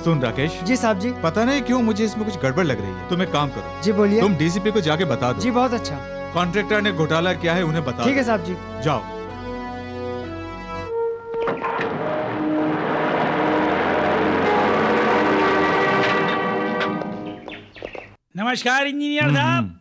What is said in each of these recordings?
सुन राकेश जी साहब जी। पता नहीं क्यों मुझे इसमें कुछ गड़बड़ लग रही है। तुम एक काम करो, जी बोलिए। तुम डीसीपी को जाके बता दो। जी बहुत अच्छा। कॉन्ट्रैक्टर ने घोटाला किया है, उन्हें बता ठीक दो। है साहब जी। जाओ। नमस्कार इंजीनियर साहब।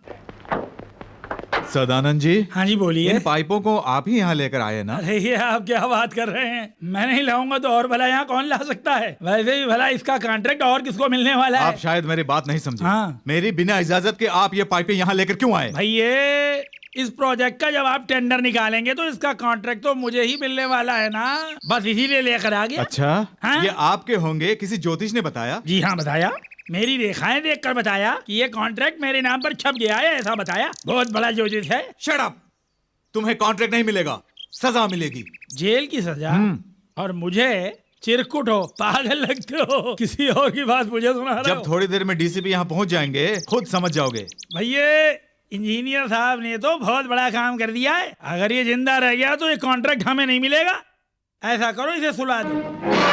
सदानंद जी। हाँ जी बोलिए। इन पाइपों को आप ही यहाँ लेकर आए ना? अरे ये आप क्या बात कर रहे हैं, मैं नहीं लाऊंगा तो और भला यहाँ कौन ला सकता है। वैसे भी भला इसका कॉन्ट्रैक्ट और किसको मिलने वाला है। आप शायद मेरी बात नहीं समझे। हाँ। मेरी बिना इजाजत के आप ये पाइपें यहाँ लेकर क्यों आए? भाई ये इस प्रोजेक्ट का जब आप टेंडर निकालेंगे तो इसका कॉन्ट्रैक्ट तो मुझे ही मिलने वाला है ना, बस इसीलिए लेकर आ गया। अच्छा हाँ? ये आपके होंगे, किसी ज्योतिष ने बताया? जी हाँ बताया, मेरी रेखाएं देखकर बताया कि ये कॉन्ट्रैक्ट मेरे नाम पर छप गया है, ऐसा बताया। बहुत बड़ा ज्योतिष है। Shut up! तुम्हें कॉन्ट्रैक्ट नहीं मिलेगा, सजा मिलेगी। जेल की सजा? और मुझे चिरकुट हो, पागल लगते हो, किसी और की बात मुझे सुना रहे हो। जब थोड़ी देर में डीसीपी यहाँ पहुँच जाएंगे खुद समझ जाओगे। भैया इंजीनियर साहब ने तो बहुत बड़ा काम कर दिया है। अगर ये जिंदा रह गया तो ये कॉन्ट्रैक्ट हमें नहीं मिलेगा। ऐसा करो इसे सुला दो।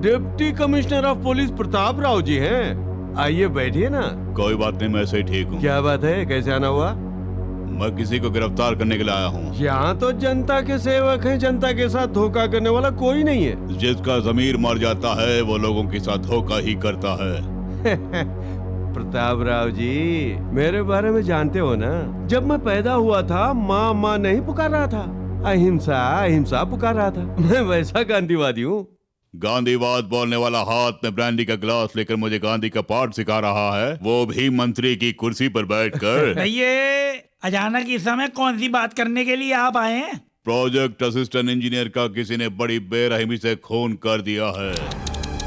Deputy commissioner of police Pratap Rao ji हैं। आइए बैठिए ना। कोई बात नहीं, मैं सही ठीक हूँ। क्या बात है, कैसे आना हुआ? मैं किसी को गिरफ्तार करने के लिए आया हूँ। यहाँ तो जनता के सेवक हैं, जनता के साथ धोखा करने वाला कोई नहीं है। जिसका जमीर मर जाता है वो लोगों के साथ धोखा ही करता है। प्रताप राव जी मेरे बारे में जानते हो ना, जब मैं पैदा हुआ था माँ माँ नहीं पुकार रहा था, अहिंसा अहिंसा पुकार रहा था। मैं वैसा गांधीवादी हूँ। गांधीवाद बोलने वाला हाथ में ब्रांडी का गिलास लेकर मुझे गांधी का पाठ सिखा रहा है, वो भी मंत्री की कुर्सी पर बैठकर। ये अचानक इस समय कौन सी बात करने के लिए आप आए हैं? प्रोजेक्ट असिस्टेंट इंजीनियर का किसी ने बड़ी बेरहमी से खून कर दिया है।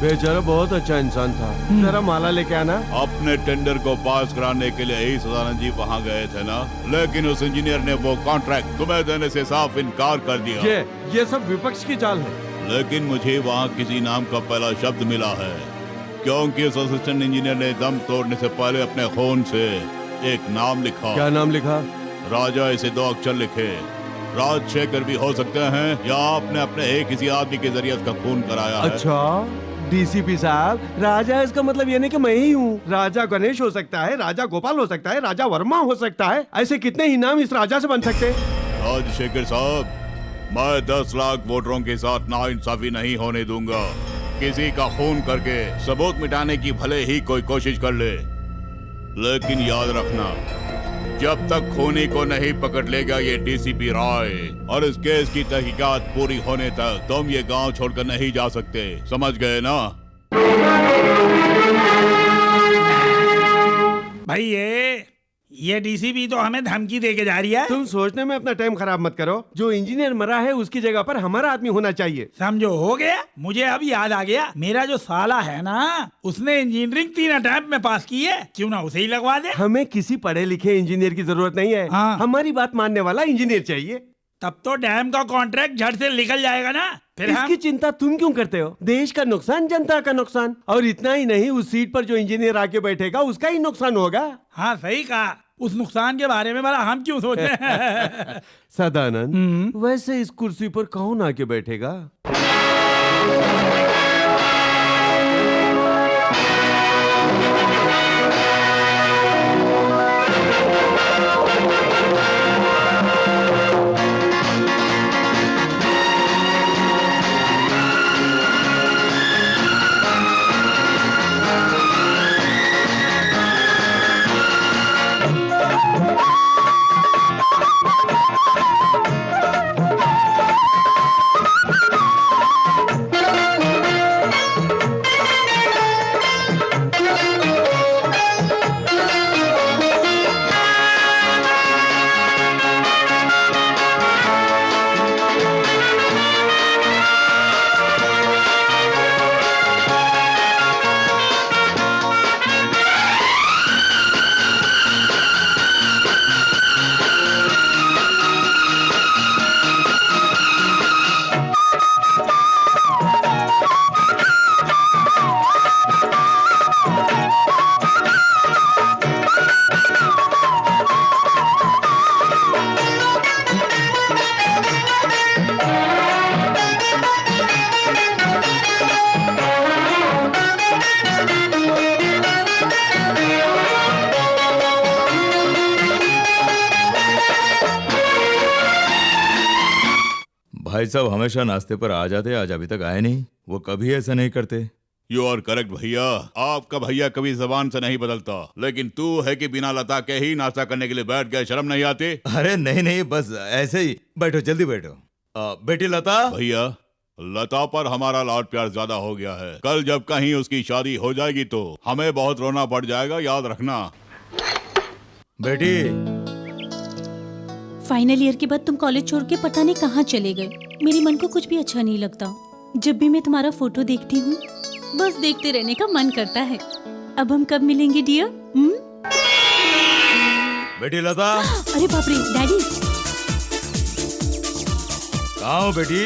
बेचारा बहुत अच्छा इंसान था। जरा माला लेके आना। अपने टेंडर को पास कराने के लिए ही सदानंद जी वहाँ गए थे ना, लेकिन उस इंजीनियर ने वो कॉन्ट्रैक्ट तुम्हें देने से साफ इनकार कर दिया। ये सब विपक्ष की चाल है। लेकिन मुझे वहाँ किसी नाम का पहला शब्द मिला है, क्योंकि उस असिस्टेंट इंजीनियर ने दम तोड़ने से पहले अपने खून से एक नाम लिखा। क्या नाम लिखा? राजा इसे 2 अक्षर लिखे। राजशेखर भी हो सकते हैं या आपने अपने एक किसी आदमी के जरिए उसका खून कराया है। अच्छा डीसीपी साहब, राजा इसका मतलब ये नहीं कि मैं ही हूँ। राजा गणेश हो सकता है, राजा गोपाल हो सकता है, राजा वर्मा हो सकता है। ऐसे कितने ही नाम इस राजा से बन सकते हैं। राजशेखर साहब, मैं 10 लाख वोटरों के साथ नाइंसाफी नहीं होने दूंगा। किसी का खून करके सबूत मिटाने की भले ही कोई कोशिश कर ले, लेकिन याद रखना, जब तक खूनी को नहीं पकड़ लेगा ये डीसीपी राय और इस केस की तहकीकात पूरी होने तक तुम ये गांव छोड़कर नहीं जा सकते। समझ गए ना? भाई ये डीसीपी तो हमें धमकी दे के जा रही है। तुम सोचने में अपना टाइम खराब मत करो। जो इंजीनियर मरा है उसकी जगह पर हमारा आदमी होना चाहिए। समझो, हो गया। मुझे अब याद आ गया, मेरा जो साला है ना, उसने इंजीनियरिंग 3 अटेम्प्ट में पास की है, क्यों ना उसे ही लगवा दे। हमें किसी पढ़े लिखे इंजीनियर की जरूरत नहीं है। हाँ। हमारी बात मानने वाला इंजीनियर चाहिए। तब तो डैम का कॉन्ट्रैक्ट झट से निकल जाएगा ना। फिर इसकी चिंता तुम क्यों करते हो? देश का नुकसान, जनता का नुकसान। और इतना ही नहीं, उस सीट पर जो इंजीनियर आके बैठेगा उसका ही नुकसान होगा। हाँ सही कहा, उस नुकसान के बारे में भला हम क्यों सोच रहे हैं। सदानंद, वैसे इस कुर्सी पर कौन आके बैठेगा? भाई साहब हमेशा नाश्ते पर आ जाते, आज अभी तक आए नहीं। वो कभी ऐसा नहीं करते। यू आर करेक्ट भैया, आपका भैया कभी जबान से नहीं बदलता, लेकिन तू है कि बिना लता के ही नाश्ता करने के लिए बैठ गए, शर्म नहीं आती? अरे नहीं नहीं, बस ऐसे ही। बैठो, जल्दी बैठो। बेटी लता। भैया, लता पर हमारा लाड प्यार ज्यादा हो गया है। कल जब कहीं उसकी शादी हो जाएगी तो हमें बहुत रोना पड़ जाएगा, याद रखना। बेटी, फाइनल ईयर के बाद तुम कॉलेज छोड़ के पता नहीं कहाँ चले गए। मेरे मन को कुछ भी अच्छा नहीं लगता। जब भी मैं तुम्हारा फोटो देखती हूँ बस देखते रहने का मन करता है। अब हम कब मिलेंगे डियर? बेटी लता। अरे बाप रे डैडी। कहाँ हो बेटी?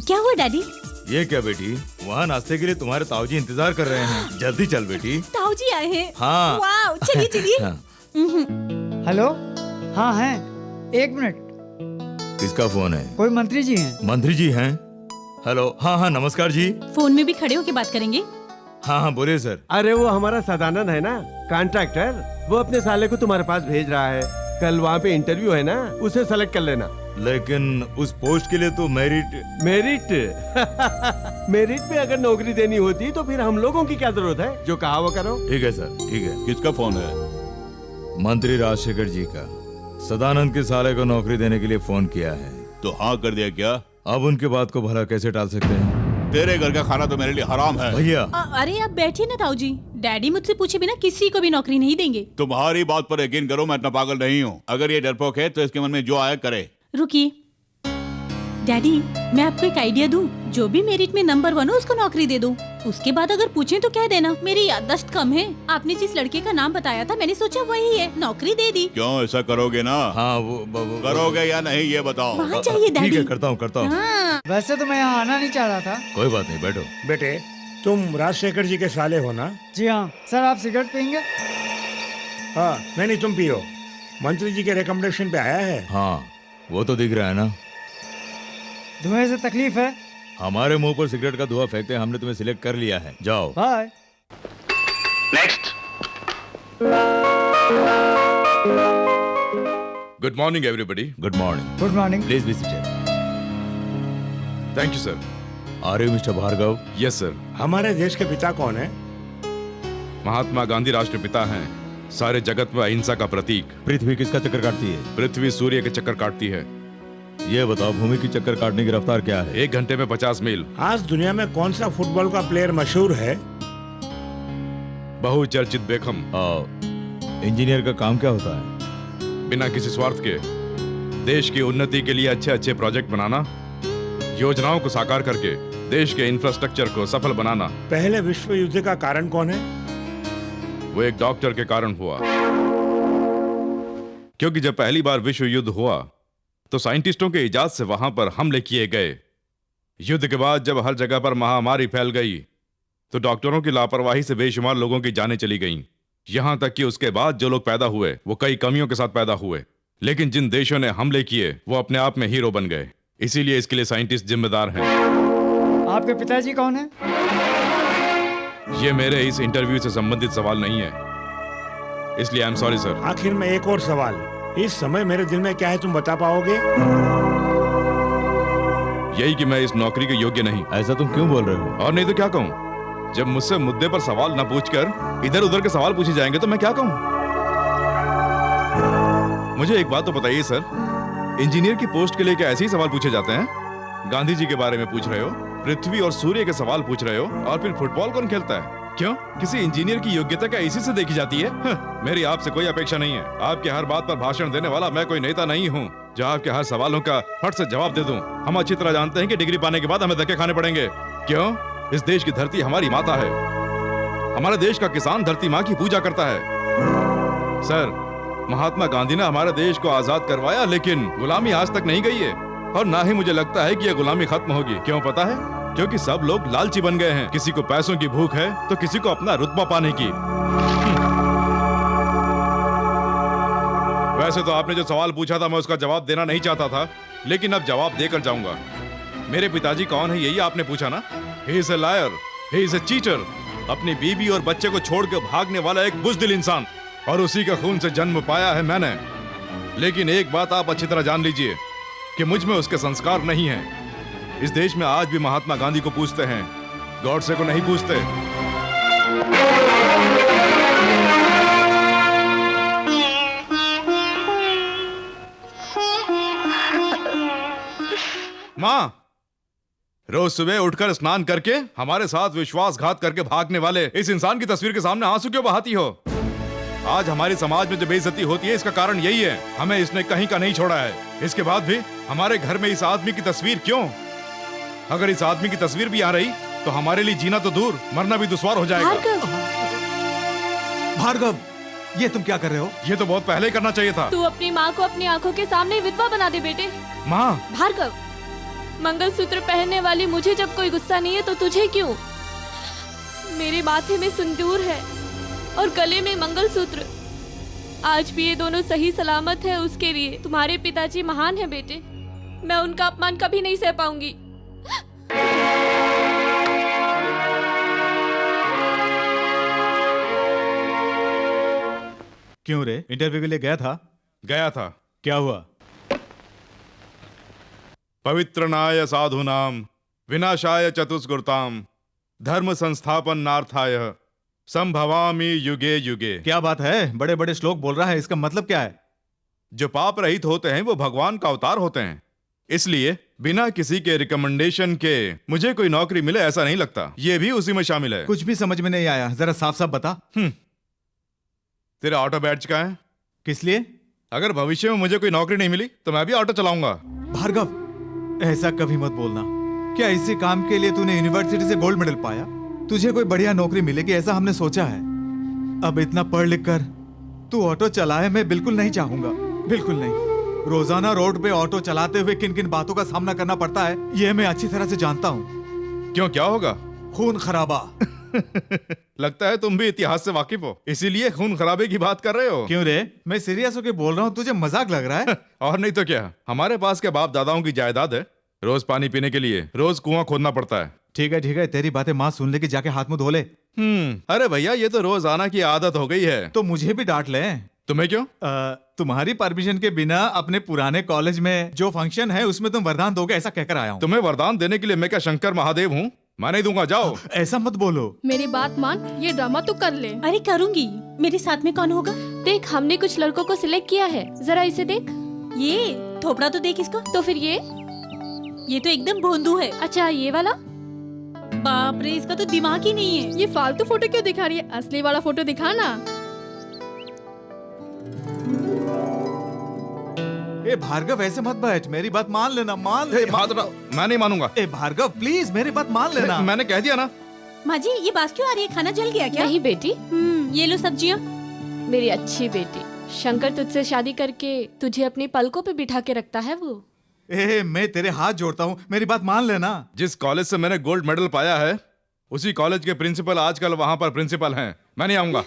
क्या हुआ डैडी? ये क्या बेटी, वहाँ नाश्ते के लिए तुम्हारे ताऊजी इंतजार कर रहे हैं। जल्दी चल बेटी। ताऊजी आए हैं? हाँ। वाओ, चलिए चलिए। हाँ। हेलो, हाँ हैं। 1 मिनट। किसका फोन है? कोई मंत्री जी हैं। मंत्री जी हैं? हेलो, हाँ हाँ नमस्कार जी। फोन में भी खड़े होके बात करेंगे? हाँ हाँ बोलिए सर। अरे वो हमारा सदानंद है ना, कॉन्ट्रैक्टर, वो अपने साले को तुम्हारे पास भेज रहा है। कल वहाँ पे इंटरव्यू है ना, उसे सेलेक्ट कर लेना। लेकिन उस पोस्ट के लिए तो मेरिट मेरिट में अगर नौकरी देनी होती तो फिर हम लोगों की क्या जरूरत है? जो कहा वो करो। ठीक है सर, ठीक है। किसका फोन है? मंत्री राजशेखर जी का। सदानंद के साले को नौकरी देने के लिए फोन किया है। तो हाँ कर दिया क्या? अब उनके बात को भला कैसे टाल सकते हैं? तेरे घर का खाना तो मेरे लिए हराम है। भैया। अरे आप बैठिए ना ताऊजी। डैडी मुझसे पूछे बिना किसी को भी नौकरी नहीं देंगे। तुम्हारी बात पर यकीन करो, मैं इतना पागल नहीं हूँ। अगर ये डरपोक है तो इसके मन में जो आया करे। रुकिए डैडी, मैं आपको एक आइडिया दूं। जो भी मेरिट में नंबर 1 हो उसको नौकरी दे दो। उसके बाद अगर पूछें तो कह देना मेरी याददाश्त कम है। आपने जिस लड़के का नाम बताया था मैंने सोचा वही है, नौकरी दे दी। क्यों, ऐसा करोगे ना? हाँ वो करोगे या नहीं ये बताओ। वहाँ चाहिए ठीक डैडी। है, करता हूँ करता हूँ। हाँ। वैसे तो मैं यहाँ आना नहीं चाह रहा था। कोई बात नहीं, बैठो। बेटे, तुम राजशेखर जी के साले हो ना? जी हाँ सर। आप सिगरेट पियेंगे? हाँ। नहीं, तुम पियो। मंत्री जी के रिकमेंडेशन पे आया है। हाँ वो तो दिख रहा है ना। धुएं से तकलीफ है? हमारे मुंह पर सिगरेट का धुआं फेंकते हमने तुम्हें सिलेक्ट कर लिया है, जाओ। Bye. Good morning everybody. Good morning. Good morning. Please be seated. Thank you sir. Are you mister Bhargav? Yes sir. हमारे देश के पिता कौन है? महात्मा गांधी राष्ट्रपिता हैं, सारे जगत में अहिंसा का प्रतीक। पृथ्वी किसका चक्कर काटती है? पृथ्वी सूर्य के चक्कर काटती है। ये बताओ, भूमि की चक्कर काटने की रफ्तार क्या है? 1 घंटे में 50 मील। आज दुनिया में कौन सा फुटबॉल का प्लेयर मशहूर है? बहुचर्चित बेखम। इंजीनियर का काम क्या होता है? बिना किसी स्वार्थ के देश की उन्नति के लिए अच्छे अच्छे प्रोजेक्ट बनाना, योजनाओं को साकार करके देश के इंफ्रास्ट्रक्चर को सफल बनाना। पहले विश्व युद्ध का कारण कौन है? वो एक डॉक्टर के कारण हुआ, क्योंकि जब पहली बार विश्व युद्ध हुआ तो साइंटिस्टों के इजाद से वहां पर हमले किए गए। युद्ध के बाद जब हर जगह पर महामारी फैल गई तो डॉक्टरों की लापरवाही से बेशुमार लोगों की जानें चली गईं। यहां तक कि उसके बाद जो लोग पैदा हुए वो कई कमियों के साथ पैदा हुए, लेकिन जिन देशों ने हमले किए वो अपने आप में हीरो बन गए। इसीलिए इसके लिए साइंटिस्ट जिम्मेदार हैं। आपके पिताजी कौन है? ये मेरे इस इंटरव्यू से संबंधित सवाल नहीं है, इसलिए आई एम सॉरी सर। आखिर में एक और सवाल, इस समय मेरे दिल में क्या है तुम बता पाओगे? यही कि मैं इस नौकरी के योग्य नहीं। ऐसा तुम क्यों बोल रहे हो? और नहीं तो क्या कहूं? जब मुझसे मुद्दे पर सवाल न पूछकर इधर उधर के सवाल पूछे जाएंगे तो मैं क्या कहूं? मुझे एक बात तो बताइए सर, इंजीनियर की पोस्ट के लिए क्या ऐसे ही सवाल पूछे जाते हैं? गांधी जी के बारे में पूछ रहे हो, पृथ्वी और सूर्य के सवाल पूछ रहे हो, और फिर फुटबॉल कौन खेलता है? क्यों, किसी इंजीनियर की योग्यता क्या इसी से देखी जाती है? मेरी आपसे कोई अपेक्षा नहीं है। आपके हर बात पर भाषण देने वाला मैं कोई नेता नहीं हूँ जो आपके हर सवालों का फट से जवाब दे दूं। हम अच्छी तरह जानते हैं कि डिग्री पाने के बाद हमें धक्के खाने पड़ेंगे। क्यों? इस देश की धरती हमारी माता है। हमारे देश का किसान धरती माँ की पूजा करता है। सर, महात्मा गांधी ने हमारे देश को आजाद करवाया, लेकिन गुलामी आज तक नहीं गई है, और ना ही मुझे लगता है कि यह गुलामी खत्म होगी। क्यों पता है? क्योंकि सब लोग लालची बन गए हैं। किसी को पैसों की भूख है तो किसी को अपना रुतबा पाने की। वैसे तो आपने जो सवाल पूछा था मैं उसका जवाब देना नहीं चाहता था, लेकिन अब जवाब देकर जाऊंगा। मेरे पिताजी कौन है यही आपने पूछा ना? He is a liar, he is a cheater। अपनी बीवी और बच्चे को छोड़कर भागने वाला एक बुज़दिल इंसान, और उसी के खून से जन्म पाया है मैंने। लेकिन एक बात आप अच्छी तरह जान लीजिए, कि मुझ में उसके संस्कार नहीं हैं। इस देश में आज भी महात्मा गांधी को पूछते हैं, गॉडसे को नहीं पूछते। माँ, रोज सुबह उठकर स्नान करके हमारे साथ विश्वासघात करके भागने वाले इस इंसान की तस्वीर के सामने आंसू क्यों बहाती हो? आज हमारी समाज में जो बेइज्जती होती है इसका कारण यही है, हमें इसने कहीं का नहीं छोड़ा है। इसके बाद भी हमारे घर में इस आदमी की तस्वीर क्यों? अगर इस आदमी की तस्वीर भी आ रही तो हमारे लिए जीना तो दूर, मरना भी दुश्वार हो जाएगा। भार्गव, ये तुम क्या कर रहे हो? ये तो बहुत पहले ही करना चाहिए था। तू अपनी माँ को अपनी आंखों के सामने विधवा बना दे बेटे। माँ, भार्गव, मंगलसूत्र पहनने वाली मुझे जब कोई गुस्सा नहीं है तो तुझे क्यों? मेरे माथे में सिंदूर है और गले में मंगलसूत्र। आज भी ये दोनों सही सलामत है उसके लिए। तुम्हारे पिताजी महान हैं बेटे, मैं उनका अपमान कभी नहीं सह पाऊंगी। क्यों रे, इंटरव्यू के लिए गया था? गया था। क्या हुआ? पवित्रनाय साधुनाम विनाशाय चतुष्कृताम धर्म संस्थापन नार्थाय संभवामि युगे युगे। क्या बात है, बड़े बड़े श्लोक बोल रहा है, इसका मतलब क्या है? जो पाप रहित होते हैं वो भगवान का अवतार होते हैं, इसलिए बिना किसी के रिकमेंडेशन के मुझे कोई नौकरी मिले ऐसा नहीं लगता। ये भी उसी में शामिल है। कुछ भी समझ में नहीं आया, जरा साफ साफ बता। तेरा ऑटो बैच का है? किस लिए? अगर भविष्य में मुझे कोई नौकरी नहीं मिली तो मैं भी ऑटो चलाऊंगा। भार्गव, ऐसा कभी मत बोलना। क्या इसी काम के लिए तूने यूनिवर्सिटी से गोल्ड मेडल पाया? तुझे कोई बढ़िया नौकरी मिलेगी ऐसा हमने सोचा है। अब इतना पढ़ लिख कर तू ऑटो चलाए, मैं बिल्कुल नहीं चाहूंगा, बिल्कुल नहीं। रोजाना रोड पे ऑटो चलाते हुए किन किन बातों का सामना करना पड़ता है ये मैं अच्छी तरह से जानता हूँ। क्यों, क्या होगा? खून खराबा। लगता है तुम भी इतिहास से वाकिफ हो, इसीलिए खून खराबे की बात कर रहे हो। क्यों रे, मैं सीरियस होके बोल रहा हूँ, तुझे मजाक लग रहा है? और नहीं तो क्या, हमारे पास के बाप दादाओं की जायदाद है, रोज पानी पीने के लिए रोज कुआं खोदना पड़ता है। ठीक है, तेरी बातें माँ सुन लेगी, जाके हाथ मुंह धो ले। अरे भैया, ये तो रोजाना की आदत हो गई है। तो मुझे भी डांट ले। तुम्हें क्यों? तुम्हारी परमिशन के बिना अपने पुराने कॉलेज में जो फंक्शन है उसमें तुम वरदान दोगे ऐसा कहकर आया हूँ। तुम्हें वरदान देने के लिए मैं क्या शंकर महादेव हूँ? मैं नहीं दूंगा, जाओ। ऐसा मत बोलो। मेरी बात मान, ये ड्रामा तू कर ले। अरे करूंगी, मेरे साथ में कौन होगा? देख, हमने कुछ लड़कों को सिलेक्ट किया है, जरा इसे देख। ये थोपड़ा तो देख इसका। तो फिर ये तो एकदम भोंदू है। अच्छा, ये वाला? बाप रे, इसका तो दिमाग ही नहीं है। ये फालतू फोटो क्यों दिखा रही है? असली वाला फोटो दिखा ना। ए भार्गव, ऐसे मत बैठ, मेरी बात मान लेना, मान ले। मैं नहीं मानूंगा। ए भार्गव, प्लीज मेरी बात मान लेना। मैंने कह दिया ना। माँ जी, ये बात क्यों आ रही है? खाना जल गया क्या? नहीं बेटी, ये लो सब्जियाँ। मेरी अच्छी बेटी, शंकर तुझसे शादी करके तुझे अपनी पलकों पे बिठा के रखता है वो। मैं तेरे हाथ जोड़ता हूँ, मेरी बात मान लेना। जिस कॉलेज से मैंने गोल्ड मेडल पाया है उसी कॉलेज के प्रिंसिपल आजकल वहाँ पर प्रिंसिपल हैं। मैं नहीं आऊंगा।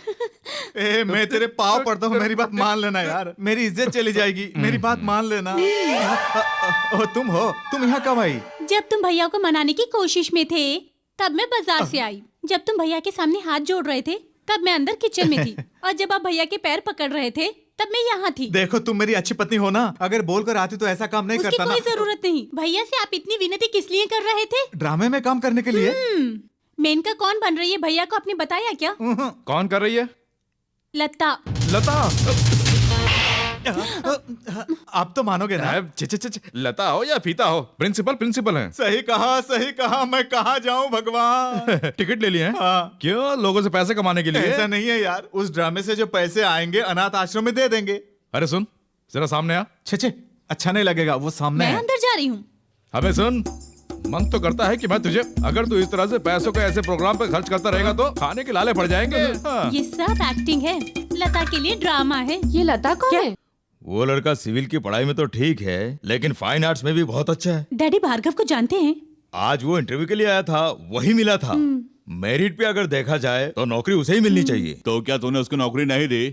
मैं तेरे पाँव पड़ता हूँ, मेरी बात मान लेना यार, मेरी इज्जत चली जाएगी, मेरी बात मान लेना। तुम यहाँ कब आई? जब तुम भैया को मनाने की कोशिश में थे तब मैं बाजार से आई। जब तुम भैया के सामने हाथ जोड़ रहे थे तब मैं अंदर किचन में थी, और जब आप भैया के पैर पकड़ रहे थे तब मैं यहाँ थी। देखो, तुम मेरी अच्छी पत्नी हो ना, अगर बोलकर आती तो ऐसा काम नहीं करता ना। उसकी कोई जरूरत नहीं। भैया से आप इतनी विनती किस लिए कर रहे थे? ड्रामे में काम करने के लिए। मेनका कौन बन रही है, भैया को आपने बताया क्या? कौन कर रही है? लता। आप तो मानोगे ना। लता हो या फीता हो, प्रिंसिपल हैं। सही कहा, मैं कहाँ जाऊँ भगवान। टिकट ले लिए हैं? हाँ। क्यों, लोगों से पैसे कमाने के लिए? ऐसा नहीं है यार, उस ड्रामे से जो पैसे आएंगे अनाथ आश्रम में दे देंगे। अरे सुन, जरा सामने आ। छे, अच्छा नहीं लगेगा, वो सामने मैं है। अंदर जा रही हूँ। अबे सुन, मन तो करता है कि मैं तुझे, अगर तू इस तरह से पैसों को ऐसे प्रोग्राम पे खर्च करता रहेगा तो खाने के लाले पड़ जाएंगे। हाँ। ये सब एक्टिंग है, लता के लिए ड्रामा है। ये लता कौन है? वो लड़का सिविल की पढ़ाई में तो ठीक है लेकिन फाइन आर्ट्स में भी बहुत अच्छा है। डैडी भार्गव को जानते हैं? आज वो इंटरव्यू के लिए आया था, वही मिला था। मेरिट पे अगर देखा जाए तो नौकरी उसे ही मिलनी चाहिए। तो क्या तूने उसको नौकरी नहीं दी?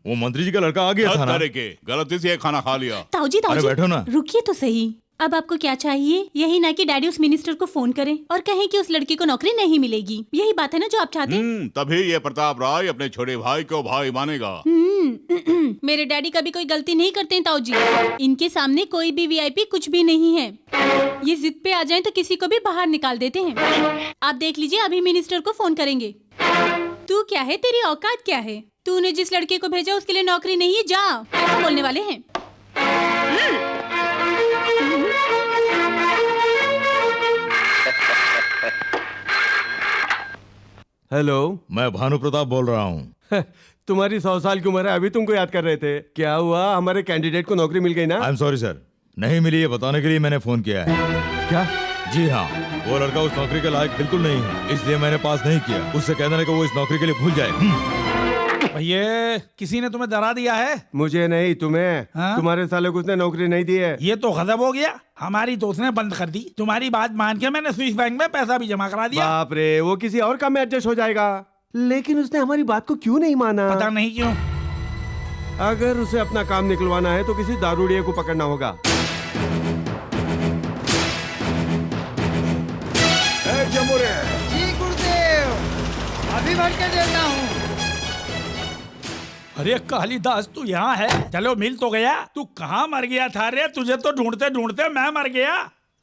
वो मंत्री जी का लड़का आ गया था ना। के गलती से खाना खा लिया। ताऊजी, अरे बैठो ना। रुकिए तो सही। अब आपको क्या चाहिए? यही ना कि डैडी उस मिनिस्टर को फोन करें और कहें कि उस लड़की को नौकरी नहीं मिलेगी। यही बात है ना जो आप चाहते हैं? तभी ये प्रताप राय अपने छोटे भाई को भाई मानेगा। मेरे डैडी कभी कोई गलती नहीं करते हैं ताऊ जी। इनके सामने कोई भी वीआईपी कुछ भी नहीं है। ये जिद पे आ जाएं तो किसी को भी बाहर निकाल देते हैं। आप देख लीजिए, अभी मिनिस्टर को फोन करेंगे। तू क्या है, तेरी औकात क्या है? तूने जिस लड़के को भेजा उसके लिए नौकरी नहीं है, जा, ऐसा बोलने वाले हैं। हेलो। मैं भानु प्रताप बोल रहा हूँ। तुम्हारी 100 साल की उम्र है, अभी तुमको याद कर रहे थे। क्या हुआ, हमारे कैंडिडेट को नौकरी मिल गई ना? आई एम सॉरी सर, नहीं मिली, ये बताने के लिए मैंने फोन किया है। क्या? जी हाँ, वो लड़का उस नौकरी के लायक बिल्कुल नहीं है, इसलिए मैंने पास नहीं किया। उससे कह देना कि वो इस नौकरी के लिए भूल जाए। भैया किसी ने तुम्हें डरा दिया है? मुझे नहीं, तुम्हें। हाँ? तुम्हारे साले को उसने नौकरी नहीं दी है। ये तो खत्म हो गया। हमारी तो उसने बंद कर दी। तुम्हारी बात मान के मैंने स्विस बैंक में पैसा भी जमा करा दिया। बाप रे, वो किसी और काम में एडजस्ट हो जाएगा। लेकिन उसने हमारी बात को क्यों नहीं माना? पता नहीं क्यों। अगर उसे अपना काम निकलवाना है तो किसी दारूड़िए को पकड़ना होगा। जमुरे, जी गुरुदेव, अभी भर के देता हूँ। अरे कालिदास, तू यहाँ है? चलो मिल तो गया। तू कहाँ मर गया था रे? तुझे तो ढूंढते ढूंढते मैं मर गया।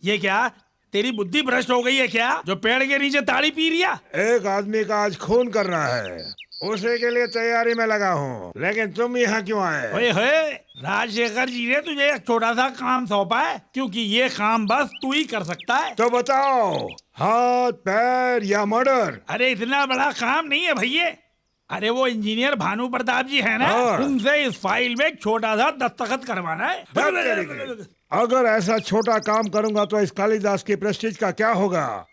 ये क्या, तेरी बुद्धि भ्रष्ट हो गई है क्या, जो पेड़ के नीचे ताड़ी पी रिया? एक आदमी का आज खून करना है, उसी के लिए तैयारी में लगा हूँ। लेकिन तुम यहाँ क्यों आए? ओए होए, राजशेखर जी ने तुझे एक छोटा सा काम सौंपा है, क्योंकि ये काम बस तू ही कर सकता है। तो बताओ, हाथ पैर या मर्डर? अरे इतना बड़ा काम नहीं है भैया। अरे वो इंजीनियर भानु प्रताप जी है ना, हाँ। उनसे इस फाइल में एक छोटा सा दस्तखत करवाना है। अगर ऐसा छोटा काम करूंगा तो इस कालिदास की प्रेस्टीज का क्या होगा?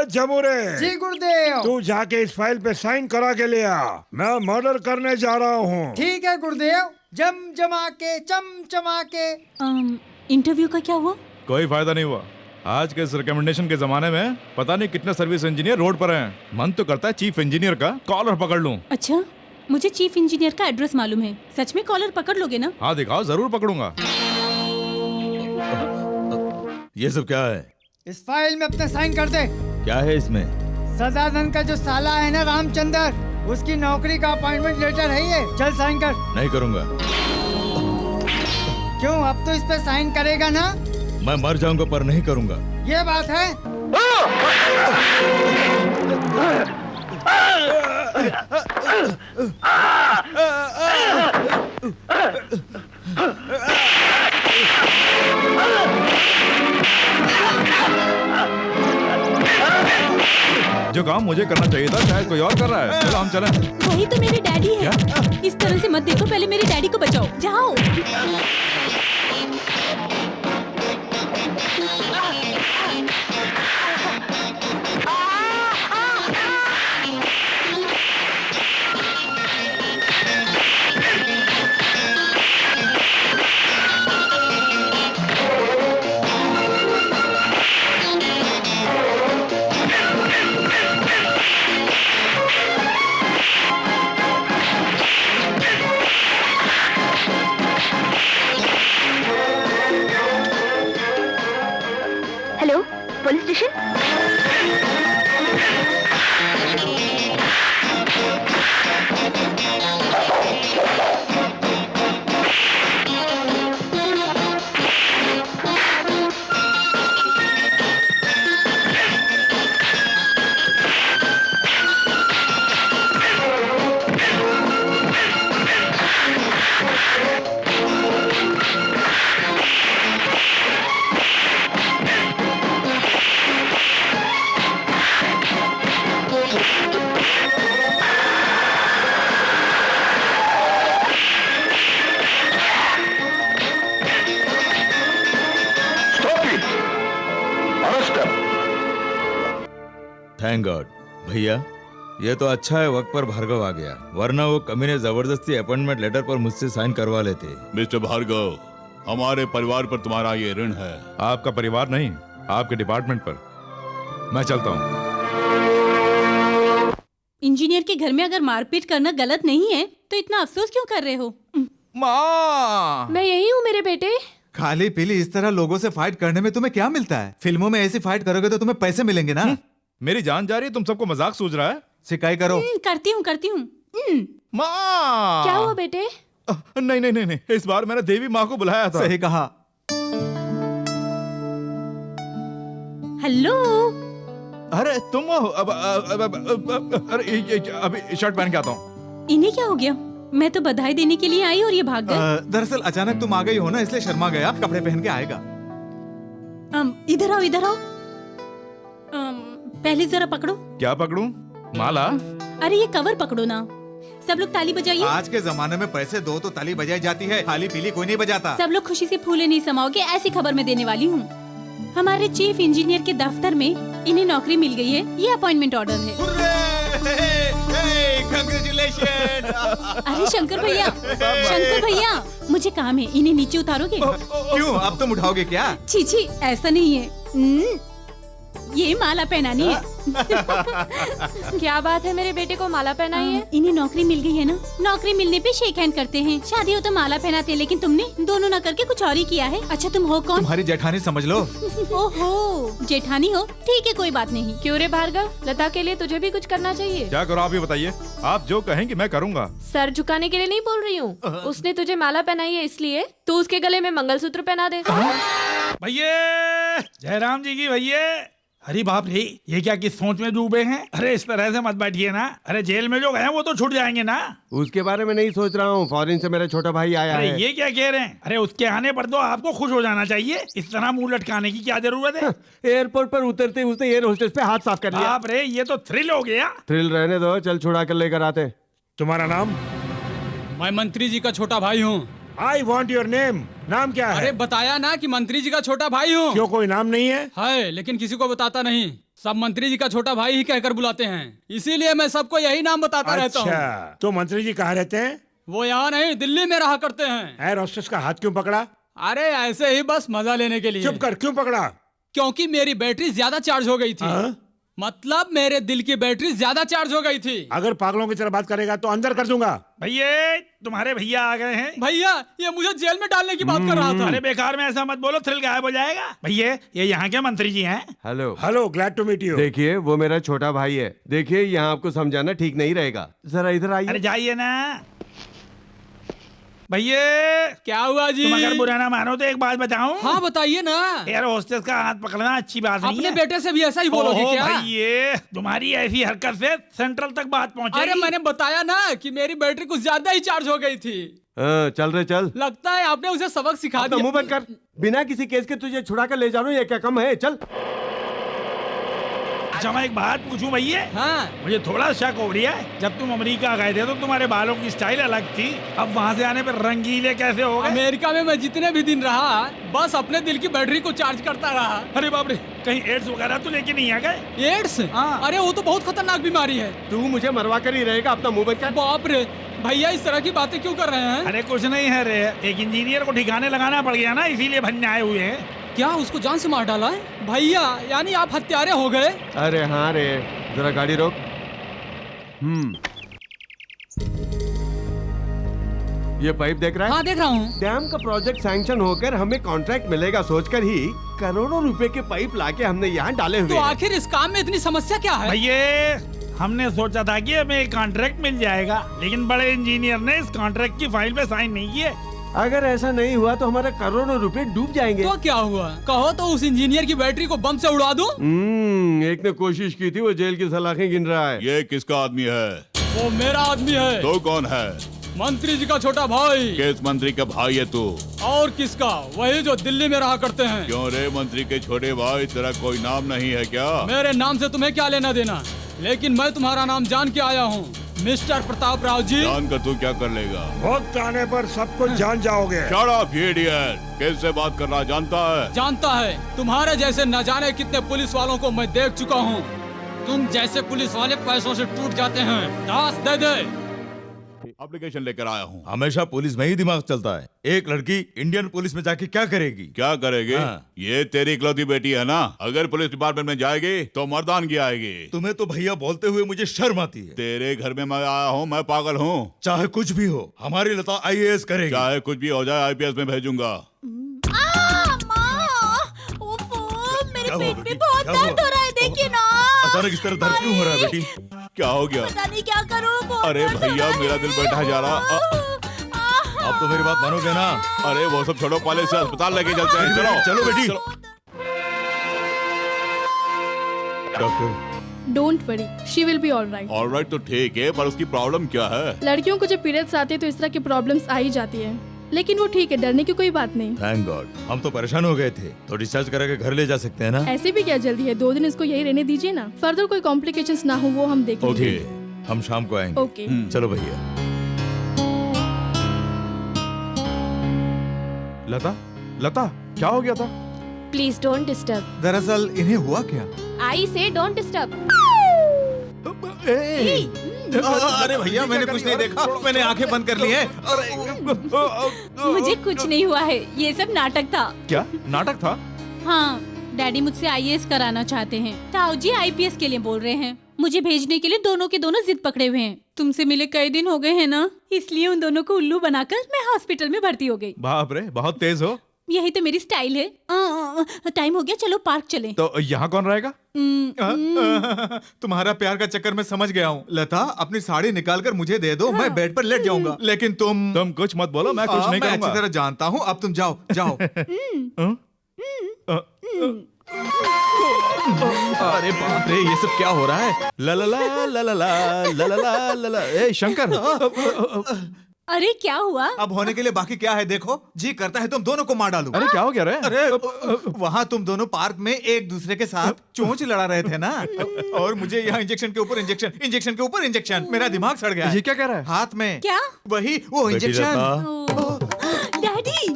जमुरे, जी गुरुदेव। तू जाके इस फाइल पे साइन करा के ले आ। मैं मर्डर करने जा रहा हूँ। ठीक है गुरुदेव, जम जमा के चमचमा के। इंटरव्यू का क्या हुआ? कोई फायदा नहीं हुआ। आज के इस रिकमेंडेशन के जमाने में पता नहीं कितने सर्विस इंजीनियर रोड पर हैं। मन तो करता है चीफ इंजीनियर का कॉलर पकड़ लूं। अच्छा, मुझे चीफ इंजीनियर का एड्रेस मालूम है। सच में कॉलर पकड़ लोगे ना? हाँ दिखाओ, जरूर पकड़ूंगा। ये सब क्या है? इस फाइल में अपने साइन कर दे। क्या है इसमें? सदानंद का जो साला है ना, रामचंद्र, उसकी नौकरी का अपॉइंटमेंट लेटर है ये। चल साइन कर। नहीं करूंगा। क्यों, अब तो इस पे साइन करेगा ना? मैं मर जाऊंगा पर नहीं करूंगा। ये बात है। जो काम मुझे करना चाहिए था शायद कोई और कर रहा है। चलो हम चलें। वही तो मेरे डैडी है। इस तरह से मत देखो, पहले मेरे डैडी को बचाओ। जाओ। Hello, police station. Thank God. भैया ये तो अच्छा है वक्त पर भार्गव आ गया, वरना वो कमीने जबरदस्ती अपॉइंटमेंट लेटर पर मुझसे साइन करवा लेते। मिस्टर भार्गव, हमारे परिवार पर तुम्हारा ये ऋण है। आपका परिवार नहीं, आपके डिपार्टमेंट पर। मैं चलता हूँ। इंजीनियर के घर में अगर मारपीट करना गलत नहीं है तो इतना अफसोस क्यों कर रहे हो? माँ, मैं यही हूँ मेरे बेटे। खाली पीली इस तरह लोगों से फाइट करने में तुम्हें क्या मिलता है? फिल्मों में ऐसी फाइट करोगे तो तुम्हें पैसे मिलेंगे ना? मेरी जान जा रही है, तुम सबको मजाक सूझ रहा है? शिकायत करो। करती हूँ। माँ, क्या हुआ बेटे? नहीं नहीं नहीं नहीं, इस बार मैंने देवी माँ को बुलाया था। सही कहा। हेलो। अरे तुम हो? अरे अभी शर्ट पहन के आता हूँ। इन्हें क्या हो गया? मैं तो बधाई देने के लिए आई और ये भाग गए। दरअसल अचानक तुम आ गई हो ना, इसलिए शर्मा गया, कपड़े पहन के आएगा। इधर आओ, इधर आओ। पहले जरा पकड़ो। क्या पकड़ूं? माला? अरे ये कवर पकड़ो ना। सब लोग ताली बजाइए। आज के जमाने में पैसे दो तो ताली बजाई जाती है, खाली पीली कोई नहीं बजाता। सब लोग खुशी से फूले नहीं समाओगे, ऐसी खबर मैं देने वाली हूँ। हमारे चीफ इंजीनियर के दफ्तर में इन्हें नौकरी मिल गई है। ये अपॉइंटमेंट ऑर्डर है। अरे शंकर भैया मुझे काम है, इन्हें नीचे उतारोगे? क्यों, अब तुम उठाओगे क्या? छी ऐसा नहीं है। ये माला पहनानी है। क्या बात है, मेरे बेटे को माला पहनाई है? इन्हें नौकरी मिल गई है ना, नौकरी मिलने पे शेक हैंड करते हैं। शादी हो तो माला पहनाते हैं, लेकिन तुमने दोनों ना करके कुछ और ही किया है। अच्छा तुम हो कौन? तुम्हारी जेठानी समझ लो। ओहो जेठानी हो, ठीक है कोई बात नहीं। क्यों रे भार्गव, लता के लिए तुझे भी कुछ करना चाहिए। क्या करो आप ही बताइए, आप जो कहेंगे मैं करूँगा। सर झुकाने के लिए नहीं बोल रही हूँ, उसने तुझे माला पहनाई है इसलिए तू उसके गले में मंगलसूत्र पहना दे। भैया जयराम जी की भैया। अरे बाप रे, ये क्या किस सोच में डूबे हैं? अरे इस तरह से मत बैठिए ना। अरे जेल में जो गए वो तो छूट जाएंगे ना। उसके बारे में नहीं सोच रहा हूँ, फॉरेन से मेरा छोटा भाई आया अरे है। ये क्या कह रहे हैं? अरे उसके आने पर तो आपको खुश हो जाना चाहिए, इस तरह मुंह लटकाने की क्या जरूरत है? एयरपोर्ट पर उतरते ही उसने एयर होस्टेस पे हाथ साफ कर लिया। बाप रे, ये तो थ्रिल हो गया। थ्रिल रहने दो, चल छुड़ा कर लेकर आते। तुम्हारा नाम? मैं मंत्री जी का छोटा भाई हूँ। I want your name. नाम क्या है? अरे बताया ना कि मंत्री जी का छोटा भाई हूँ। क्यों, कोई नाम नहीं है? है, लेकिन किसी को बताता नहीं। सब मंत्री जी का छोटा भाई ही कहकर बुलाते हैं, इसीलिए मैं सबको यही नाम बताता रहता हूँ। अच्छा, तो मंत्री जी कहाँ रहते हैं? वो यहाँ नहीं, दिल्ली में रहा करते हैं। एयर होस्टेस का हाथ क्यों पकड़ा? अरे ऐसे ही बस मजा लेने के लिए। चुप कर, क्यों पकड़ा? क्योंकि मेरी बैटरी ज्यादा चार्ज हो गई थी। मतलब मेरे दिल की बैटरी ज्यादा चार्ज हो गई थी। अगर पागलों की तरह बात करेगा तो अंदर कर दूंगा। भैया तुम्हारे भैया आ गए हैं। भैया ये मुझे जेल में डालने की बात कर रहा था। अरे बेकार में ऐसा मत बोलो, थ्रिल गायब हो जाएगा। भैया ये यहाँ के मंत्री जी हैं। Hello hello, glad to meet you. देखिए वो मेरा छोटा भाई है। देखिए यहाँ आपको समझाना ठीक नहीं रहेगा, जरा इधर आइए। अरे जाइए ना भैया। क्या हुआ जी? तुम अगर बुरा ना मानो तो एक बात बताऊं? हाँ बताइए ना। एयर होस्टेस का हाथ पकड़ना अच्छी बात नहीं है। अपने बेटे से भी ऐसा ही बोलोगे क्या? भैया तुम्हारी ऐसी हरकत से सेंट्रल तक बात पहुंचेगी। अरे मैंने बताया ना कि मेरी बैटरी कुछ ज्यादा ही चार्ज हो गई थी। चल रे चल। लगता है आपने उसे सबक सिखा दिया। मुंह बंद कर, बिना किसी केस के तुझे छुड़ा कर ले जा रहा हूँ, ये क्या कम है? चल। अच्छा मैं एक बात पूछूं भैया? हाँ। मुझे थोड़ा शक हो रहा है, जब तुम अमेरिका गए थे तो तुम्हारे बालों की स्टाइल अलग थी, अब वहाँ से आने पर रंगीले कैसे हो गए? अमेरिका में मैं जितने भी दिन रहा बस अपने दिल की बैटरी को चार्ज करता रहा। अरे बाप रे, कहीं एड्स वगैरह तो लेके नहीं आ गए? एड्स? हाँ। अरे वो तो बहुत खतरनाक बीमारी है। तू मुझे मरवा कर ही रहेगा, अपना मुंह बंद कर। बाप रे भैया, इस तरह की बातें क्यों कर रहे हैं? अरे कुछ नहीं है रे, एक इंजीनियर को ठिकाने लगाना पड़ गया ना, इसीलिए भनने आए हुए हैं। क्या उसको जान से मार डाला है? भैया यानी आप हत्यारे हो गए? अरे हाँ रे, जरा गाड़ी रोक। ये पाइप देख रहा है? हाँ देख रहा हूँ। डैम का प्रोजेक्ट सैंक्शन होकर हमें कॉन्ट्रैक्ट मिलेगा सोचकर ही करोड़ों रुपए के पाइप लाके हमने यहाँ डाले हुए तो आखिर इस काम में इतनी समस्या क्या है? भैया हमने सोचा था कि हमें एक कॉन्ट्रैक्ट मिल जाएगा, लेकिन बड़े इंजीनियर ने इस कॉन्ट्रैक्ट की फाइल पे साइन नहीं किए। अगर ऐसा नहीं हुआ तो हमारे करोड़ों रुपए डूब जाएंगे। तो क्या हुआ? कहो तो उस इंजीनियर की बैटरी को बम से उड़ा दूं? एक ने कोशिश की थी, वो जेल की सलाखें गिन रहा है। ये किसका आदमी है? वो मेरा आदमी है। तो कौन है? मंत्री जी का छोटा भाई। किस मंत्री का भाई है तू? और किसका? वही जो दिल्ली में रहा करते हैं। क्यों रे, मंत्री के छोटे भाई, तेरा कोई नाम नहीं है क्या? मेरे नाम से तुम्हें क्या लेना देना, लेकिन मैं तुम्हारा नाम जान के आया हूँ, मिस्टर प्रताप राव जी। जान कर तू क्या कर लेगा? वक्त आने पर सब कुछ जान जाओगे। Shut up, you idiot! कैसे बात कर रहा जानता है? जानता है, तुम्हारे जैसे न जाने कितने पुलिस वालों को मैं देख चुका हूँ। तुम जैसे पुलिस वाले पैसों से टूट जाते हैं। दास दे दे। एप्लीकेशन लेकर आया हूँ। हमेशा पुलिस में ही दिमाग चलता है। एक लड़की इंडियन पुलिस में जाके क्या करेगी? क्या करेगी? हाँ। ये तेरी इकलौती बेटी है ना, अगर पुलिस डिपार्टमेंट में जाएगी तो मर्दान की आएगी। तुम्हें तो भैया बोलते हुए मुझे शर्म आती है। तेरे घर में मैं आया हूँ, मैं पागल हूँ? चाहे कुछ भी हो, हमारी लता IAS करेगी। चाहे कुछ भी हो जाए, IPS में भेजूंगा। मेरे पेट में बहुत दर्द हो रहा है, देखिए ना। अचानक इस तरह दर्द क्यों हो रहा है बेटी? क्या हो गया? पता नहीं क्या करूं। अरे भैया, मेरा दिल बैठा जा रहा। अब तो मेरी बात मानोगे ना? अरे वो सब छोड़ो, पहले से अस्पताल लेके चलते हैं। चलो चलो बेटी। Doctor don't worry, she will be all right. All right तो ठीक है, पर उसकी प्रॉब्लम क्या है? लड़कियों को जब पीरियड्स आते हैं तो इस तरह की प्रॉब्लम्स आ ही जाती है, लेकिन वो ठीक है, डरने की कोई बात नहीं। थैंक गॉड, हम तो परेशान हो गए थे। तो डिस्चार्ज करा के घर ले जा सकते हैं ना? ऐसे भी क्या जल्दी है, 2 दिन इसको यही रहने दीजिए ना। फर्दर कोई कॉम्प्लिकेशंस ना हो वो हम देख ओके, लेंगे। हम शाम को आएंगे। ओके। चलो भैया। लता, लता क्या हो गया था? Please don't disturb. दरअसल इन्हें हुआ क्या? आई से डोंट डिस्टर्ब। अरे भैया, मैंने कुछ नहीं देखा, मैंने आंखें बंद कर ली हैं। मुझे कुछ नहीं हुआ है, ये सब नाटक था। क्या नाटक था? हाँ, डैडी मुझसे आईएएस कराना चाहते हैं। ताऊ जी आईपीएस के लिए बोल रहे हैं। मुझे भेजने के लिए दोनों के दोनों जिद पकड़े हुए हैं। तुमसे मिले कई दिन हो गए हैं ना, इसलिए उन दोनों को उल्लू बनाकर मैं हॉस्पिटल में भर्ती हो गई। बाप रे, बहुत तेज हो। यही तो मेरी स्टाइल है। टाइम हो गया, चलो पार्क चलें। तो यहाँ कौन रहेगा? तुम्हारा प्यार का चक्कर मैं समझ गया हूँ। लता, अपनी साड़ी निकाल कर मुझे दे दो, मैं बेड पर लेट जाऊंगा। लेकिन तुम कुछ मत बोलो, मैं कुछ नहीं मैं करूंगा। अच्छी तरह जानता हूँ। अब तुम जाओ जाओ। अरे बाप रे, ये सब क्या हो रहा है? ला ला ला ला ला ला ला ला ला ला। ए शंकर, अरे क्या हुआ? अब होने के लिए बाकी क्या है देखो। जी करता है तुम दोनों को मार डालूं। अरे क्या हो गया रे? अरे वहाँ तुम दोनों पार्क में एक दूसरे के साथ चोंच लड़ा रहे थे ना, और मुझे यहाँ इंजेक्शन के ऊपर इंजेक्शन, इंजेक्शन के ऊपर इंजेक्शन। मेरा दिमाग सड़ गया। ये क्या कह रहा है? हाथ में क्या? वही वो इंजेक्शन। डैडी,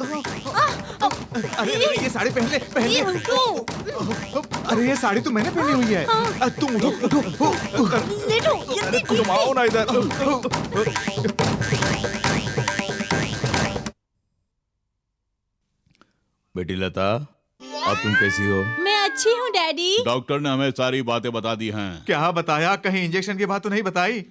अरे ये साड़ी पहन ले, पहन ले। अरे ये साड़ी तो मैंने पहनी हुई है। तुम उठो, उठो। अरे तुम आओ ना इधर। बेटी लता, अब तुम कैसी हो? मैं अच्छी हूँ डैडी। डॉक्टर ने हमें सारी बातें बता दी हैं। क्या बताया? कहीं इंजेक्शन की बात तो नहीं बताई?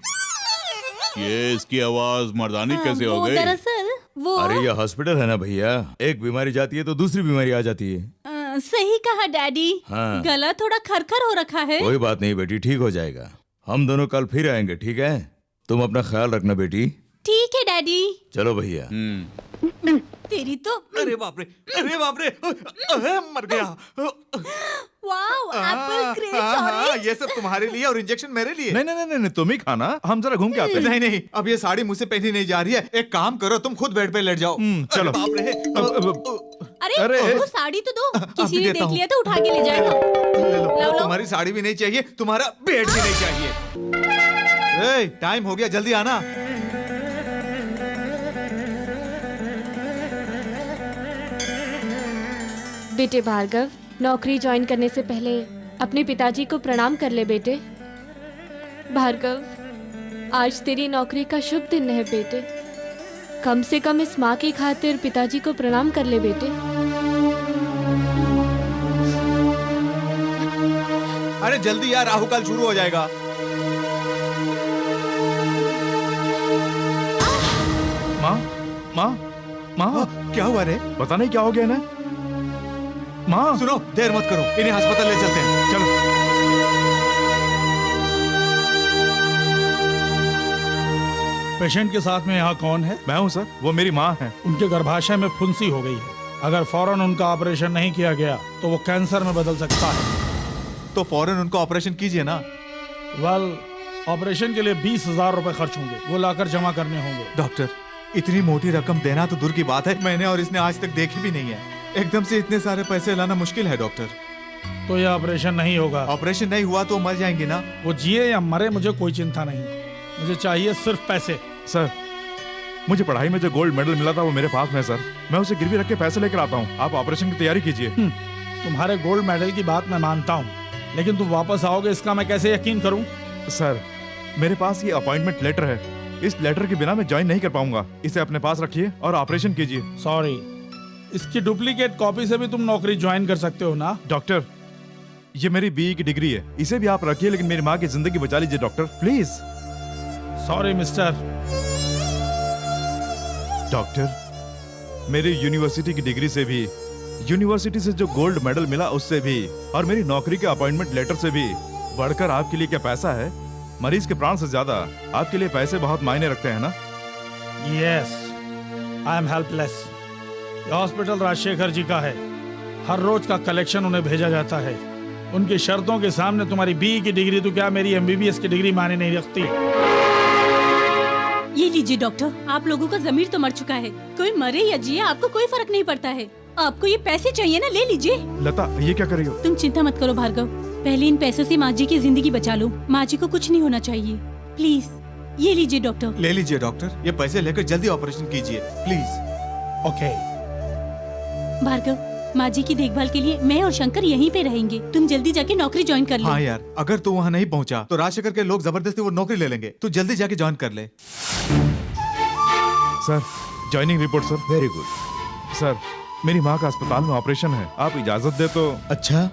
ये इसकी आवाज मर्दानी कैसे हो वो गई? दरअसल वो अरे ये हॉस्पिटल है ना भैया, एक बीमारी जाती है तो दूसरी बीमारी आ जाती है। सही कहा डैडी। हाँ। गला थोड़ा खरखर हो रखा है। कोई बात नहीं बेटी, ठीक हो जाएगा। हम दोनों कल फिर आएंगे, ठीक है? तुम अपना ख्याल रखना बेटी। ठीक है डैडी। चलो भैया। तेरी तो अरे बाप रे, अरे बाप रे, मर गया। Wow, Apple crunch orange. ये सब तुम्हारे लिए और इंजेक्शन मेरे लिए। नहीं नहीं नहीं, तुम ही खाना, हम जरा घूम के आते हैं। नहीं नहीं, अब ये साड़ी मुझसे पहनी नहीं जा रही है। एक काम करो, तुम खुद बेड पे लेट जाओ। चलो। बाप रे। अरे वो साड़ी तो दो, किसी ने देता देख हूँ। लिया तो उठा के ले जाएगा। लो लो। तुम्हारी साड़ी भी नहीं चाहिए, तुम्हारा बेड भी नहीं चाहिए। टाइम हो गया, जल्दी आना। बेटे भार्गव, नौकरी ज्वाइन करने से पहले अपने पिताजी को प्रणाम कर ले बेटे। भार्गव, आज तेरी नौकरी का शुभ दिन है बेटे। कम से कम इस माँ की खातिर पिताजी को प्रणाम कर ले बेटे। अरे जल्दी यार, राहु काल शुरू हो जाएगा। माँ, माँ, माँ, क्या हुआ रे? पता नहीं क्या हो गया ना। माँ, सुनो, देर मत करो, इन्हें अस्पताल ले चलते हैं। चलो। पेशेंट के साथ में यहाँ कौन है? मैं हूँ सर, वो मेरी माँ है। उनके गर्भाशय में फुंसी हो गई है। अगर फौरन उनका ऑपरेशन नहीं किया गया तो वो कैंसर में बदल सकता है। तो फौरन उनका ऑपरेशन कीजिए ना। वेल, ऑपरेशन के लिए 20,000 रुपए खर्च होंगे, वो लाकर जमा करने होंगे। डॉक्टर, इतनी मोटी रकम देना तो दूर की बात है, मैंने और इसने आज तक देखी भी नहीं है। एकदम से इतने सारे पैसे लाना मुश्किल है डॉक्टर। तो ये ऑपरेशन नहीं होगा। ऑपरेशन नहीं हुआ तो मर जाएंगे ना। वो जिए या मरे मुझे कोई चिंता नहीं, मुझे चाहिए सिर्फ पैसे। सर, मुझे पढ़ाई में जो गोल्ड मेडल मिला था वो मेरे पास में सर, मैं उसे गिरवी रख के पैसे लेकर आता हूँ। आप ऑपरेशन की तैयारी कीजिए। तुम्हारे गोल्ड मेडल की बात मैं मानता हूँ, लेकिन तुम वापस आओगे इसका मैं कैसे यकीन करूँ? सर, मेरे पास ये अपॉइंटमेंट लेटर है, इस लेटर के बिना मैं ज्वाइन नहीं कर पाऊंगा। इसे अपने पास रखिए और ऑपरेशन कीजिए। सॉरी, इसकी डुप्लीकेट कॉपी से भी तुम नौकरी ज्वाइन कर सकते हो ना? डॉक्टर, ये मेरी बीई की डिग्री है, इसे भी आप रखिए, लेकिन मेरी माँ की जिंदगी बचा लीजिए doctor, please. Sorry mister. Doctor, मेरी यूनिवर्सिटी की डिग्री से भी, यूनिवर्सिटी से जो गोल्ड मेडल मिला उससे भी, और मेरी नौकरी के अपॉइंटमेंट लेटर से भी बढ़कर आपके लिए क्या पैसा है? मरीज के प्राण से ज्यादा आपके लिए पैसे बहुत मायने रखते हैं ना? Yes, I am helpless. ये हॉस्पिटल राजशेखर जी का है। हर रोज का कलेक्शन उन्हें भेजा जाता है। उनकी शर्तों के सामने तुम्हारी BE की डिग्री तो क्या मेरी MBBS की डिग्री माने नहीं रखती। ये लीजिए डॉक्टर, आप लोगों का जमीर तो मर चुका है। कोई मरे या जिए आपको कोई फर्क नहीं पड़ता है। आपको ये पैसे चाहिए ना, ले लीजिए। लता, ये क्या कर रही हो? तुम चिंता मत करो भार्गव, पहले इन पैसों से माँ जी की जिंदगी बचा लो। माँ जी को कुछ नहीं होना चाहिए, प्लीज। ये लीजिए डॉक्टर। ले लीजिए डॉक्टर, ये पैसे लेकर जल्दी ऑपरेशन कीजिए प्लीज। ओके भार्गव, माँ जी की देखभाल के लिए मैं और शंकर यहीं पे रहेंगे। तुम जल्दी जाके नौकरी ज्वाइन कर लो। हाँ यार, अगर तू वहाँ नहीं पहुँचा तो राजशेखर के लोग जबरदस्ती वो नौकरी ले लेंगे। तू जल्दी जाके ज्वाइन कर ले। Sir, joining report sir. Very good. Sir, मेरी माँ का अस्पताल में ऑपरेशन है, आप इजाजत दे तो। अच्छा,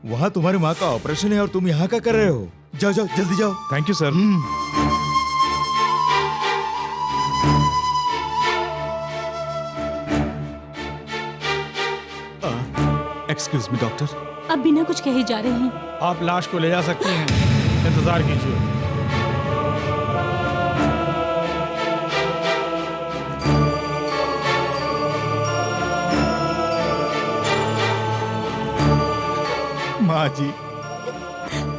वहाँ तुम्हारी माँ का ऑपरेशन है और तुम यहाँ क्या कर रहे हो? जाओ जाओ, जल्दी जाओ। Thank you sir. Excuse me doctor. अब बिना कुछ कहे जा रहे हैं। आप लाश को ले जा सकती हैं, इंतजार कीजिए।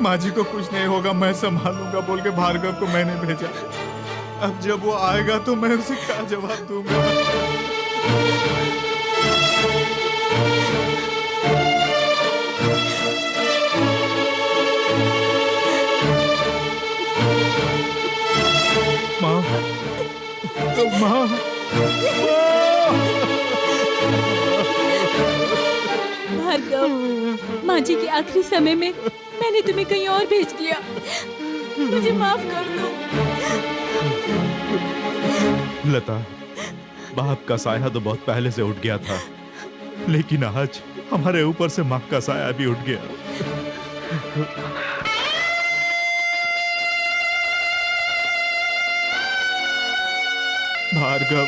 माँ जी को कुछ नहीं होगा, मैं संभालूंगा बोल के भार्गव को मैंने भेजा। अब जब वो आएगा तो मैं उसे क्या जवाब दूंगा? माँ, माँ, भार्गव, माँ जी के आखिरी समय में मैंने तुम्हें कहीं और भेज दिया, मुझे माफ कर दो। लता, बाप का साया तो बहुत पहले से उठ गया था, लेकिन आज हमारे ऊपर से माँ का साया भी उठ गया। भार्गव,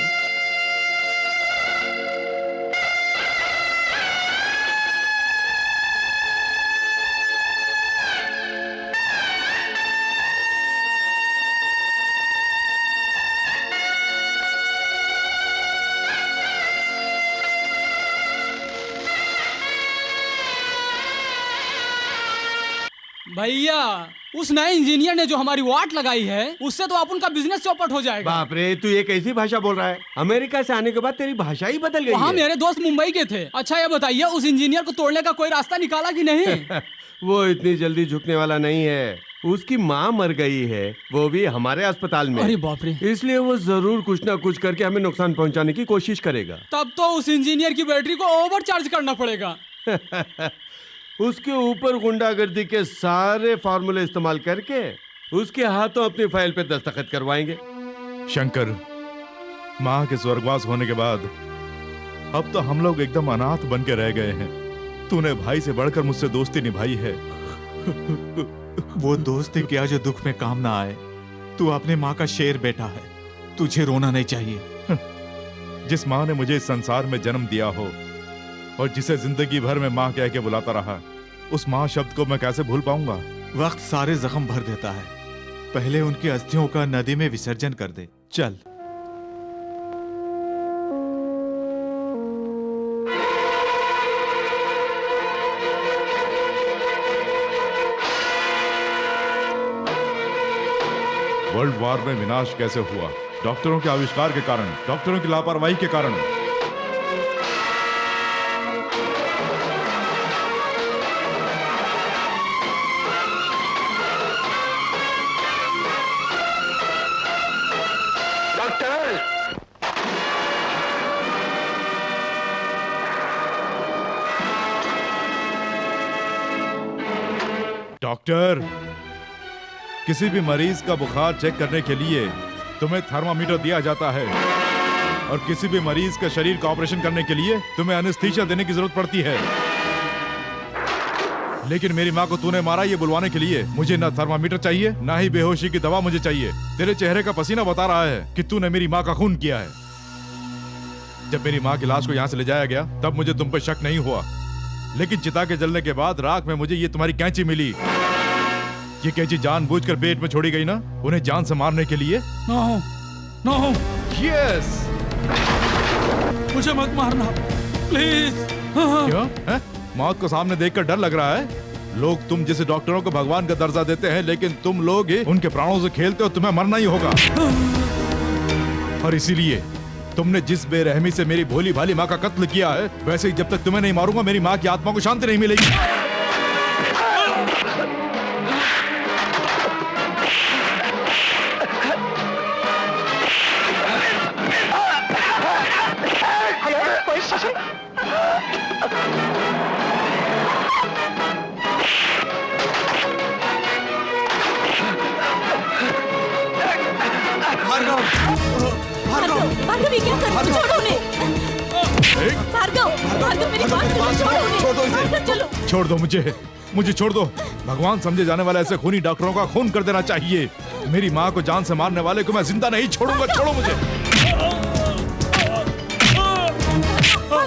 भैया, उस नए इंजीनियर ने जो हमारी वाट लगाई है, उससे तो अपन का बिजनेस चौपट हो जाएगा। बाप रे, तू ये कैसी भाषा बोल रहा है? अमेरिका से आने के बाद तेरी भाषा ही बदल गई वहाँ है। मेरे दोस्त मुंबई के थे। अच्छा ये बताइए, उस इंजीनियर को तोड़ने का कोई रास्ता निकाला कि नहीं? वो इतनी जल्दी झुकने वाला नहीं है। उसकी माँ मर गई है, वो भी हमारे अस्पताल में। अरे बाप रे। इसलिए वो जरूर कुछ ना कुछ करके हमें नुकसान पहुंचाने की कोशिश करेगा। तब तो उस इंजीनियर की बैटरी को ओवर चार्ज करना पड़ेगा। उसके ऊपर गुंडागर्दी के सारे फार्मूले इस्तेमाल करके उसके हाथों अपनी फाइल पे दस्तखत करवाएंगे। शंकर, माँ के स्वर्गवास होने के बाद अब तो हम लोग एकदम अनाथ बन के रह गए हैं। तूने भाई से बढ़कर मुझसे दोस्ती निभाई है। वो दोस्ती क्या जो दुख में काम ना आए। तू अपनी माँ का शेर बेटा है, तुझे रोना नहीं चाहिए। जिस माँ ने मुझे इस संसार में जन्म दिया हो और जिसे जिंदगी भर में माँ कह के बुलाता रहा, उस माँ शब्द को मैं कैसे भूल पाऊंगा? वक्त सारे जख्म भर देता है। पहले उनकी अस्थियों का नदी में विसर्जन कर दे। चल। वर्ल्ड वॉर में विनाश कैसे हुआ? डॉक्टरों के आविष्कार के कारण, डॉक्टरों की लापरवाही के कारण। डॉक्टर, किसी भी मरीज का बुखार चेक करने के लिए तुम्हें थर्मामीटर दिया जाता है और किसी भी मरीज का शरीर का ऑपरेशन करने के लिए तुम्हें एनेस्थीसिया देने की जरूरत पड़ती है। लेकिन मेरी माँ को तूने मारा ये बुलवाने के लिए मुझे ना थर्मामीटर चाहिए, ना ही बेहोशी की दवा मुझे चाहिए। तेरे चेहरे का पसीना बता रहा है कि तूने मेरी माँ का खून किया है। जब मेरी माँ की लाश को यहाँ से ले जाया गया तब मुझे तुम पर शक नहीं हुआ, लेकिन चिता के जलने के बाद राख में मुझे ये तुम्हारी कैंची मिली। ये कैंची जानबूझकर पेट में छोड़ी गई ना, उन्हें जान से मारने के लिए? No, no. यस, मुझे मत मारना प्लीज। क्यों है? मौत को सामने देखकर डर लग रहा है? लोग तुम जैसे डॉक्टरों को भगवान का दर्जा देते हैं, लेकिन तुम लोग ही उनके प्राणों से खेलते हो। तुम्हें मरना ही होगा। और इसीलिए तुमने जिस बेरहमी से मेरी भोली भाली माँ का कत्ल किया है, वैसे ही जब तक तुम्हें नहीं मारूंगा मेरी माँ की आत्मा को शांति नहीं मिलेगी। Hello police station. भार्गव ये क्या कर रहे हो? छोड़ो उन्हें। भार्गव मेरी बात सुनो, छोड़ो उन्हें। भार्गव चलो। छोड़ दो मुझे छोड़ दो। भगवान समझे जाने वाले ऐसे खूनी डॉक्टरों का खून कर देना चाहिए। मेरी माँ को जान से मारने वाले को मैं जिंदा नहीं छोड़ूंगा। छोड़ो मुझे।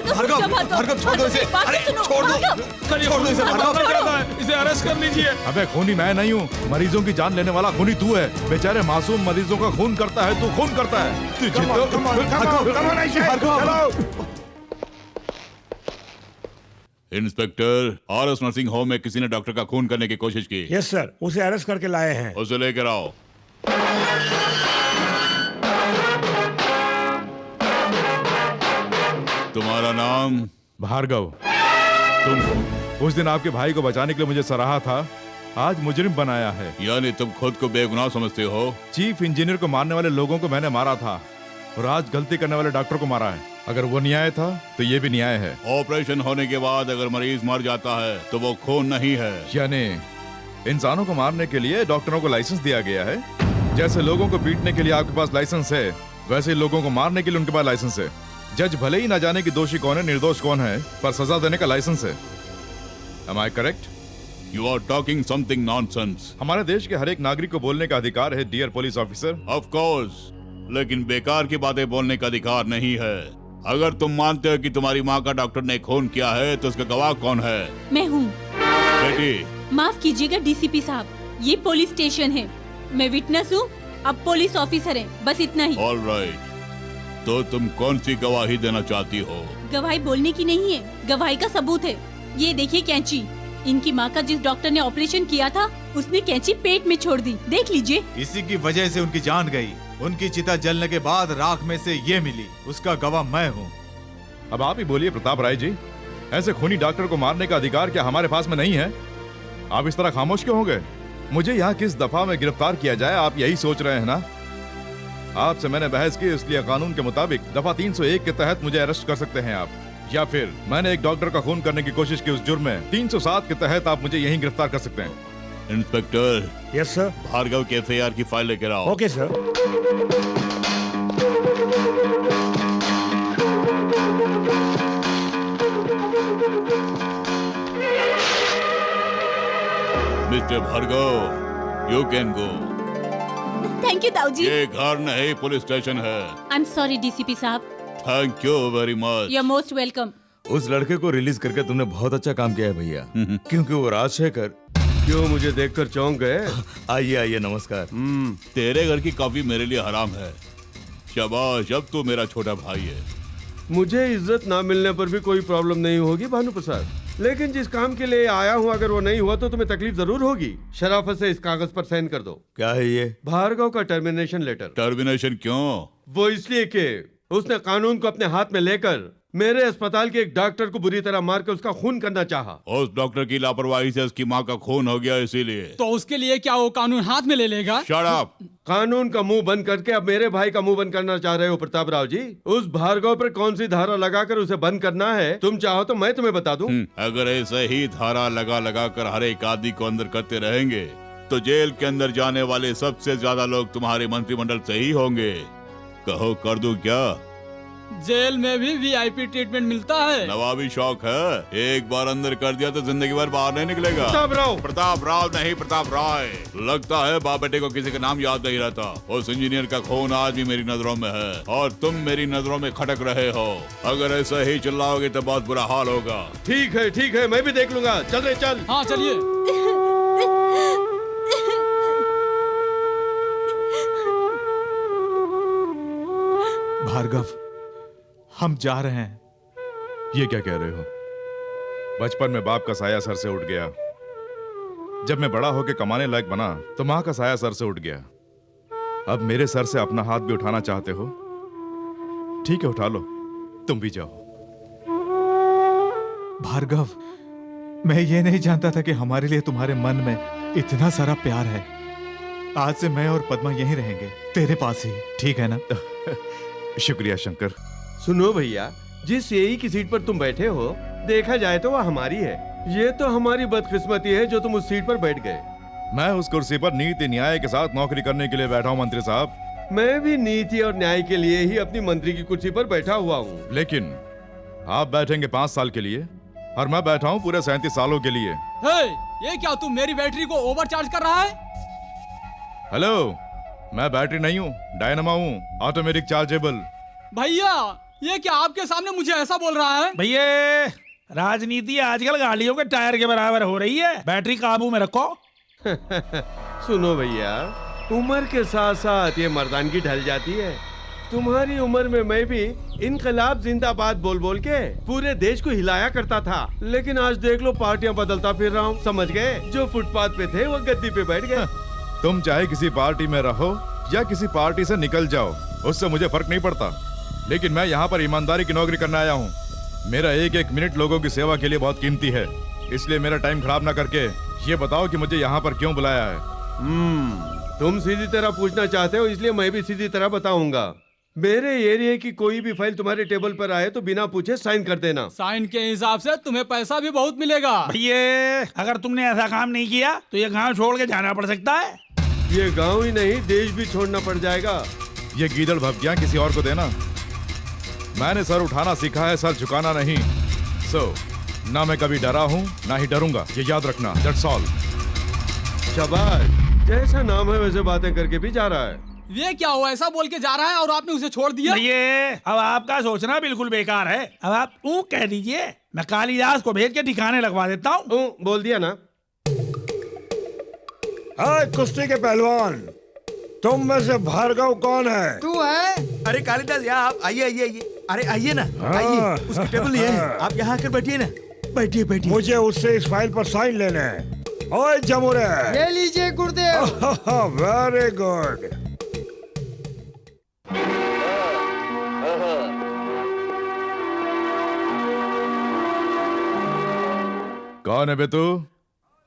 भार्गव छोड़ दो इसे। अरे छोड़ दो इसे भार्गव। इसे अरेस्ट कर लीजिए। अबे खूनी मैं नहीं हूँ, मरीजों की जान लेने वाला खूनी तू है। बेचारे मासूम मरीजों का खून करता है, तू खून करता है। इंस्पेक्टर, आरएस नर्सिंग होम में किसी ने डॉक्टर का खून करने की कोशिश की। यस सर, उसे अरेस्ट करके लाए हैं। उसे लेकर आओ। तुम्हारा नाम? भार्गव। तुम उस दिन आपके भाई को बचाने के लिए मुझे सराहा था, आज मुजरिम बनाया है। यानी तुम खुद को बेगुनाह समझते हो? चीफ इंजीनियर को मारने वाले लोगों को मैंने मारा था और आज गलती करने वाले डॉक्टर को मारा है। अगर वो न्याय था तो ये भी न्याय है। ऑपरेशन होने के बाद अगर मरीज मर जाता है तो वो खून नहीं है। यानी इंसानों को मारने के लिए डॉक्टरों को लाइसेंस दिया गया है। जैसे लोगों को पीटने के लिए आपके पास लाइसेंस है, वैसे ही लोगों को मारने के लिए उनके पास लाइसेंस है। जज भले ही ना जाने कि दोषी कौन है निर्दोष कौन है, पर सजा देने का लाइसेंस है। Am I correct? You are talking something nonsense. हमारे देश के हर एक नागरिक को बोलने का अधिकार है, dear police officer. Of course, लेकिन बेकार की बातें बोलने का अधिकार नहीं है। अगर तुम मानते हो कि तुम्हारी माँ का डॉक्टर ने खून किया है तो उसका गवाह कौन है? मैं हूँ। बेटी, माफ कीजिएगा डीसीपी साहब, ये पुलिस स्टेशन है। मैं विटनेस हूँ, अब पुलिस ऑफिसर है, बस इतना ही। ऑल राइट, तो तुम कौन सी गवाही देना चाहती हो? गवाही बोलने की नहीं है, गवाही का सबूत है। ये देखिए कैंची, इनकी माँ का जिस डॉक्टर ने ऑपरेशन किया था उसने कैंची पेट में छोड़ दी, देख लीजिए। इसी की वजह से उनकी जान गई। उनकी चिता जलने के बाद राख में से ये मिली, उसका गवाह मैं हूँ। अब आप ही बोलिए प्रताप राय जी, ऐसे खूनी डॉक्टर को मारने का अधिकार क्या हमारे पास में नहीं है? आप इस तरह खामोश क्यों हो गए? मुझे यहाँ किस दफा में गिरफ्तार किया जाए, आप यही सोच रहे हैं ना? आपसे मैंने बहस की, इसलिए कानून के मुताबिक दफा 301 के तहत मुझे अरेस्ट कर सकते हैं आप, या फिर मैंने एक डॉक्टर का खून करने की कोशिश की उस जुर्म में 307 के तहत आप मुझे यहीं गिरफ्तार कर सकते हैं। इंस्पेक्टर। Yes sir. भार्गव के एफआईआर की फाइल लेकर आओ। Okay sir. Mister Bhargav, you can go. Thank you ताऊ जी। ये घर नहीं पुलिस स्टेशन है। आई एम सॉरी डीसीपी साहब। Thank you very much. You are most welcome. उस लड़के को रिलीज करके तुमने बहुत अच्छा काम किया है भैया, क्योंकि वो राजशेखर। क्यों, मुझे देखकर चौंक गए? आइए आइए, नमस्कार। तेरे घर की कॉफी मेरे लिए हराम है। शाबाश, अब तू मेरा छोटा भाई है। मुझे इज्जत ना मिलने पर भी कोई प्रॉब्लम नहीं होगी भानु प्रसाद, लेकिन जिस काम के लिए आया हूँ अगर वो नहीं हुआ तो तुम्हें तकलीफ जरूर होगी। शराफत से इस कागज पर साइन कर दो। क्या है ये? भार्गव का टर्मिनेशन लेटर। टर्मिनेशन क्यों? वो इसलिए कि उसने कानून को अपने हाथ में लेकर मेरे अस्पताल के एक डॉक्टर को बुरी तरह मार कर उसका खून करना चाहा। उस डॉक्टर की लापरवाही से उसकी माँ का खून हो गया, इसीलिए। तो उसके लिए क्या वो कानून हाथ में ले लेगा? Shut up. कानून का मुंह बंद करके अब मेरे भाई का मुंह बंद करना चाह रहे हो प्रताप राव जी? उस भार्गव पर कौन सी धारा लगाकर उसे बंद करना है, तुम चाहो तो मैं तुम्हें बता दूं। अगर ऐसे ही धारा लगा कर हर एक आदमी को अंदर करते रहेंगे तो जेल के अंदर जाने वाले सबसे ज्यादा लोग तुम्हारे मंत्रिमंडल से ही होंगे। कहो, कर दूं क्या? जेल में भी वीआईपी ट्रीटमेंट मिलता है। नवाबी शौक है, एक बार अंदर कर दिया तो जिंदगी भर बाहर नहीं निकलेगा। प्रताप राव नहीं, प्रताप राय। लगता है बाप बेटे को किसी का नाम याद नहीं रहता। उस इंजीनियर का खून आज भी मेरी नजरों में है और तुम मेरी नजरों में खटक रहे हो। अगर ऐसा ही चिल्लाओगे तो बहुत बुरा हाल होगा। ठीक है, मैं भी देख लूंगा। चल रे चल। हाँ चलिए। भार्गव, हम जा रहे हैं। ये क्या कह रहे हो? बचपन में बाप का साया सर से उठ गया, जब मैं बड़ा होके कमाने लायक बना तो मां का साया सर से उठ गया। अब मेरे सर से अपना हाथ भी उठाना चाहते हो? ठीक है, उठा लो, तुम भी जाओ। भार्गव, मैं ये नहीं जानता था कि हमारे लिए तुम्हारे मन में इतना सारा प्यार है। आज से मैं और पद्मा यहीं रहेंगे, तेरे पास ही, ठीक है ना? शुक्रिया शंकर। सुनो भैया, जिस यही की सीट पर तुम बैठे हो, देखा जाए तो वह हमारी है। ये तो हमारी बदकिस्मती है जो तुम उस सीट पर बैठ गए। मैं उस कुर्सी पर नीति न्याय के साथ नौकरी करने के लिए बैठा हूँ मंत्री साहब। मैं भी नीति और न्याय के लिए ही अपनी मंत्री की कुर्सी पर बैठा हुआ हूँ। लेकिन आप बैठेंगे 5 साल के लिए और मैं बैठा हूँ पूरे 37 सालों के लिए। हे, ये क्या तू मेरी बैटरी को ओवरचार्ज कर रहा है? हेलो, मैं बैटरी नहीं हूँ, डायनामा हूँ, ऑटोमेटिक चार्जेबल। भैया, ये क्या आपके सामने मुझे ऐसा बोल रहा है? भैया, राजनीति आजकल गाड़ियों के टायर के बराबर हो रही है, बैटरी काबू में रखो। सुनो भैया, उम्र के साथ साथ ये मर्दानगी ढल जाती है। तुम्हारी उम्र में मैं भी इनकलाब जिंदाबाद बोल बोल के पूरे देश को हिलाया करता था, लेकिन आज देख लो पार्टियां बदलता फिर रहा हूँ। समझ गए? जो फुटपाथ पे थे वो गद्दी पे बैठ गए। तुम चाहे किसी पार्टी में रहो या किसी पार्टी से निकल जाओ, उससे मुझे फर्क नहीं पड़ता, लेकिन मैं यहाँ पर ईमानदारी की नौकरी करने आया हूँ। मेरा एक एक मिनट लोगों की सेवा के लिए बहुत कीमती है, इसलिए मेरा टाइम खराब ना करके ये बताओ कि मुझे यहाँ पर क्यों बुलाया है। तुम सीधी तरह पूछना चाहते हो, इसलिए मैं भी सीधी तरह बताऊंगा। मेरे एरिया की कोई भी फाइल तुम्हारे टेबल पर आए तो बिना पूछे साइन कर देना। साइन के हिसाब से तुम्हें पैसा भी बहुत मिलेगा। भैया, अगर तुमने ऐसा काम नहीं किया तो ये गांव छोड़ के जाना पड़ सकता है। ये गांव ही नहीं, देश भी छोड़ना पड़ जाएगा। ये गीदड़ भपकियां किसी और को देना। मैंने सर उठाना सीखा है, सर झुकाना नहीं। ना मैं कभी डरा हूँ ना ही डरूंगा, ये याद रखना। That's all. शाबाश, जैसा नाम है वैसे बातें करके भी जा रहा है। ये क्या हुआ, ऐसा बोल के जा रहा है और आपने उसे छोड़ दिया? भैया, अब आपका सोचना बिल्कुल बेकार है। अब आप कह दीजिए, मैं कालिदास को भेज के ठिकाने लगवा देता हूँ। बोल दिया ना। हाय कुश्ती के पहलवान, तुम में से भार्गव कौन है? तू है? अरे कालिदास, यहाँ आप आइए आइए आइए। अरे आइए ना, आइए, उसकी टेबल ये है, आप यहाँ आकर बैठिए ना। बैठिए बैठिए। मुझे उससे इस फाइल पर साइन लेने हैं। ओए जमुरे, ये लीजिए गुरुदेव। Very good. कौन है बे तू?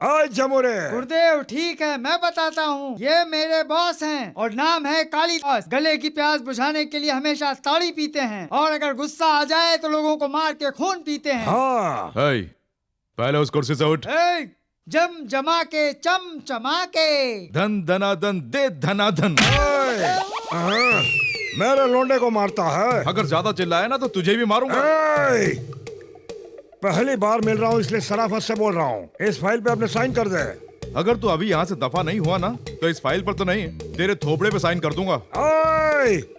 ओए जमुरे। गुरुदेव ठीक है, मैं बताता हूँ। ये मेरे बॉस हैं और नाम है कालिदास। गले की प्यास बुझाने के लिए हमेशा ताड़ी पीते हैं और अगर गुस्सा आ जाए तो लोगों को मार के खून पीते हैं। हाँ। पहले उस कुर्सी से उठ। जम जमा के चम चमा के। धन धनाधन दे धनाधन। मेरे लोंडे को मारता है। अगर ज्यादा चिल्लाया ना तो तुझे भी मारूंगा। पहली बार मिल रहा हूँ इसलिए शराफत से बोल रहा हूँ। इस फाइल पे अपने साइन कर दे। अगर तू अभी यहाँ से दफा नहीं हुआ ना तो इस फाइल पर तो नहीं, तेरे थोपड़े पे साइन कर दूंगा।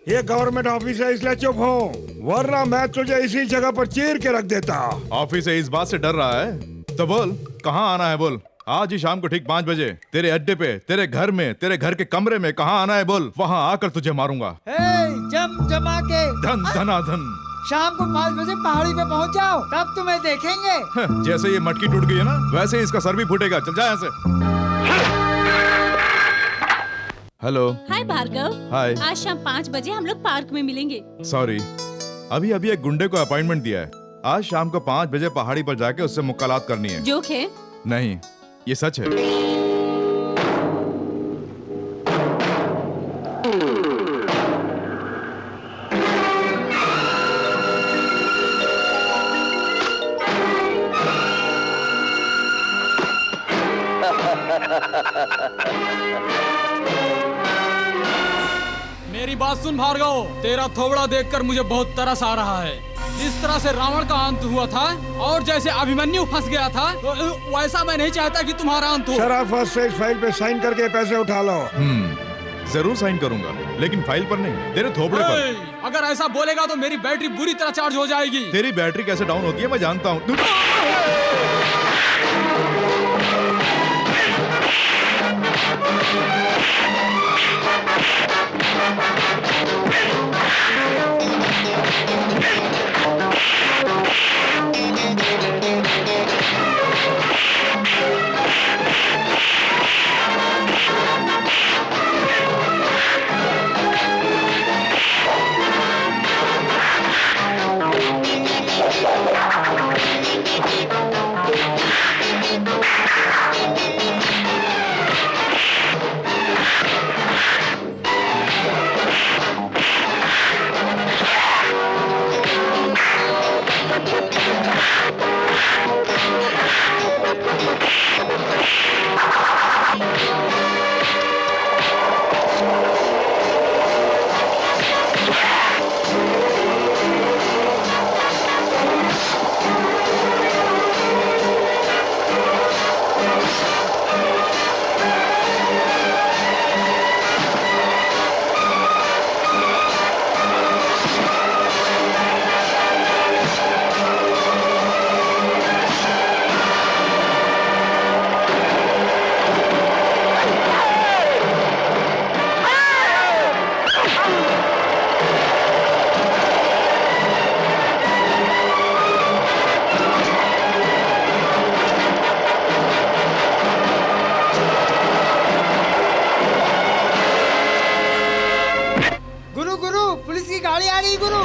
ये गवर्नमेंट ऑफिस है इसलिए चुप हो, वरना मैं तुझे इसी जगह पर चीर के रख देता। ऑफिस से इस बात से डर रहा है तो बोल कहाँ आना है बोल। आज ही शाम को ठीक 5 बजे तेरे अड्डे पे, तेरे घर में, तेरे घर के कमरे में कहाँ आना है बोल, वहाँ आकर तुझे मारूंगा। जम जमा के धन धनाधन। शाम को 5 बजे पहाड़ी पे पहुंच जाओ, तब तुम्हें देखेंगे। जैसे ये मटकी टूट गई है ना, वैसे ही इसका सर भी फूटेगा। चल जा यहाँ से। हेलो। हाय भार्गव। हाय। आज शाम 5 बजे हम लोग पार्क में मिलेंगे। सॉरी, अभी अभी एक गुंडे को अपॉइंटमेंट दिया है। आज शाम को 5 बजे पहाड़ी पर जाके उससे मुलाकात करनी है। जोक है? नहीं, ये सच है। मेरी बात सुन भार्गव, तेरा थोबड़ा देखकर मुझे बहुत तरस आ रहा है। जिस तरह से रावण का अंत हुआ था और जैसे अभिमन्यु फंस गया था, वैसा मैं नहीं चाहता कि तुम्हारा अंत हो। शराफत से इस फाइल पे साइन करके पैसे उठा लो। जरूर साइन करूंगा, लेकिन फाइल पर नहीं, तेरे थोपड़े पर। अगर ऐसा बोलेगा तो मेरी बैटरी बुरी तरह चार्ज हो जाएगी। तेरी बैटरी कैसे डाउन होती है मैं जानता हूँ। पुलिस की गाड़ी आ रही गुरु।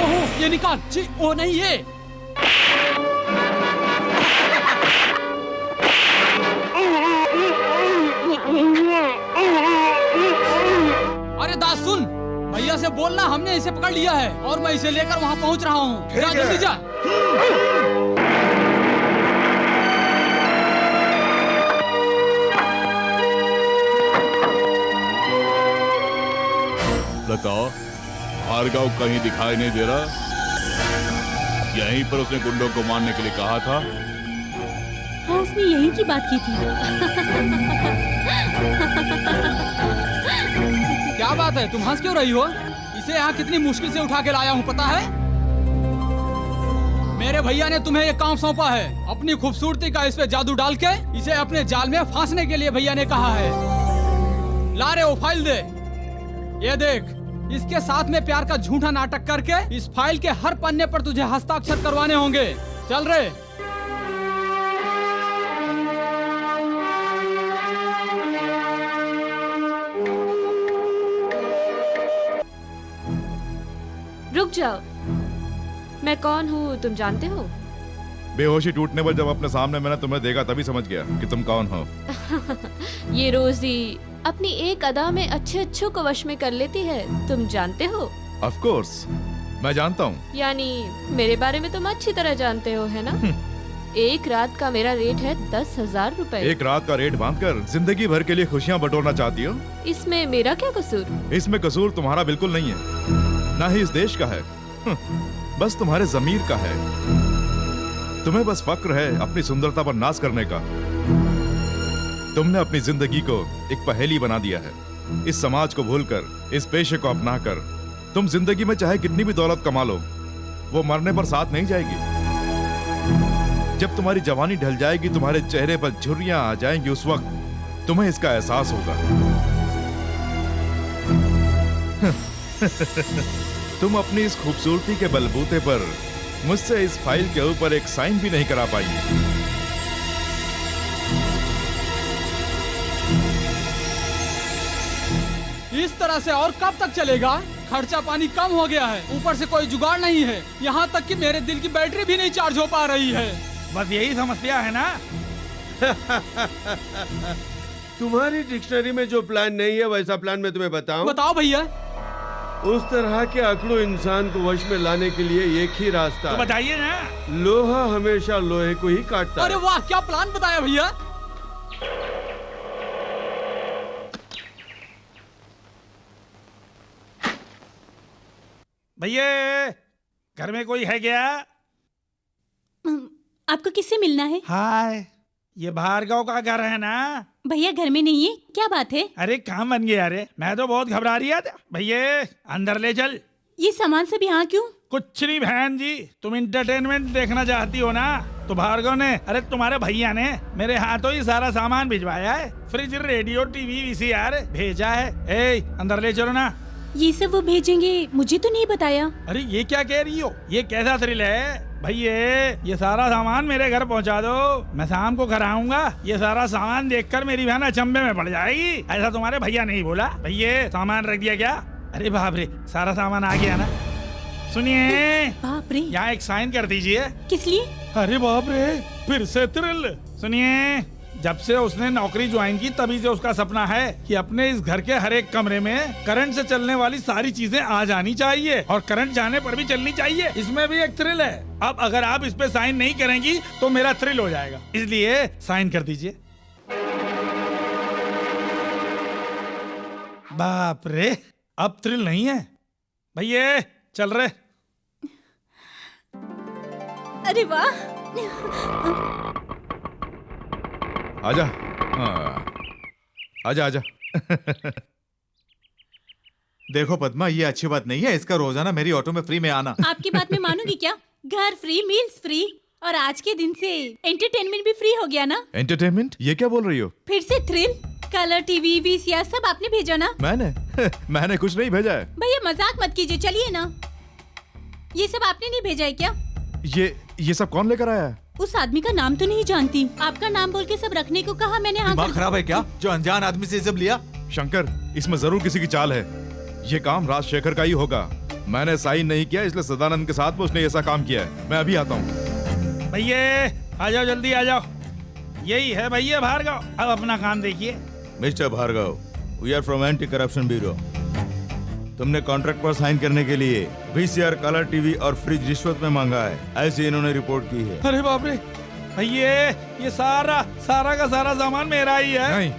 ओह ये निकाल। छी वो नहीं ये। अरे दास सुन, भैया से बोलना हमने इसे पकड़ लिया है और मैं इसे लेकर वहाँ पहुँच रहा हूँ। जा जल्दी जा। लता, भार्गव कहीं दिखाई नहीं दे रहा। यहीं पर उसने गुंडों को मारने के लिए कहा था। हाँ उसने यही की बात की थी। क्या बात है, तुम हंस क्यों रही हो? इसे यहाँ कितनी मुश्किल से उठा के लाया हूँ पता है? मेरे भैया ने तुम्हें ये काम सौंपा है। अपनी खूबसूरती का इस पे जादू डाल के इसे अपने जाल में फांसने के लिए भैया ने कहा है। ला रे वो फाइल दे। ये देख, इसके साथ में प्यार का झूठा नाटक करके इस फाइल के हर पन्ने पर तुझे हस्ताक्षर करवाने होंगे। चल रे। रुक जाओ, मैं कौन हूँ तुम जानते हो? बेहोशी टूटने पर जब अपने सामने मैंने तुम्हें देखा तभी समझ गया कि तुम कौन हो। ये रोजी अपनी एक अदा में अच्छे अच्छों को वश में कर लेती है, तुम जानते हो? ऑफ कोर्स मैं जानता हूँ। यानी मेरे बारे में तुम अच्छी तरह जानते हो, है ना? एक रात का मेरा रेट है 10,000 रुपए। एक रात का रेट बांधकर जिंदगी भर के लिए खुशियाँ बटोरना चाहती हो? इसमें मेरा क्या कसूर? इसमें कसूर तुम्हारा बिल्कुल नहीं है, ना ही इस देश का है। बस तुम्हारे जमीर का है। तुम्हें बस फक्र है अपनी सुंदरता पर नाज करने का। तुमने अपनी जिंदगी को एक पहेली बना दिया है। इस समाज को भूलकर, इस पेशे को अपनाकर तुम जिंदगी में चाहे कितनी भी दौलत कमा लो, वो मरने पर साथ नहीं जाएगी। जब तुम्हारी जवानी ढल जाएगी, तुम्हारे चेहरे पर झुर्रियां आ जाएंगी, उस वक्त तुम्हें इसका एहसास होगा। तुम अपनी इस खूबसूरती के बलबूते पर मुझसे इस फाइल के ऊपर एक साइन भी नहीं करा पाई। इस तरह से और कब तक चलेगा? खर्चा पानी कम हो गया है, ऊपर से कोई जुगाड़ नहीं है। यहाँ तक कि मेरे दिल की बैटरी भी नहीं चार्ज हो पा रही है। बस यही समस्या है ना? तुम्हारी डिक्शनरी में जो प्लान नहीं है वैसा प्लान मैं तुम्हें बताऊं? बताओ भैया। उस तरह के अकड़ू इंसान को वश में लाने के लिए एक ही रास्ता तो है। बताइए ना। लोहा हमेशा लोहे को ही काटता है। अरे वाह, क्या प्लान बताया भैया। भैया घर में कोई है क्या? आपको किससे मिलना है? हाय, ये भार्गव का घर है ना? भैया घर में नहीं है, क्या बात है? अरे काम बन गया। अरे मैं तो बहुत घबरा रही था। भैया अंदर ले चल। ये सामान सब यहाँ क्यों? कुछ नहीं बहन जी, तुम इंटरटेनमेंट देखना चाहती हो ना, तो भार्गव ने, अरे तुम्हारे भैया ने मेरे हाथों ही सारा सामान भिजवाया है। फ्रिज, रेडियो, टीवी, वीसीआर भेजा है। ए अंदर ले चलो ना। ये सब वो भेजेंगे, मुझे तो नहीं बताया। अरे ये क्या कह रही हो? ये कैसा थ्रिल है? भैया ये सारा सामान मेरे घर पहुंचा दो, मैं शाम को घर आऊंगा। ये सारा सामान देखकर मेरी बहन अचंभे में पड़ जाएगी। ऐसा तुम्हारे भैया नहीं बोला? भैया सामान रख दिया क्या? अरे बाप रे, सारा सामान आ गया ना? सुनिए, बाप रे, यहाँ एक साइन कर दीजिए। किस लिए? अरे बाप रे, फिर से थ्रिल। सुनिए, जब से उसने नौकरी ज्वाइन की तभी से उसका सपना है कि अपने इस घर के हर एक कमरे में करंट से चलने वाली सारी चीजें आ जानी चाहिए और करंट जाने पर भी चलनी चाहिए। इसमें भी एक थ्रिल है। अब अगर आप इस पे साइन नहीं करेंगी तो मेरा थ्रिल हो जाएगा, इसलिए साइन कर दीजिए। बाप रे, अब थ्रिल नहीं है। भैया चल रहे। अरे वाह, आजा। हाँ। आजा आजा। देखो पद्मा, ये अच्छी बात नहीं है इसका रोजाना मेरी ऑटो में फ्री में आना। आपकी बात में मानूंगी क्या? घर फ्री, मील्स फ्री, और आज के दिन से एंटरटेनमेंट भी फ्री हो गया ना? एंटरटेनमेंट? ये क्या बोल रही हो? फिर से थ्रिल, कलर टीवी, वीसीआर सब आपने भेजा ना? मैंने कुछ नहीं भेजा है। भैया मजाक मत कीजिए, चलिए ना। ये सब आपने नहीं भेजा है क्या? ये सब कौन लेकर आया है? उस आदमी का नाम तो नहीं जानती, आपका नाम बोल के सब रखने को कहा मैंने। हाँ, दिमाग खराब है क्या जो अनजान आदमी से सब लिया? शंकर, इसमें जरूर किसी की चाल है। ये काम राजशेखर का ही होगा। मैंने साइन नहीं किया, इसलिए सदानंद के साथ में उसने ऐसा काम किया है। मैं अभी आता हूँ। भैया आ जाओ, जल्दी आ जाओ। यही है भैया भार्गव, अब अपना काम देखिए। Mister Bhargav, we are from anti corruption bureau. तुमने कॉन्ट्रैक्ट पर साइन करने के लिए वीसीआर, कलर टीवी और फ्रिज रिश्वत में मांगा है, ऐसी इन्होंने रिपोर्ट की है। अरे बाप रे भैया, ये सारा का सारा सामान मेरा ही है। नहीं,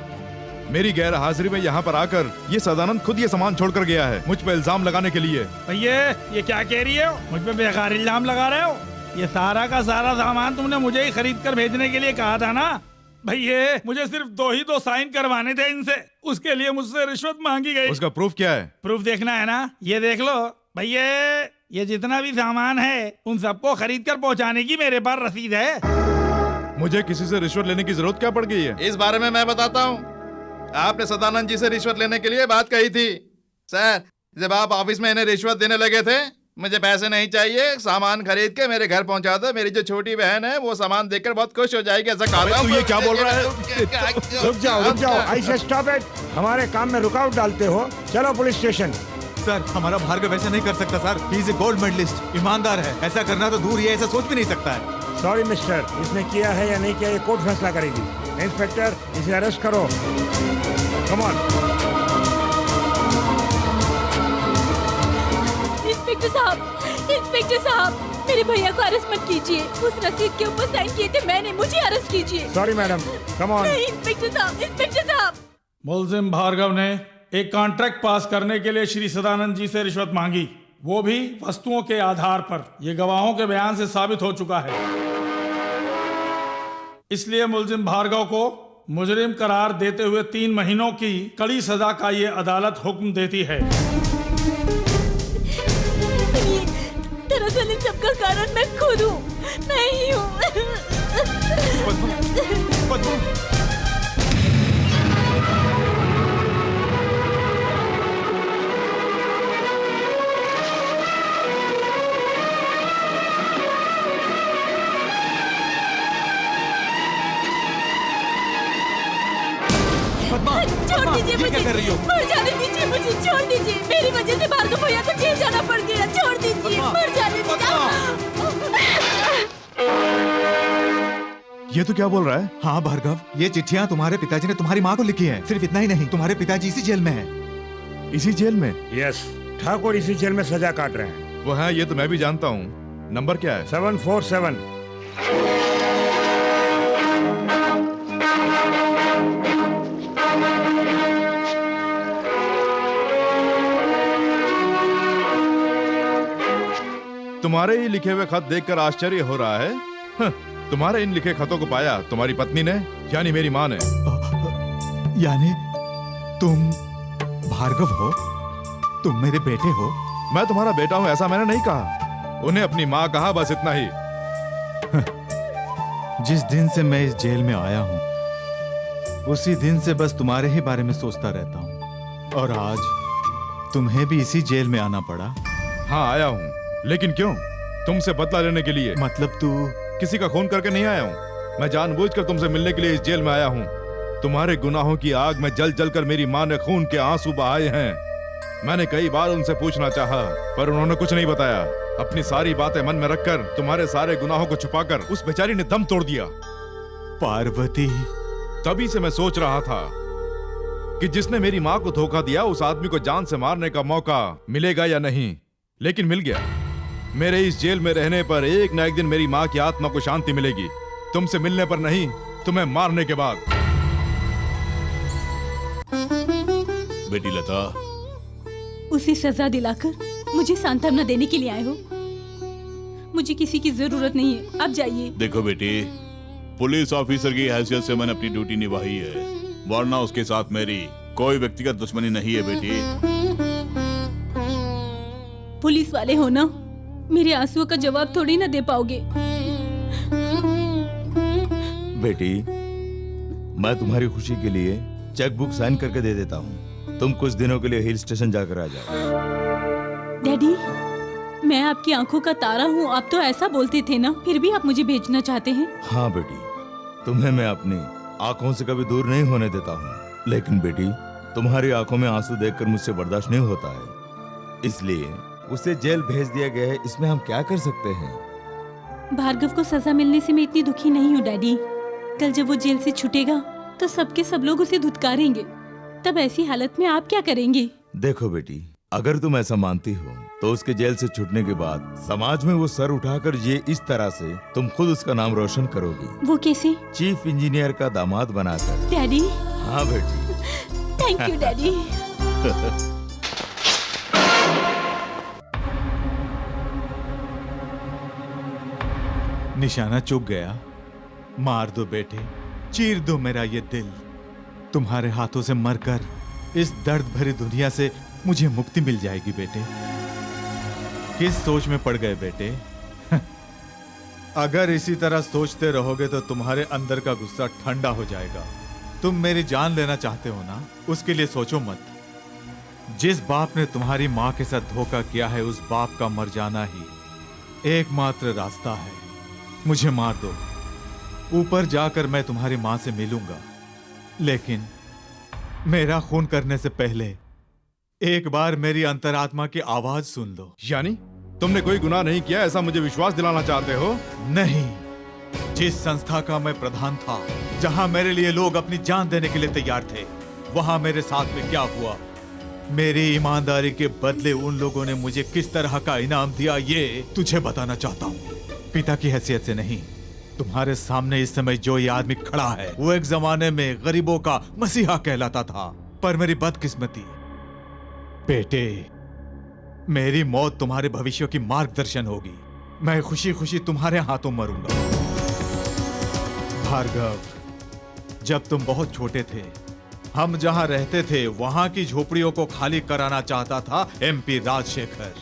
मेरी गैर हाजिरी में यहाँ पर आकर ये सदानंद खुद ये सामान छोड़कर गया है, मुझ पर इल्जाम लगाने के लिए। भैया ये क्या कह रही हो? मुझ पे बेकार इल्जाम लगा रहे हो? ये सारा का सारा सामान तुमने मुझे ही खरीद कर भेजने के लिए कहा था ना। भैया मुझे सिर्फ दो साइन करवाने थे इनसे, उसके लिए मुझसे रिश्वत मांगी गई। उसका प्रूफ क्या है? प्रूफ देखना है ना, ये देख लो भैया, ये जितना भी सामान है उन सबको खरीद कर पहुँचाने की मेरे पास रसीद है। मुझे किसी से रिश्वत लेने की जरूरत क्या पड़ गई है? इस बारे में मैं बताता हूँ। आपने सदानंद जी से रिश्वत लेने के लिए बात कही थी। सर, जब आप ऑफिस में इन्हें रिश्वत देने लगे थे, मुझे पैसे नहीं चाहिए, सामान खरीद के मेरे घर पहुंचा दो, मेरी जो छोटी बहन है वो सामान देखकर बहुत खुश हो जाएगी, ऐसा कहा था। तू ये क्या बोल रहा है? रुक जाओ, ऐसे स्टॉप इट। हमारे काम में रुकावट डालते हो। चलो पुलिस स्टेशन। सर, हमारा भार्गव ऐसा नहीं कर सकता sir. He is a gold medallist, ईमानदार है। ऐसा करना तो दूर ही है, ऐसा सोच भी नहीं सकता है। सॉरी मिस्टर, इसने किया है या नहीं किया ये कोर्ट फैसला करेगी। इंस्पेक्टर, इसे अरेस्ट करो। Come on. इंस्पेक्टर साहब, मेरे भैया को अरेस्ट मत कीजिए। उस रसीद के ऊपर साइन किए थे मैंने, मुझे अरेस्ट कीजिए। Sorry madam, come on. नहीं इंस्पेक्टर साहब। मुलजिम भार्गव ने एक कॉन्ट्रैक्ट पास करने के लिए श्री सदानंद जी से रिश्वत मांगी, वो भी वस्तुओं के आधार पर। ये गवाहों के बयान से साबित हो चुका है। इसलिए मुलजिम भार्गव को मुजरिम करार देते हुए 3 महीनों की कड़ी सजा का ये अदालत हुक्म देती है। दरअसल इन सबका कारण मैं खुद हूँ, मैं ही हूँ। छोड़ दीजिए मुझे, मर जाने दीजिए मुझे, छोड़ दीजिए। मेरी वजह से भार्गव भैया को जेल जाना पड़ गया, छोड़ दीजिए, मर जाने ये तो क्या बोल रहा है? हाँ भार्गव, ये चिट्ठियाँ तुम्हारे पिताजी ने तुम्हारी माँ को लिखी हैं। सिर्फ इतना ही नहीं, तुम्हारे पिताजी इसी जेल में हैं। इसी जेल में? यस, ठाकुर इसी जेल में सजा काट रहे हैं। वो है, ये तो मैं भी जानता हूँ। नंबर क्या है? 747। तुम्हारे ही लिखे हुए खत देखकर आश्चर्य हो रहा है। तुम्हारे इन लिखे खतों को पाया तुम्हारी पत्नी ने, यानी मेरी माँ ने। यानी तुम भार्गव हो? तुम मेरे बेटे हो? मैं तुम्हारा बेटा हूँ ऐसा मैंने नहीं कहा। उन्हें अपनी माँ कहा, बस इतना ही। जिस दिन से मैं इस जेल में आया हूँ, उसी दिन से बस तुम्हारे ही बारे में सोचता रहता हूँ। और आज तुम्हें भी इसी जेल में आना पड़ा। हाँ आया हूँ, लेकिन क्यों? तुमसे बदला लेने के लिए। मतलब तू किसी का खून करके नहीं आया हूँ। मैं जानबूझकर तुमसे मिलने के लिए इस जेल में आया हूँ। तुम्हारे गुनाहों की आग में जल जल कर मेरी माँ ने खून के आंसू बहाए हैं। मैंने कई बार उनसे पूछना चाहा, पर उन्होंने कुछ नहीं बताया। अपनी सारी बातें मन में रखकर, तुम्हारे सारे गुनाहों को छुपाकर उस बेचारी ने दम तोड़ दिया। पार्वती। तभी से मैं सोच रहा था कि जिसने मेरी माँ को धोखा दिया, उस आदमी को जान से मारने का मौका मिलेगा या नहीं, लेकिन मिल गया। मेरे इस जेल में रहने पर एक न एक दिन मेरी माँ की आत्मा को शांति मिलेगी। तुमसे मिलने पर नहीं, तुम्हें मारने के बाद। बेटी लता, उसे सजा दिलाकर मुझे सांत्वना देने के लिए आए हो? मुझे किसी की जरूरत नहीं है, अब जाइए। देखो बेटी, पुलिस ऑफिसर की हैसियत से मैंने अपनी ड्यूटी निभाई है, वरना उसके साथ मेरी कोई व्यक्तिगत दुश्मनी नहीं है बेटी। पुलिस वाले हो ना, मेरे आंसुओं का जवाब थोड़ी ना दे पाओगे। बेटी, मैं तुम्हारी खुशी के लिए चेक बुक साइन करके दे देता हूँ। तुम कुछ दिनों के लिए हिल स्टेशन जाकर आ जाओ। डैडी, मैं आपकी आंखों का तारा हूँ, आप तो ऐसा बोलते थे ना, फिर भी आप मुझे भेजना चाहते हैं? हाँ बेटी, तुम्हें मैं अपनी आंखों से कभी दूर नहीं होने देता हूँ, लेकिन बेटी तुम्हारी आंखों में आंसू देखकर मुझसे बर्दाश्त नहीं होता है। इसलिए उसे जेल भेज दिया गया है। इसमें हम क्या कर सकते हैं? भार्गव को सजा मिलने से मैं इतनी दुखी नहीं हूँ डैडी। कल जब वो जेल से छूटेगा तो सबके सब लोग उसे धुतकारेंगे। तब ऐसी हालत में आप क्या करेंगे? देखो बेटी, अगर तुम ऐसा मानती हो तो उसके जेल से छूटने के बाद समाज में वो सर उठाकर ये इस तरह से तुम खुद उसका नाम रोशन करोगी। वो कैसे? चीफ इंजीनियर का दामाद बनाकर। डैडी। हाँ बेटी। Thank you daddy. निशाना चुक गया। मार दो बेटे, चीर दो मेरा ये दिल। तुम्हारे हाथों से मरकर इस दर्द भरी दुनिया से मुझे मुक्ति मिल जाएगी बेटे। किस सोच में पड़ गए बेटे? अगर इसी तरह सोचते रहोगे तो तुम्हारे अंदर का गुस्सा ठंडा हो जाएगा। तुम मेरी जान लेना चाहते हो ना, उसके लिए सोचो मत। जिस बाप ने तुम्हारी माँ के साथ धोखा किया है, उस बाप का मर जाना ही एकमात्र रास्ता है। मुझे मार दो, ऊपर जाकर मैं तुम्हारी माँ से मिलूंगा, लेकिन मेरा खून करने से पहले एक बार मेरी अंतरात्मा की आवाज सुन लो। यानी तुमने कोई गुनाह नहीं किया, ऐसा मुझे विश्वास दिलाना चाहते हो? नहीं। जिस संस्था का मैं प्रधान था, जहां मेरे लिए लोग अपनी जान देने के लिए तैयार थे, वहां मेरे साथ में क्या हुआ, मेरी ईमानदारी के बदले उन लोगों ने मुझे किस तरह का इनाम दिया, ये तुझे बताना चाहता हूँ। पिता की हैसियत से नहीं, तुम्हारे सामने इस समय जो ये आदमी खड़ा है, वो एक जमाने में गरीबों का मसीहा कहलाता था। पर मेरी बदकिस्मती, बेटे, मेरी मौत तुम्हारे भविष्य की मार्गदर्शन होगी। मैं खुशी खुशी तुम्हारे हाथों मरूंगा। भार्गव, जब तुम बहुत छोटे थे, हम जहां रहते थे वहां की झोपड़ियों को खाली कराना चाहता था एमपी राजशेखर।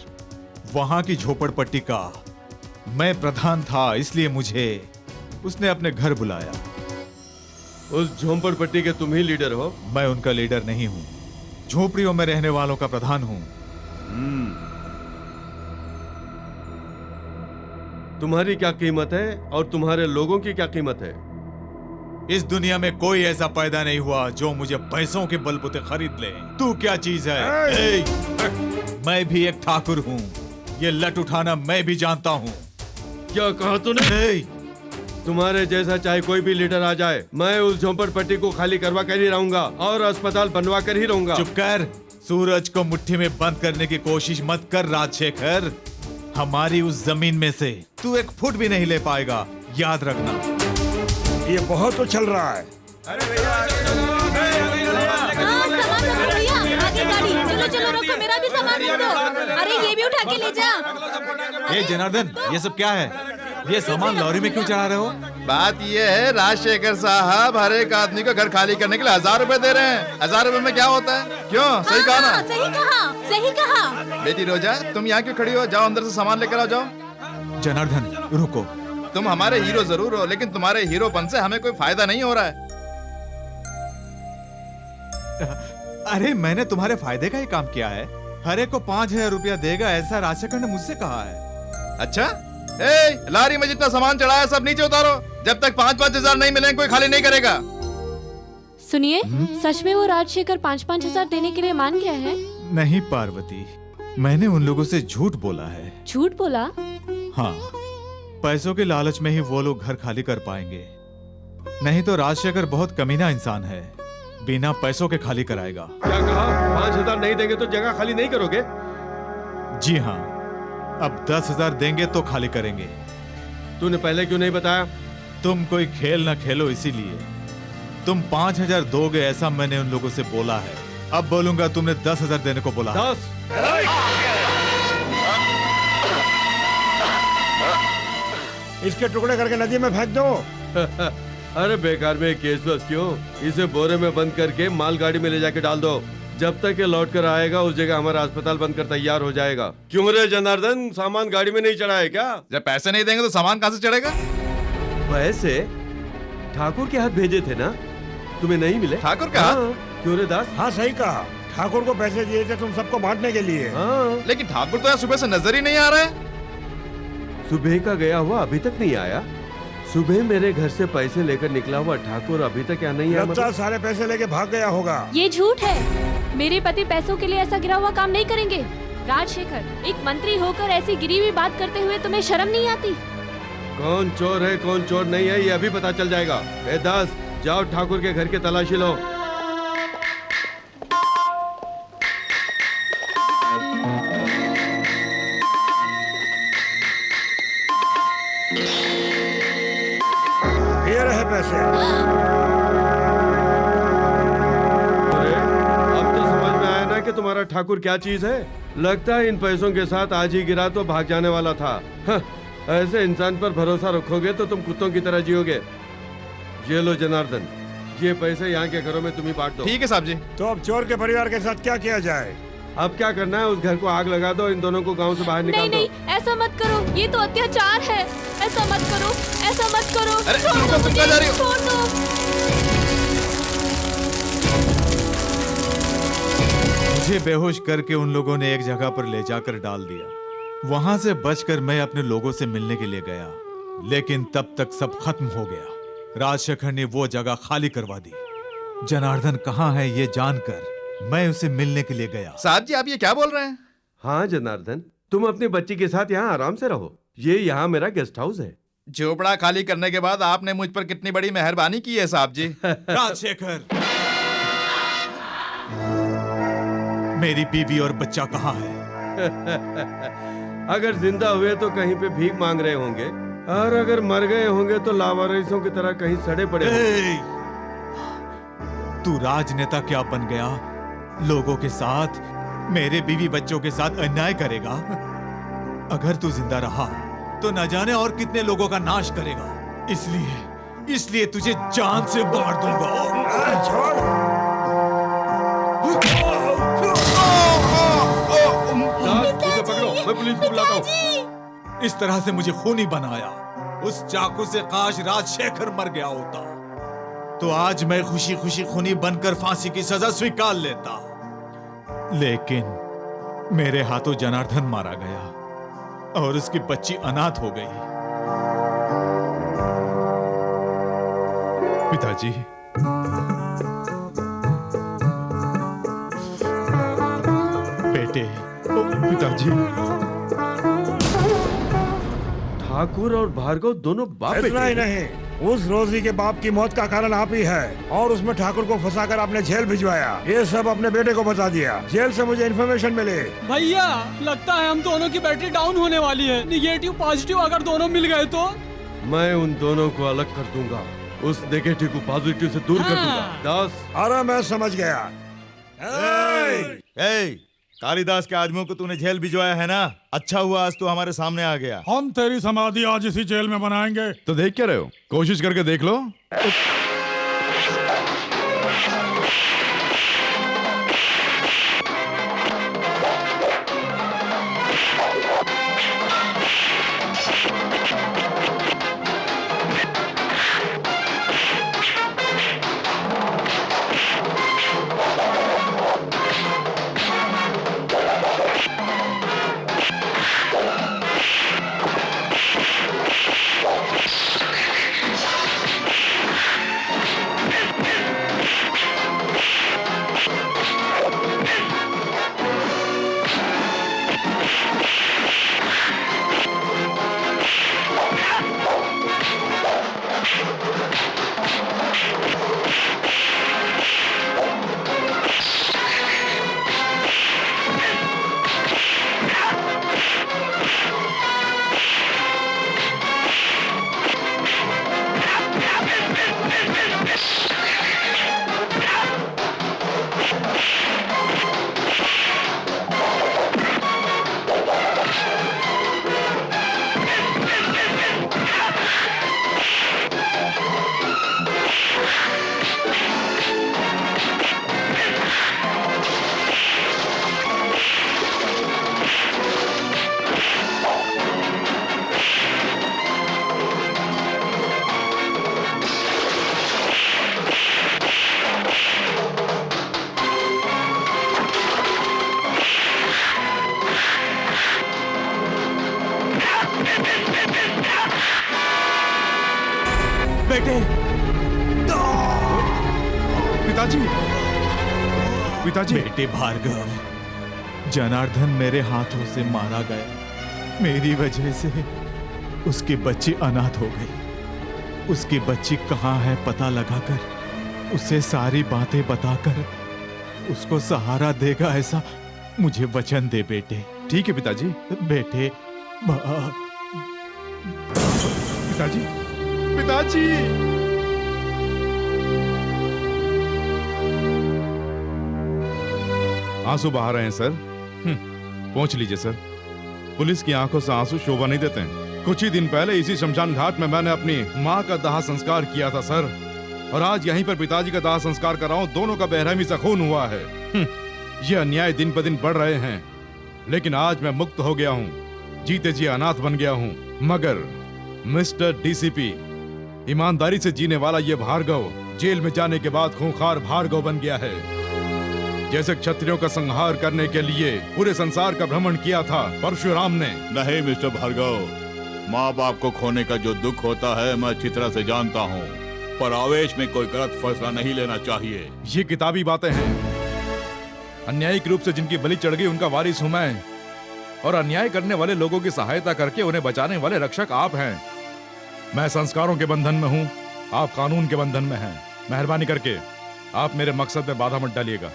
वहां की झोपड़पट्टी का मैं प्रधान था, इसलिए मुझे उसने अपने घर बुलाया। उस झोपड़पट्टी के तुम ही लीडर हो? मैं उनका लीडर नहीं हूं, झोपड़ियों में रहने वालों का प्रधान हूं। तुम्हारी क्या कीमत है और तुम्हारे लोगों की क्या कीमत है? इस दुनिया में कोई ऐसा पैदा नहीं हुआ जो मुझे पैसों के बलबूते खरीद ले। तू क्या चीज है? मैं भी एक ठाकुर हूँ, ये लट उठाना मैं भी जानता हूँ। क्या कहा तूने? तुम्हारे जैसा चाहे कोई भी लीडर आ जाए, मैं उस झोपड़पट्टी को खाली करवा कर ही रहूंगा और अस्पताल बनवा कर ही रहूंगा। चुप कर, सूरज को मुट्ठी में बंद करने की कोशिश मत कर राजशेखर। हमारी उस जमीन में से तू एक फुट भी नहीं ले पाएगा, याद रखना। ये बहुत उछल रहा है। अरे भैया, आगे गाड़ी, चलो चलो रोको, मेरा भी सामान रख दो। अरे ये भी उठा के ले जा। ये जनार्दन, ये सब क्या है? ये सामान लॉरी में क्यों चढ़ा रहे हो? बात ये है राजशेखर साहब, हर एक आदमी को घर खाली करने के लिए 1000 रुपए दे रहे हैं। 1000 रुपए में क्या होता है? क्यों? सही कहा ना? सही कहा, सही कहा। बेटी रोजा, तुम यहाँ क्यों खड़ी हो? जाओ अंदर से सामान लेकर आओ, जाओ। जनार्दन रुको। तुम हमारे हीरो जरूर हो, लेकिन तुम्हारे हीरोपन से हमें कोई फायदा नहीं हो रहा है। अरे मैंने तुम्हारे फायदे का ही काम किया है। हर एक को 5000 रुपया देगा, ऐसा राजशेखर ने मुझसे कहा है। अच्छा, लारी में जितना सामान चढ़ा है सब नीचे उतारो। जब तक 5-5 हजार नहीं मिलेंगे कोई खाली नहीं करेगा। सुनिए, सच में वो राजशेखर 5-5 हजार देने के लिए मान गया है? नहीं पार्वती, मैंने उन लोगों से झूठ बोला है। झूठ बोला? हाँ, पैसों के लालच में ही वो लोग घर खाली कर पाएंगे, नहीं तो राजशेखर बहुत कमीना इंसान है, बिना पैसों के खाली कराएगा। क्या कहा? 5000 नहीं देंगे तो जगह खाली नहीं करोगे? जी हाँ, अब 10,000 देंगे तो खाली करेंगे। तूने पहले क्यों नहीं बताया? तुम कोई खेल ना खेलो इसीलिए। तुम 5000 दोगे ऐसा मैंने उन लोगों से बोला है। अब बोलूंगा तुमने 10,000 देने को बोला। 10? इसके टुकड़े करके नदी में फेंक दो। अरे बेकार में केस बस क्यों? इसे बोरे में बंद करके मालगाड़ी में ले जाके डाल दो। जब तक ये लौट कर आएगा उस जगह हमारा अस्पताल बनकर तैयार हो जाएगा। क्यों रे जनार्दन, सामान गाड़ी में नहीं चढ़ा है क्या? जब पैसे नहीं देंगे तो सामान कहाँ से चढ़ेगा? पैसे ठाकुर के हाथ भेजे थे ना, तुम्हें नहीं मिले? ठाकुर का हाथ? क्यों रे दास? हाँ सही कहा, ठाकुर को पैसे दिए थे तुम सबको बांटने के लिए। लेकिन ठाकुर तो यहाँ सुबह से नजर ही नहीं आ रहा है। सुबह का गया हुआ अभी तक नहीं आया। सुबह मेरे घर से पैसे लेकर निकला हुआ ठाकुर अभी तक क्या नहीं आया? लगता सारे पैसे लेके भाग गया होगा। ये झूठ है। मेरे पति पैसों के लिए ऐसा गिरा हुआ काम नहीं करेंगे। राजशेखर, एक मंत्री होकर ऐसी गिरी हुई बात करते हुए तुम्हें शर्म नहीं आती? कौन चोर है कौन चोर नहीं है ये अभी पता चल जाएगा। ए दास, जाओ ठाकुर के घर की तलाशी लो। ये रहे पैसे। अरे अब तो समझ में आया ना कि तुम्हारा ठाकुर क्या चीज है। लगता है इन पैसों के साथ आज ही गिरा तो भाग जाने वाला था। ऐसे इंसान पर भरोसा रखोगे तो तुम कुत्तों की तरह जियोगे। ये लो जनार्दन, ये पैसे यहाँ के घरों में तुम ही बांट दो। ठीक है साहब जी। तो अब चोर के परिवार के साथ क्या किया जाए? अब क्या करना है, उस घर को आग लगा दो, इन दोनों को गांव से बाहर निकाल दो। नहीं, ऐसा मत करो, ये तो अत्याचार है। ऐसा मत करो, ऐसा मत करो। अरे, छोड़ रुको, दो तुम मुझे, कहाँ जा रही हो? छोड़ दो। मुझे बेहोश करके उन लोगों ने एक जगह पर ले जाकर डाल दिया। वहां से बचकर मैं अपने लोगों से मिलने के लिए गया, लेकिन तब तक सब खत्म हो गया। राजशेखर ने वो जगह खाली करवा दी। जनार्दन कहाँ है ये जानकर मैं उसे मिलने के लिए गया। साहब जी, आप ये क्या बोल रहे हैं? हाँ जनार्दन, तुम अपनी बच्ची के साथ यहाँ आराम से रहो। ये यहाँ मेरा गेस्ट हाउस है। झोपड़ा खाली करने के बाद आपने मुझ पर कितनी बड़ी मेहरबानी की है साहब जी। राजशेखर, मेरी बीवी और बच्चा कहाँ है? अगर जिंदा हुए तो कहीं पे भीख मांग रहे होंगे, और अगर मर गए होंगे तो लावारिसों की तरह कहीं सड़े पड़े होंगे। तू राजनेता क्या बन गया? लोगों के साथ, मेरे बीवी बच्चों के साथ अन्याय करेगा। अगर तू जिंदा रहा तो न जाने और कितने लोगों का नाश करेगा। इसलिए तुझे जान से मार दूंगा। उसे पकड़ो, मैं पुलिस को बुलाता हूँ। इस तरह से मुझे खूनी बनाया। उस चाकू से काश राजशेखर मर गया होता तो आज मैं खुशी खुशी खूनी बनकर फांसी की सजा स्वीकार लेता। लेकिन मेरे हाथों जनार्दन मारा गया और उसकी बच्ची अनाथ हो गई। पिताजी, बेटे, पिताजी। ठाकुर और भार्गव दोनों बाप बेटे। इतना ही नहीं, उस रोजी के बाप की मौत का कारण आप ही है और उसमें ठाकुर को फंसाकर आपने जेल भिजवाया। ये सब अपने बेटे को बता दिया। जेल से मुझे इन्फॉर्मेशन मिली। भैया, लगता है हम दोनों की बैटरी डाउन होने वाली है। निगेटिव पॉजिटिव अगर दोनों मिल गए तो मैं उन दोनों को अलग कर दूंगा, उस नेगेटिव को पॉजिटिव से दूर कर दूंगा। दास, अरे मैं समझ गया। कालिदास के आदमियों को तूने जेल भिजवाया है ना? अच्छा हुआ आज तू हमारे सामने आ गया। हम तेरी समाधि आज इसी जेल में बनाएंगे। तो देख क्या रहे हो? कोशिश करके देख लो। बेटे, पिताजी, पिताजी। बेटे भार्गव, जनार्दन मेरे हाथों से मारा गया। मेरी वजह से उसकी बच्ची अनाथ हो गई। उसकी बच्ची कहाँ है पता लगाकर उसे सारी बातें बताकर उसको सहारा देगा, ऐसा मुझे वचन दे बेटे। ठीक है पिताजी। बेटे पिताजी, पिताजी। आंसू बहा रहे हैं सर। पहुंच लीजिए सर। पुलिस की आंखों से आंसू शोभा नहीं देते हैं। कुछ ही दिन पहले इसी शमशान घाट में मैंने अपनी माँ का दाह संस्कार किया था सर, और आज यहीं पर पिताजी का दाह संस्कार कर रहा हूं। दोनों का बेरहमी से खून हुआ है। यह अन्याय दिन पर दिन बढ़ रहे हैं, लेकिन आज मैं मुक्त हो गया हूँ, जीते जी अनाथ बन गया हूँ। मगर मिस्टर डीसीपी, ईमानदारी से जीने वाला ये भार्गव जेल में जाने के बाद खूंखार भार्गव बन गया है। जैसे क्षत्रियों का संहार करने के लिए पूरे संसार का भ्रमण किया था परशुराम ने। नहीं मिस्टर भार्गव, माँ बाप को खोने का जो दुख होता है मैं अच्छी तरह से जानता हूँ, पर आवेश में कोई गलत फैसला नहीं लेना चाहिए। ये किताबी बातें हैं। अन्यायिक रूप से जिनकी बलि चढ़ गई उनका वारिस हूं मैं, और अन्याय करने वाले लोगों की सहायता करके उन्हें बचाने वाले रक्षक आप हैं। मैं संस्कारों के बंधन में हूँ, आप कानून के बंधन में हैं। मेहरबानी करके आप मेरे मकसद में बाधा मत डालिएगा।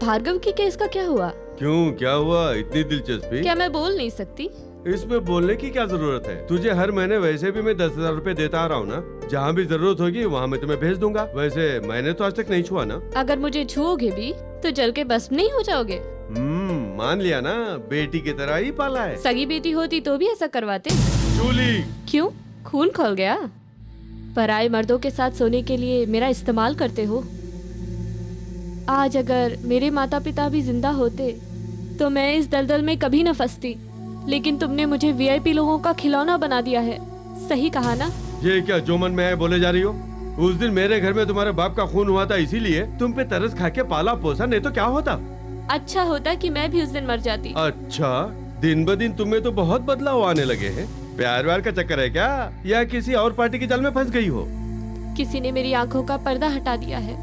भार्गव की केस का क्या हुआ? क्यों, क्या हुआ? इतनी दिलचस्पी? क्या मैं बोल नहीं सकती? इसमें बोलने की क्या जरूरत है? तुझे हर महीने वैसे भी मैं 10,000 रुपए देता आ रहा हूँ ना। जहाँ भी जरूरत होगी वहाँ मैं तुम्हें भेज दूंगा। वैसे मैंने तो आज तक नहीं छुआ ना। अगर मुझे छुओगे भी तो जल के भस्म नहीं हो जाओगे। मान लिया ना, बेटी की तरह ही पाला है। सगी बेटी होती तो भी ऐसा करवाते। जूली, क्यों, खून खोल गया? पराये मर्दों के साथ सोने के लिए मेरा इस्तेमाल करते हो। आज अगर मेरे माता पिता भी जिंदा होते तो मैं इस दलदल में कभी न फंसती, लेकिन तुमने मुझे वीआईपी लोगों का खिलौना बना दिया है। सही कहा ना? ये क्या जो मन में है बोले जा रही हो? उस दिन मेरे घर में तुम्हारे बाप का खून हुआ था, इसीलिए तुम पे तरस खा के पाला पोसा, नहीं तो क्या होता? अच्छा होता कि मैं भी उस दिन मर जाती। अच्छा, दिन ब दिन तुम्हें तो बहुत बदलाव आने लगे हैं। प्यार व्यार का चक्कर है क्या, या किसी और पार्टी के जाल में फंस गई हो? किसी ने मेरी आंखों का पर्दा हटा दिया है।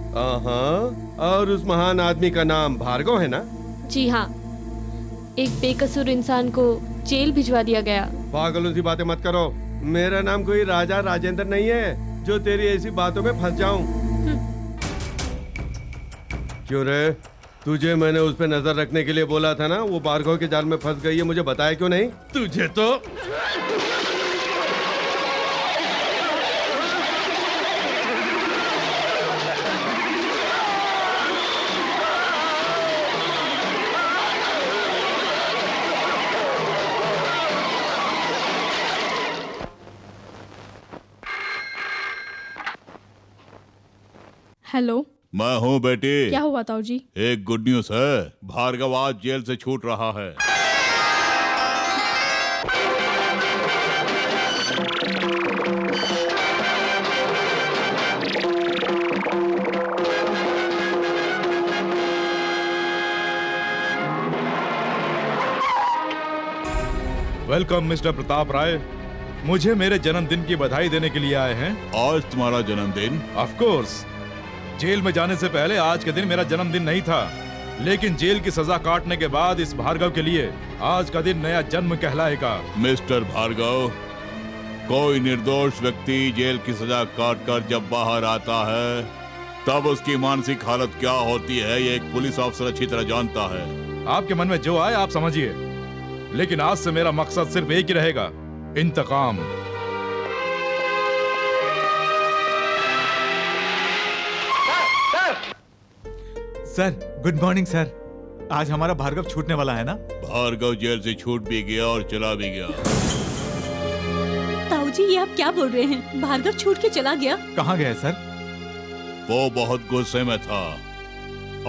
और उस महान आदमी का नाम भार्गव है ना? जी हाँ, एक बेकसूर इंसान को जेल भिजवा दिया गया। पागलों सी बातें मत करो। मेरा नाम कोई राजा राजेंद्र नहीं है जो तेरी ऐसी बातों में फंस जाऊं। क्यों रे, तुझे मैंने उस पे नजर रखने के लिए बोला था ना, वो भार्गव के जाल में फंस गई है, मुझे बताया क्यों नहीं? तुझे तो हेलो, मैं हूँ बेटी। क्या हुआ ताऊ जी? एक गुड न्यूज है, भार्गव आज जेल से छूट रहा है। वेलकम मिस्टर प्रताप राय। मुझे मेरे जन्मदिन की बधाई देने के लिए आए हैं। आज तुम्हारा जन्मदिन? Of course. जेल में जाने से पहले आज के दिन मेरा जन्मदिन नहीं था, लेकिन जेल की सजा काटने के बाद इस भार्गव के लिए आज का दिन नया जन्म कहलाएगा। मिस्टर भार्गव, कोई निर्दोष व्यक्ति जेल की सजा काट कर जब बाहर आता है तब उसकी मानसिक हालत क्या होती है ये एक पुलिस अफसर अच्छी तरह जानता है। आपके मन में जो आए आप समझिए, लेकिन आज से मेरा मकसद सिर्फ एक ही रहेगा, इंतकाम। Sir, good morning sir. आज हमारा भार्गव छूटने वाला है ना? भार्गव जेल से छूट भी गया और चला भी गया। ताऊ जी, ये आप क्या बोल रहे हैं? भार्गव छूट के चला गया? कहाँ गया सर? वो बहुत गुस्से में था,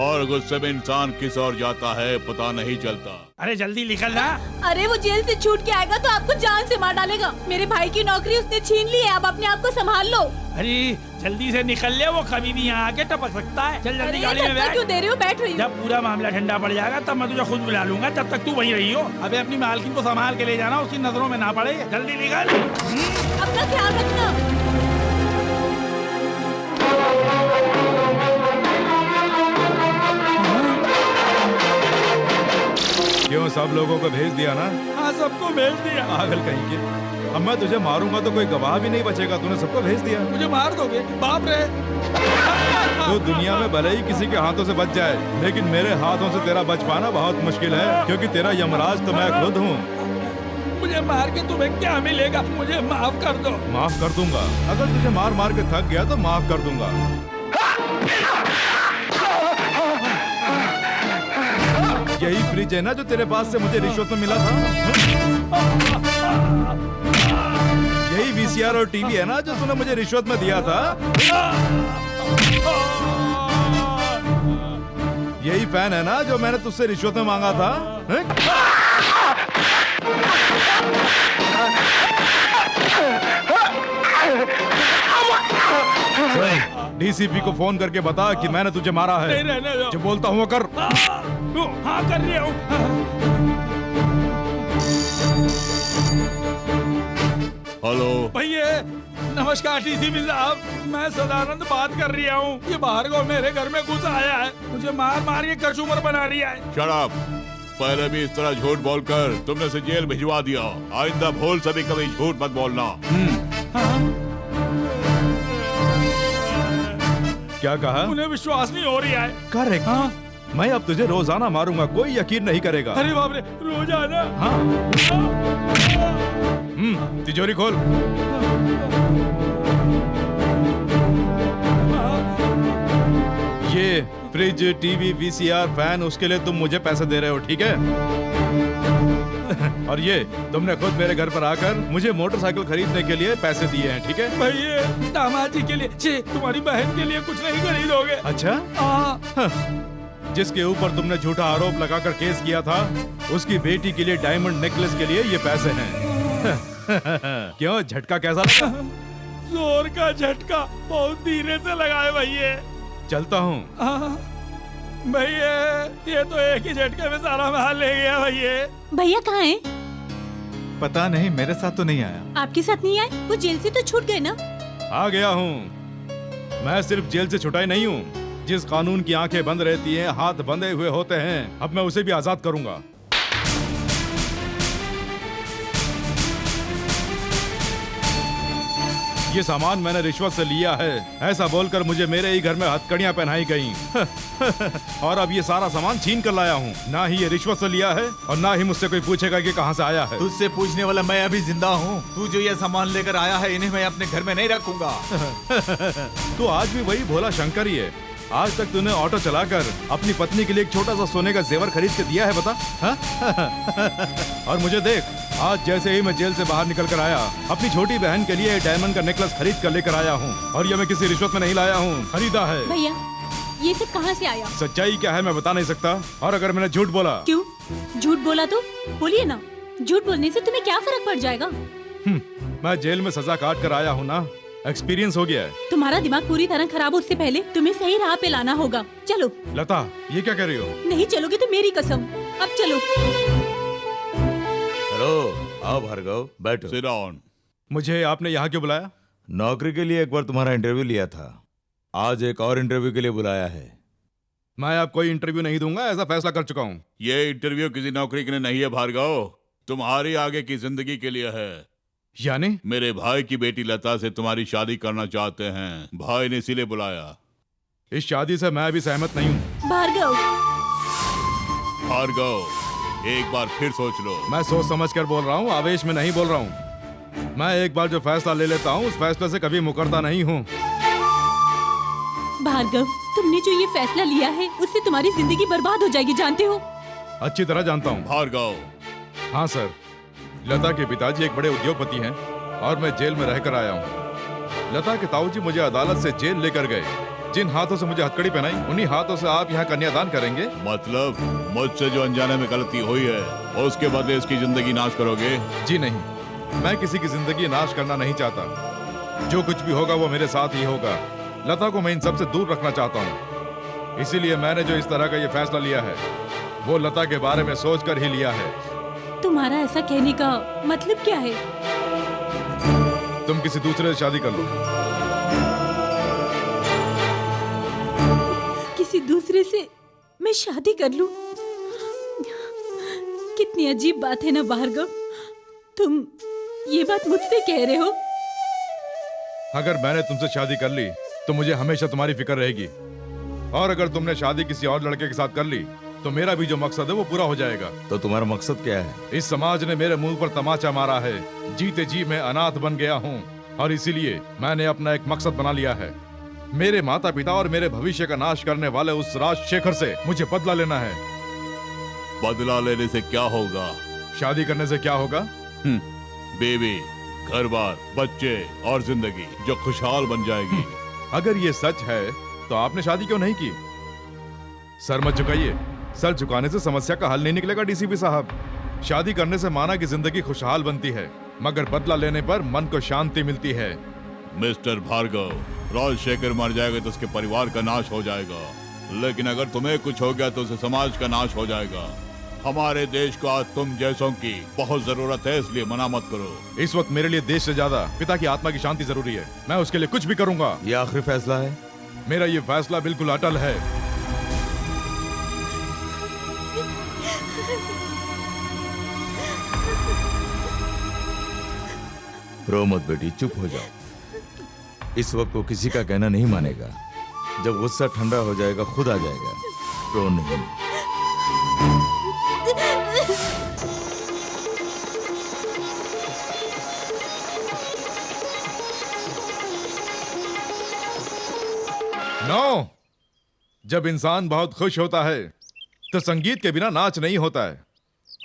और गुस्से में इंसान किस ओर जाता है पता नहीं चलता। अरे जल्दी निकल ना। अरे वो जेल से छूट के आएगा तो आपको जान से मार डालेगा। मेरे भाई की नौकरी उसने छीन ली है, आप अपने आप को संभाल लो। अरे जल्दी से निकल ले, वो कभी भी यहाँ आके टपक सकता है। चल जल्दी गाड़ी में बैठ। क्यों दे रहे हो? बैठ रही हूँ। जब पूरा मामला ठंडा पड़ जाएगा तब मैं तुझे खुद बुला लूंगा, तब तक तू वहीं रही हो। अबे अपनी मालकिन को संभाल के ले जाना, उसकी नजरों में ना पड़े। जल्दी निकल। अपना ख्याल रखना। क्यों सब लोगों को भेज दिया ना? हाँ सबको भेज दिया। पागल कहीं के। अब मैं तुझे मारूंगा तो कोई गवाह भी नहीं बचेगा। तूने सबको भेज दिया। मुझे मार दोगे? बाप रे। तो दुनिया में भले ही किसी के हाथों से बच जाए, लेकिन मेरे हाथों से तेरा बच पाना बहुत मुश्किल है, क्योंकि तेरा यमराज तो मैं खुद हूँ। मुझे मार के तुम्हें क्या मिलेगा? मुझे माफ कर दो। माफ कर दूंगा। अगर तुझे मार मार के थक गया तो माफ कर दूंगा। यही फ्रिज है ना जो तेरे पास से मुझे रिश्वत में मिला था? यही वीसीआर और टीवी है ना जो तूने मुझे रिश्वत में दिया था? यही फैन है ना जो मैंने तुझसे रिश्वत में मांगा था? डीसीपी को फोन करके बता कि मैंने तुझे मारा है। नहीं रहने दो। जो बोलता हूँ वो कर। हाँ कर रही हूँ। हेलो भैया नमस्कार डीसीपी साहब, मैं सदानंद बात कर रही हूँ। ये भार्गव मेरे घर में घुस आया है, मुझे मार मार के कचूमर बना रही है। Shut up. पहले भी इस तरह झूठ बोलकर तुमने से जेल भिजवा दिया। आइंदा भूल से भी कभी झूठ मत बोलना। क्या कहा? उन्हें विश्वास नहीं हो रहा है। करेक्ट। हाँ? मैं अब तुझे रोजाना मारूंगा, कोई यकीन नहीं करेगा। अरे बाप रे, रोजाना? हाँ। तिजोरी खोल। ये फ्रिज, टीवी, वीसीआर, फैन, उसके लिए तुम मुझे पैसे दे रहे हो, ठीक है? और ये तुमने खुद मेरे घर पर आकर मुझे मोटरसाइकिल खरीदने के लिए पैसे दिए हैं, ठीक है? भैया दामाद जी के लिए, तुम्हारी बहन के लिए कुछ नहीं खरीदोगे? अच्छा? जिसके ऊपर तुमने झूठा आरोप लगाकर केस किया था, उसकी बेटी के लिए डायमंड नेकलेस के लिए ये पैसे हैं। क्यों, झटका कैसा लगा? जोर का झटका, बहुत धीरे से लगाए भैया। चलता हूँ। भैया ये तो एक ही झटके में सारा माल ले गया भैया। भैया कहाँ हैं? पता नहीं, मेरे साथ तो नहीं आया। आपके साथ नहीं आए? वो जेल से तो छूट गए ना? आ गया हूँ। मैं सिर्फ जेल से छुटाई नहीं हूँ। जिस कानून की आंखें बंद रहती हैं, हाथ बंधे हुए होते हैं, अब मैं उसे भी आजाद करूंगा। ये सामान मैंने रिश्वत से लिया है, ऐसा बोलकर मुझे मेरे ही घर में हथकड़ियां पहनाई गईं। और अब ये सारा सामान छीन कर लाया हूँ। ना ही ये रिश्वत से लिया है और ना ही मुझसे कोई पूछेगा कि कहाँ से आया है। तुझसे पूछने वाला मैं अभी जिंदा हूँ। तू जो ये सामान लेकर आया है, इन्हें मैं अपने घर में नहीं रखूंगा। तू आज भी वही भोला शंकर ही है। आज तक तूने ऑटो चलाकर अपनी पत्नी के लिए एक छोटा सा सोने का जेवर खरीद के दिया है, बता? और मुझे देख, आज जैसे ही मैं जेल से बाहर निकल कर आया, अपनी छोटी बहन के लिए डायमंड का नेकलेस खरीद कर लेकर आया हूँ। और ये मैं किसी रिश्वत में नहीं लाया हूँ, खरीदा है। भैया ये सब कहाँ से आया? सच्चाई क्या है मैं बता नहीं सकता। और अगर मैंने झूठ बोला? क्यों झूठ बोला तो बोलिए ना। झूठ बोलने से तुम्हें क्या फर्क पड़ जाएगा? मैं जेल में सजा काट कर आया हूँ ना, एक्सपीरियंस हो गया है। तुम्हारा दिमाग पूरी तरह खराब हो, उससे पहले तुम्हें सही राह पे लाना होगा। चलो। लता, ये क्या कह रही हो? नहीं चलोगे तो मेरी कसम। अब चलो। हेलो, आओ भार्गव, बैठो। Sit down. मुझे आपने यहाँ क्यों बुलाया? नौकरी के लिए एक बार तुम्हारा इंटरव्यू लिया था, आज एक और इंटरव्यू के लिए बुलाया है। मैं अब कोई इंटरव्यू नहीं दूंगा, ऐसा फैसला कर चुका हूँ। ये इंटरव्यू किसी नौकरी के लिए नहीं है भार्गव, तुम्हारी आगे की जिंदगी के लिए है। यानी? मेरे भाई की बेटी लता से तुम्हारी शादी करना चाहते हैं, भाई ने इसीलिए बुलाया। इस शादी से मैं भी सहमत नहीं हूँ। भार्गव, भार्गव, एक बार फिर सोच लो। मैं सोच समझ कर बोल रहा हूँ, आवेश में नहीं बोल रहा हूँ। मैं एक बार जो फैसला ले लेता हूँ, उस फैसले से कभी मुकरता नहीं हूँ। भार्गव, तुमने जो ये फैसला लिया है, उससे तुम्हारी जिंदगी बर्बाद हो जाएगी, जानते हो? अच्छी तरह जानता हूँ। भार्गव। हाँ सर, लता के पिताजी एक बड़े उद्योगपति हैं और मैं जेल में रहकर आया हूँ। लता के ताऊजी मुझे अदालत से जेल लेकर गए। जिन हाथों से मुझे हथकड़ी पहनाई, उन्हीं हाथों से आप यहाँ कन्यादान करेंगे। मतलब मुझसे जो अनजाने में गलती हुई है, उसके बदले इसकी जिंदगी नाश करोगे? जी नहीं, मैं किसी की जिंदगी नाश करना नहीं चाहता। जो कुछ भी होगा वो मेरे साथ ही होगा। लता को मैं इन सबसे दूर रखना चाहता हूँ। इसीलिए मैंने जो इस तरह का ये फैसला लिया है, वो लता के बारे में सोच कर ही लिया है। तुम्हारा ऐसा कहने का मतलब क्या है? तुम किसी दूसरे से शादी कर लो। किसी दूसरे से मैं शादी कर लूं? कितनी अजीब बात है ना भार्गव, तुम ये बात मुझसे कह रहे हो? अगर मैंने तुमसे शादी कर ली तो मुझे हमेशा तुम्हारी फिक्र रहेगी, और अगर तुमने शादी किसी और लड़के के साथ कर ली तो मेरा भी जो मकसद है वो पूरा हो जाएगा। तो तुम्हारा मकसद क्या है? इस समाज ने मेरे मुंह पर तमाचा मारा है, जीते जी मैं अनाथ बन गया हूँ, और इसीलिए मैंने अपना एक मकसद बना लिया है। मेरे माता पिता और मेरे भविष्य का नाश करने वाले उस राजशेखर से मुझे बदला लेना है। बदला लेने से क्या होगा? शादी करने से क्या होगा? बेबी, घर बार, बच्चे और जिंदगी जो खुशहाल बन जाएगी। अगर ये सच है तो आपने शादी क्यों नहीं की? सर मत झुकाइए, सर झुकाने से समस्या का हल नहीं निकलेगा डीसीपी साहब। शादी करने से माना की जिंदगी खुशहाल बनती है, मगर बदला लेने पर मन को शांति मिलती है। मिस्टर भार्गव, राजशेखर मर जाएगा तो उसके परिवार का नाश हो जाएगा, लेकिन अगर तुम्हें कुछ हो गया तो उसे समाज का नाश हो जाएगा। हमारे देश को आज तुम जैसों की बहुत जरूरत है, इसलिए मना मत करो। इस वक्त मेरे लिए देश से ज्यादा पिता की आत्मा की शांति जरूरी है। मैं उसके लिए कुछ भी करूंगा। ये आखिरी फैसला है? मेरा ये फैसला बिल्कुल अटल है। रो मत बेटी, चुप हो जाओ। इस वक्त वो किसी का कहना नहीं मानेगा। जब गुस्सा ठंडा हो जाएगा खुद आ जाएगा। रो नहीं। नो, जब इंसान बहुत खुश होता है तो संगीत के बिना नाच नहीं होता है,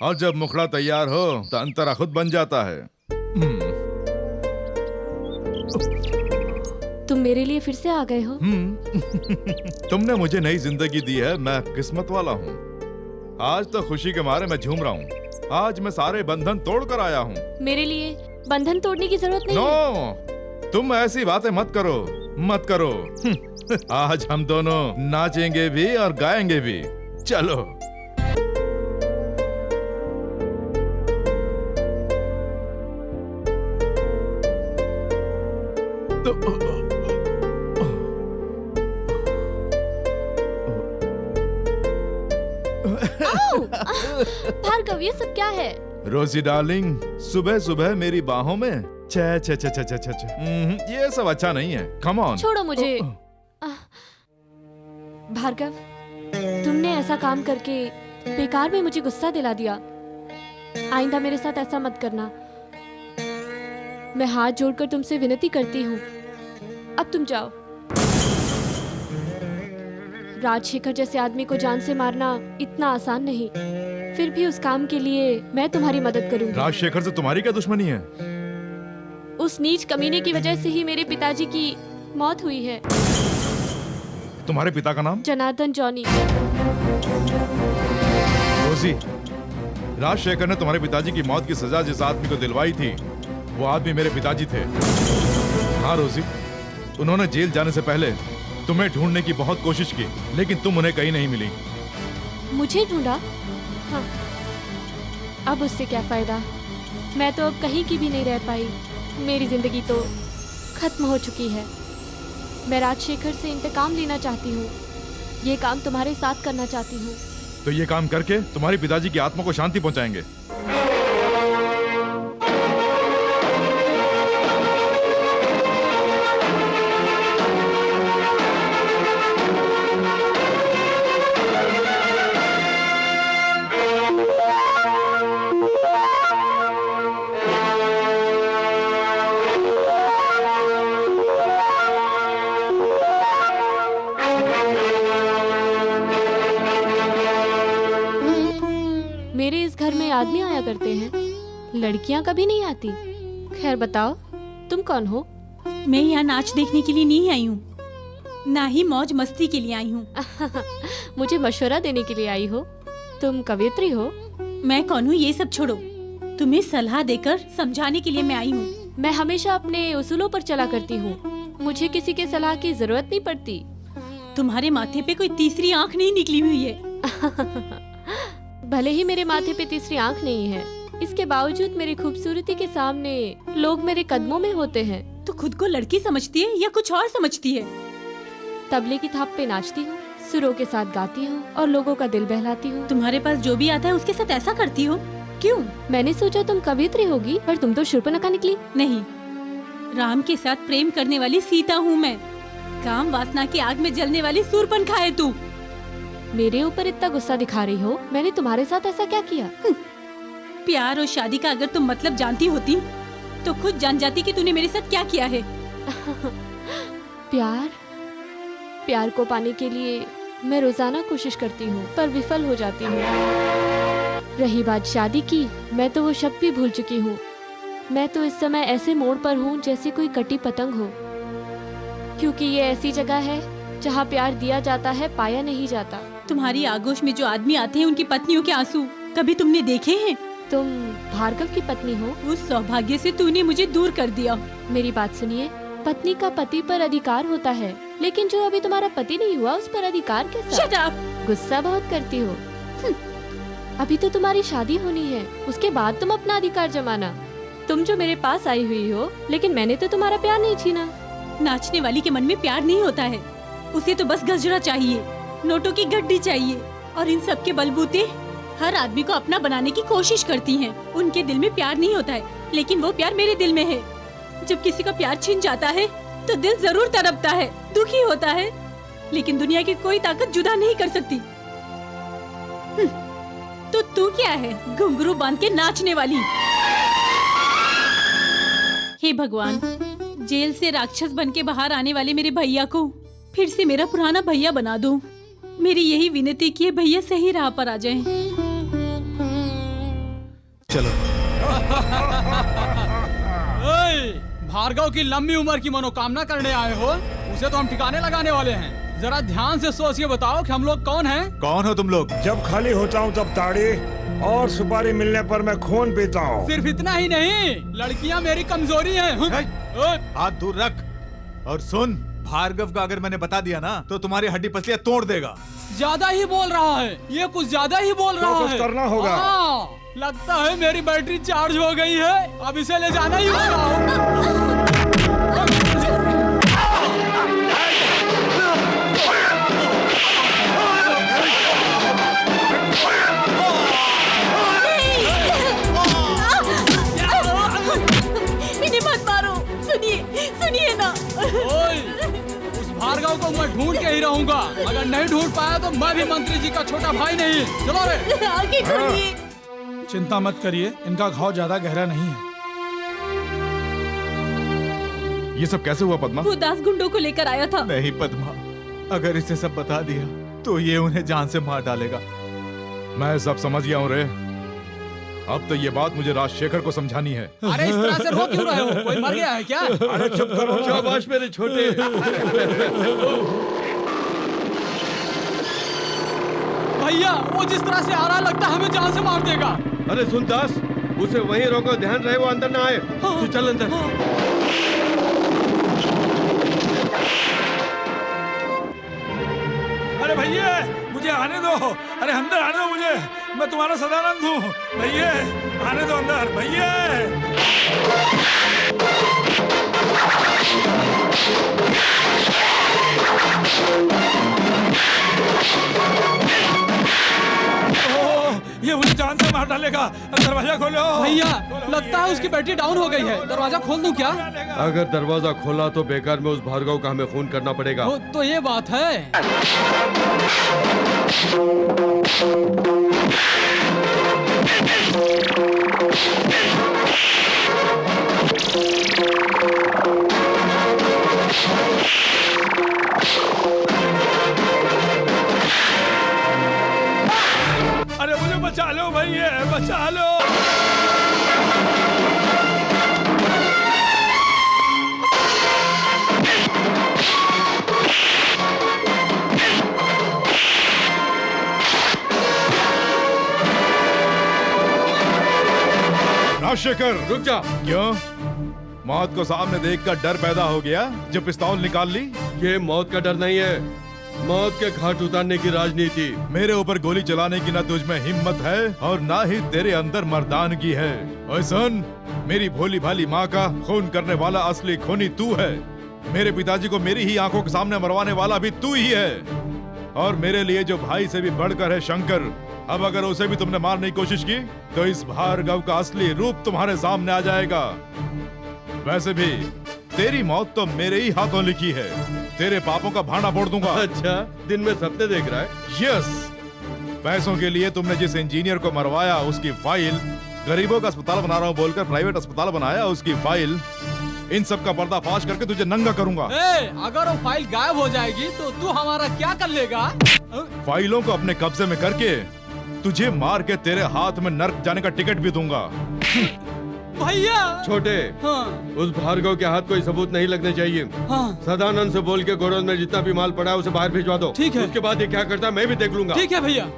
और जब मुखड़ा तैयार हो तो अंतरा खुद बन जाता है। तुम मेरे लिए फिर से आ गए हो। तुमने मुझे नई जिंदगी दी है, मैं किस्मत वाला हूँ। आज तो खुशी के मारे मैं झूम रहा हूँ। आज मैं सारे बंधन तोड़ कर आया हूँ। मेरे लिए बंधन तोड़ने की जरूरत नहीं है। तुम ऐसी बातें मत करो, मत करो। आज हम दोनों नाचेंगे भी और गाएंगे भी। चलो। भार्गव, ये सब क्या है? रोजी डार्लिंग, सुबह सुबह मेरी बाहों में छे छे छे छे छे छे छे। ये सब अच्छा नहीं है। Come on. छोड़ो मुझे। भार्गव, तुमने ऐसा काम करके बेकार में मुझे गुस्सा दिला दिया। आइंदा मेरे साथ ऐसा मत करना। मैं हाथ जोड़कर तुमसे विनती करती हूँ, अब तुम जाओ। राजशेखर जैसे आदमी को जान से मारना इतना आसान नहीं, फिर भी उस काम के लिए मैं तुम्हारी मदद करूंगी। राजशेखर से तुम्हारी क्या दुश्मनी है? उस नीच कमीने की वजह से ही मेरे पिताजी की मौत हुई है। तुम्हारे पिता का नाम? जनार्दन जॉनी। रोजी, राजशेखर ने तुम्हारे पिताजी की मौत की सजा जिस आदमी को दिलवाई थी वो आदमी मेरे पिताजी थे। हाँ रोजी, उन्होंने जेल जाने से पहले तुम्हें ढूंढने की बहुत कोशिश की, लेकिन तुम उन्हें कहीं नहीं मिली। मुझे ढूंढा? हाँ, अब उससे क्या फायदा? मैं तो अब कहीं की भी नहीं रह पाई। मेरी जिंदगी तो खत्म हो चुकी है। मैं राजशेखर से इंतकाम लेना चाहती हूँ। ये काम तुम्हारे साथ करना चाहती हूँ। तो ये काम करके तुम्हारे पिताजी की आत्मा को शांति पहुंचाएंगे। मेरे इस घर में आदमी आया करते हैं, लड़कियां कभी नहीं आती। खैर बताओ, तुम कौन हो? मैं यहाँ नाच देखने के लिए नहीं आई हूँ, ना ही मौज मस्ती के लिए आई हूँ। मुझे मशवरा देने के लिए आई हो? तुम कवियत्री हो? मैं कौन हूँ ये सब छोड़ो, तुम्हें सलाह देकर समझाने के लिए मैं आई हूँ। मैं हमेशा अपने उसूलों पर चला करती हूँ, मुझे किसी के सलाह की जरूरत नहीं पड़ती। तुम्हारे माथे पे कोई तीसरी आँख नहीं निकली हुई है। भले ही मेरे माथे पे तीसरी आँख नहीं है, इसके बावजूद मेरी खूबसूरती के सामने लोग मेरे कदमों में होते हैं। तो खुद को लड़की समझती है या कुछ और समझती है? तबले की थाप पे नाचती हूँ, सुरों के साथ गाती हूँ और लोगों का दिल बहलाती हूँ। तुम्हारे पास जो भी आता है उसके साथ ऐसा करती हो, क्यों? मैंने सोचा तुम कवियत्री होगी, पर तुम तो शूर्पणखा निकली। नहीं, राम के साथ प्रेम करने वाली सीता हूँ मैं। काम वासना की आग में जलने वाली शूर्पणखा है तू। मेरे ऊपर इतना गुस्सा दिखा रही हो? मैंने तुम्हारे साथ ऐसा क्या किया? प्यार और शादी का अगर तुम मतलब जानती होती तो खुद जान जाती कि तूने मेरे साथ क्या किया है। प्यार को पाने के लिए मैं रोजाना कोशिश करती हूँ, पर विफल हो जाती हूँ। रही बात शादी की, मैं तो वो शब्द भी भूल चुकी हूँ। मैं तो इस समय ऐसे मोड़ पर हूँ जैसे कोई कटी पतंग हो, क्योंकि ये ऐसी जगह है जहाँ प्यार दिया जाता है, पाया नहीं जाता। तुम्हारी आगोश में जो आदमी आते हैं उनकी पत्नियों के आंसू कभी तुमने देखे हैं? तुम भार्गव की पत्नी हो। उस सौभाग्य से तूने मुझे दूर कर दिया। मेरी बात सुनिए, पत्नी का पति पर अधिकार होता है, लेकिन जो अभी तुम्हारा पति नहीं हुआ उस पर अधिकार कैसा? Shut up! गुस्सा बहुत करती हो। अभी तो तुम्हारी शादी होनी है, उसके बाद तुम अपना अधिकार जमाना। तुम जो मेरे पास आई हुई हो, लेकिन मैंने तो तुम्हारा प्यार नहीं छीना। नाचने वाली के मन में प्यार नहीं होता है, उसे तो बस गजरा चाहिए, नोटों की गड्डी चाहिए, और इन सब के बलबूते हर आदमी को अपना बनाने की कोशिश करती हैं। उनके दिल में प्यार नहीं होता है, लेकिन वो प्यार मेरे दिल में है। जब किसी का प्यार छिन जाता है तो दिल जरूर तड़पता है, दुखी होता है, लेकिन दुनिया की कोई ताकत जुदा नहीं कर सकती। तो तू क्या है, घुंघरू बांध के नाचने वाली? हे भगवान, जेल से राक्षस बन के बाहर आने वाले मेरे भैया को फिर से मेरा पुराना भैया बना दो। मेरी यही विनती कि भैया सही राह पर आ जाएं। चलो। भार्गव की लंबी उम्र की मनोकामना करने आए हो, उसे तो हम ठिकाने लगाने वाले हैं। जरा ध्यान से सोच के बताओ कि हम लोग कौन हैं? कौन हो तुम लोग? जब खाली होता हूँ तब ताड़ी और सुपारी मिलने पर मैं खून पीता हूँ। सिर्फ इतना ही नहीं, लड़कियाँ मेरी कमजोरी हैं। हाथ दूर रख और सुन, भार्गव का अगर मैंने बता दिया ना तो तुम्हारी हड्डी पसलियां तोड़ देगा। ज्यादा ही बोल रहा है, ये कुछ ज्यादा ही बोल रहा है। कुछ करना होगा। लगता है मेरी बैटरी चार्ज हो गई है, अब इसे ले जाना ही होगा। इन्हें मत मारो, सुनिए ना। उस भार्गव को मैं ढूंढ के ही रहूंगा। अगर नहीं ढूंढ पाया तो मैं भी मंत्री जी का छोटा भाई नहीं। चलो रे। आगे छोड़िए। चिंता मत करिए, इनका घाव ज्यादा गहरा नहीं है। ये सब कैसे हुआ पद्मा? वो दास गुंडों को लेकर आया था। नहीं पद्मा, अगर इसे सब बता दिया तो ये उन्हें जान से मार डालेगा। मैं सब समझ गया हूँ रे। अब तो ये बात मुझे राजशेखर को समझानी है। अरे इस तरह से रो क्यों रहे हो? कोई मर गया है क्या? अरे चुप करो। शाबाश मेरे छोटे। भैया, वो जिस तरह से आ रहा लगता है हमें जान से मार देगा। अरे सुन दास, उसे वहीं रोको, ध्यान रहे वो अंदर ना आए। तू चल अंदर। अरे भैया, मुझे आने दो। अरे अंदर आने दो मुझे, मैं तुम्हारा सदानंद हूँ। भैया आने दो अंदर, भैया। ये मुझे जान से मार डालेगा। दरवाजा खोलो भैया। लगता है उसकी बैटरी डाउन हो गई है। दरवाजा खोल दूं क्या? अगर दरवाजा खोला तो बेकार में उस भार्गव का हमें खून करना पड़ेगा। तो ये बात है। अरे मुझे बचा लो भैया, बचा लो। राजशेखर रुक जा। क्यों? मौत को सामने देखकर डर पैदा हो गया जो पिस्तौल निकाल ली? ये मौत का डर नहीं है, मौत के घाट उतारने की राजनीति। मेरे ऊपर गोली चलाने की ना तुझ में हिम्मत है और ना ही तेरे अंदर मर्दानगी है। ओए सुन, मेरी भोली भाली माँ का खून करने वाला असली खूनी तू है। मेरे पिताजी को मेरी ही आंखों के सामने मरवाने वाला भी तू ही है। और मेरे लिए जो भाई से भी बढ़कर है शंकर, अब अगर उसे भी तुमने मारने की कोशिश की तो इस भार्गव का असली रूप तुम्हारे सामने आ जाएगा। वैसे भी तेरी मौत तो मेरे ही हाथों लिखी है, तेरे पापों का भांडा फोड़ दूंगा। अच्छा, दिन में सपने देख रहा है? यस। पैसों के लिए तुमने जिस इंजीनियर को मरवाया उसकी फाइल, गरीबों का अस्पताल बना रहा हूँ बोलकर प्राइवेट अस्पताल बनाया उसकी फाइल, इन सब का पर्दाफाश करके तुझे नंगा करूंगा। अगर वो फाइल गायब हो जाएगी तो तू हमारा क्या कर लेगा? फाइलों को अपने कब्जे में करके तुझे मार के तेरे हाथ में नर्क जाने का टिकट भी दूंगा। भैया छोटे, हाँ। उस भार्गव के हाथ कोई सबूत नहीं लगने चाहिए। हाँ। सदानंद से बोल के गोडाउन में जितना भी माल पड़ा है उसे बाहर भिजवा दो। ठीक है। उसके बाद ये क्या करता है मैं भी देख लूंगा। ठीक है भैया।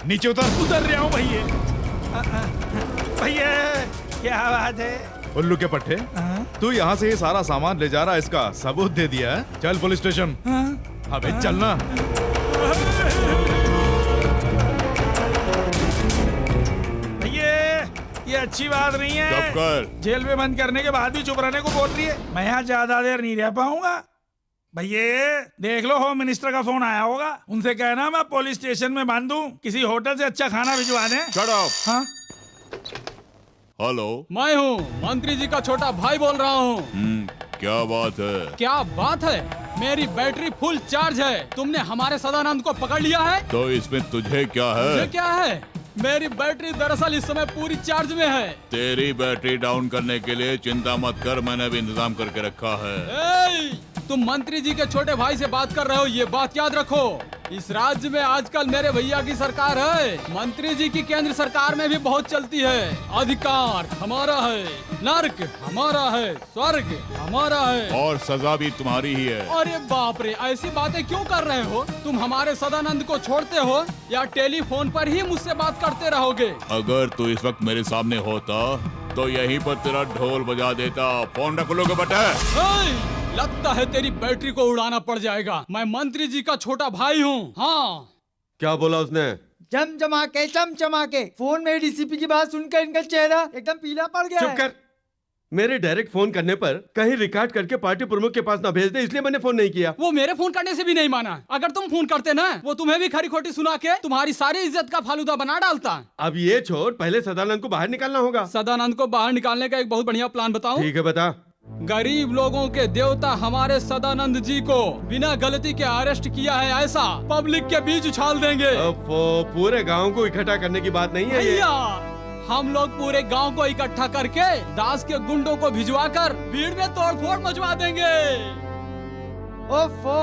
नीचे उतर रहा हूँ भैया। भैया क्या बात है? उल्लू के पट्टे, तू यहाँ से ये सारा सामान ले जा रहा है, इसका सबूत दे दिया है। चल पुलिस स्टेशन। अबे चलना। भैया ये अच्छी बात नहीं है। चुप कर। जेल में बंद करने के बाद भी चुप रहने को बोल रही है। मैं यहाँ ज्यादा देर नहीं रह पाऊंगा। भैया देख लो, होम मिनिस्टर का फोन आया होगा, उनसे कहना मैं पुलिस स्टेशन में बंद हूँ, किसी होटल से अच्छा खाना भिजवा दें। Shut up. हाँ? हेलो, मैं हूँ मंत्री जी का छोटा भाई बोल रहा हूँ। क्या बात है? क्या बात है? मेरी बैटरी फुल चार्ज है। तुमने हमारे सदानंद को पकड़ लिया है। तो इसमें तुझे क्या है? मुझे क्या है? मेरी बैटरी दरअसल इस समय पूरी चार्ज में है। तेरी बैटरी डाउन करने के लिए चिंता मत कर, मैंने भी इंतजाम करके रखा है। तुम मंत्री जी के छोटे भाई से बात कर रहे हो, ये बात याद रखो। इस राज्य में आजकल मेरे भैया की सरकार है। मंत्री जी की केंद्र सरकार में भी बहुत चलती है। अधिकार हमारा है, नर्क हमारा है, स्वर्ग हमारा है, और सजा भी तुम्हारी ही है। अरे बाप रे, ऐसी बातें क्यों कर रहे हो? तुम हमारे सदानंद को छोड़ते हो या टेलीफोन पर ही मुझसे बात करते रहोगे? अगर तू इस वक्त मेरे सामने होता तो यहीं पर तेरा ढोल बजा देता। फोन रख लो बेटा। लगता है तेरी बैटरी को उड़ाना पड़ जाएगा। मैं मंत्री जी का छोटा भाई हूँ। हाँ। क्या बोला उसने? चमचमा के फोन में डीसीपी की बात सुनकर इनका चेहरा एकदम पीला पड़ गया। चुप कर। मेरे डायरेक्ट फोन करने पर कहीं रिकॉर्ड करके पार्टी प्रमुख के पास ना भेज दे, इसलिए मैंने फोन नहीं किया। वो मेरे फोन करने से भी नहीं माना। अगर तुम फोन करते ना, वो तुम्हें भी खरी खोटी सुना के तुम्हारी सारी इज्जत का फालूदा बना डालता। अब ये छोड़, पहले सदानंद को बाहर निकालना होगा। सदानंद को बाहर निकालने का एक बहुत बढ़िया प्लान बताऊं? ठीक है, बता। गरीब लोगों के देवता हमारे सदानंद जी को बिना गलती के अरेस्ट किया है, ऐसा पब्लिक के बीच उछाल देंगे। पूरे गांव को इकट्ठा करने की बात नहीं है ये। हम लोग पूरे गांव को इकट्ठा करके दास के गुंडों को भिजवाकर भीड़ में तोड़फोड़ मचवा देंगे। ओफो,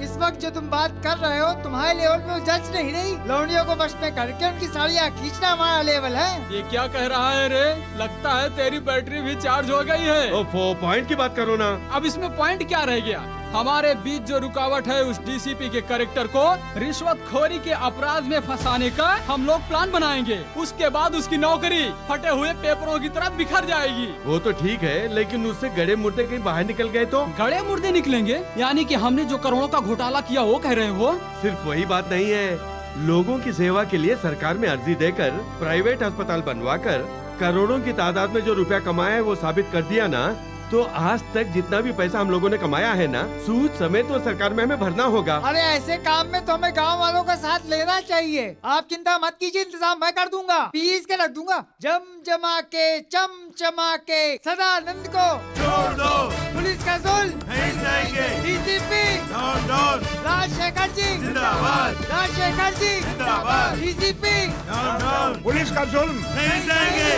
इस वक्त जो तुम बात कर रहे हो तुम्हारे लेवल पे जज नहीं रही। लौंडियों को वश में करके उनकी साड़ियाँ खींचना हमारा लेवल है। ये क्या कह रहा है रे? लगता है तेरी बैटरी भी चार्ज हो गई है। ओफो, पॉइंट की बात करो ना। अब इसमें पॉइंट क्या रह गया? हमारे बीच जो रुकावट है, उस डीसीपी के कैरेक्टर को रिश्वतखोरी के अपराध में फंसाने का हम लोग प्लान बनाएंगे। उसके बाद उसकी नौकरी फटे हुए पेपरों की तरह बिखर जाएगी। वो तो ठीक है, लेकिन उससे गड़े मुर्दे कहीं बाहर निकल गए तो? गड़े मुर्दे निकलेंगे? यानी कि हमने जो करोड़ों का घोटाला किया वो कह रहे हो? सिर्फ वही बात नहीं है, लोगों की सेवा के लिए सरकार में अर्जी देकर प्राइवेट अस्पताल बनवाकर करोड़ों की तादाद में जो रुपया कमाया है वो साबित कर दिया ना, तो आज तक जितना भी पैसा हम लोगों ने कमाया है ना, सूद समेत तो सरकार में हमें भरना होगा। अरे ऐसे काम में तो हमें गांव वालों का साथ लेना चाहिए। आप चिंता मत कीजिए, इंतजाम मैं कर दूंगा, पीस के रख दूंगा। चमचमा के सदानंद को छोड़ दो, पुलिस का जुल्म नहीं सहेंगे। डीसीपी राजशेखर जी जिंदाबाद, राजशेखर जी जिंदाबाद, डीसीपी पुलिस का जुल्म नहीं सहेंगे।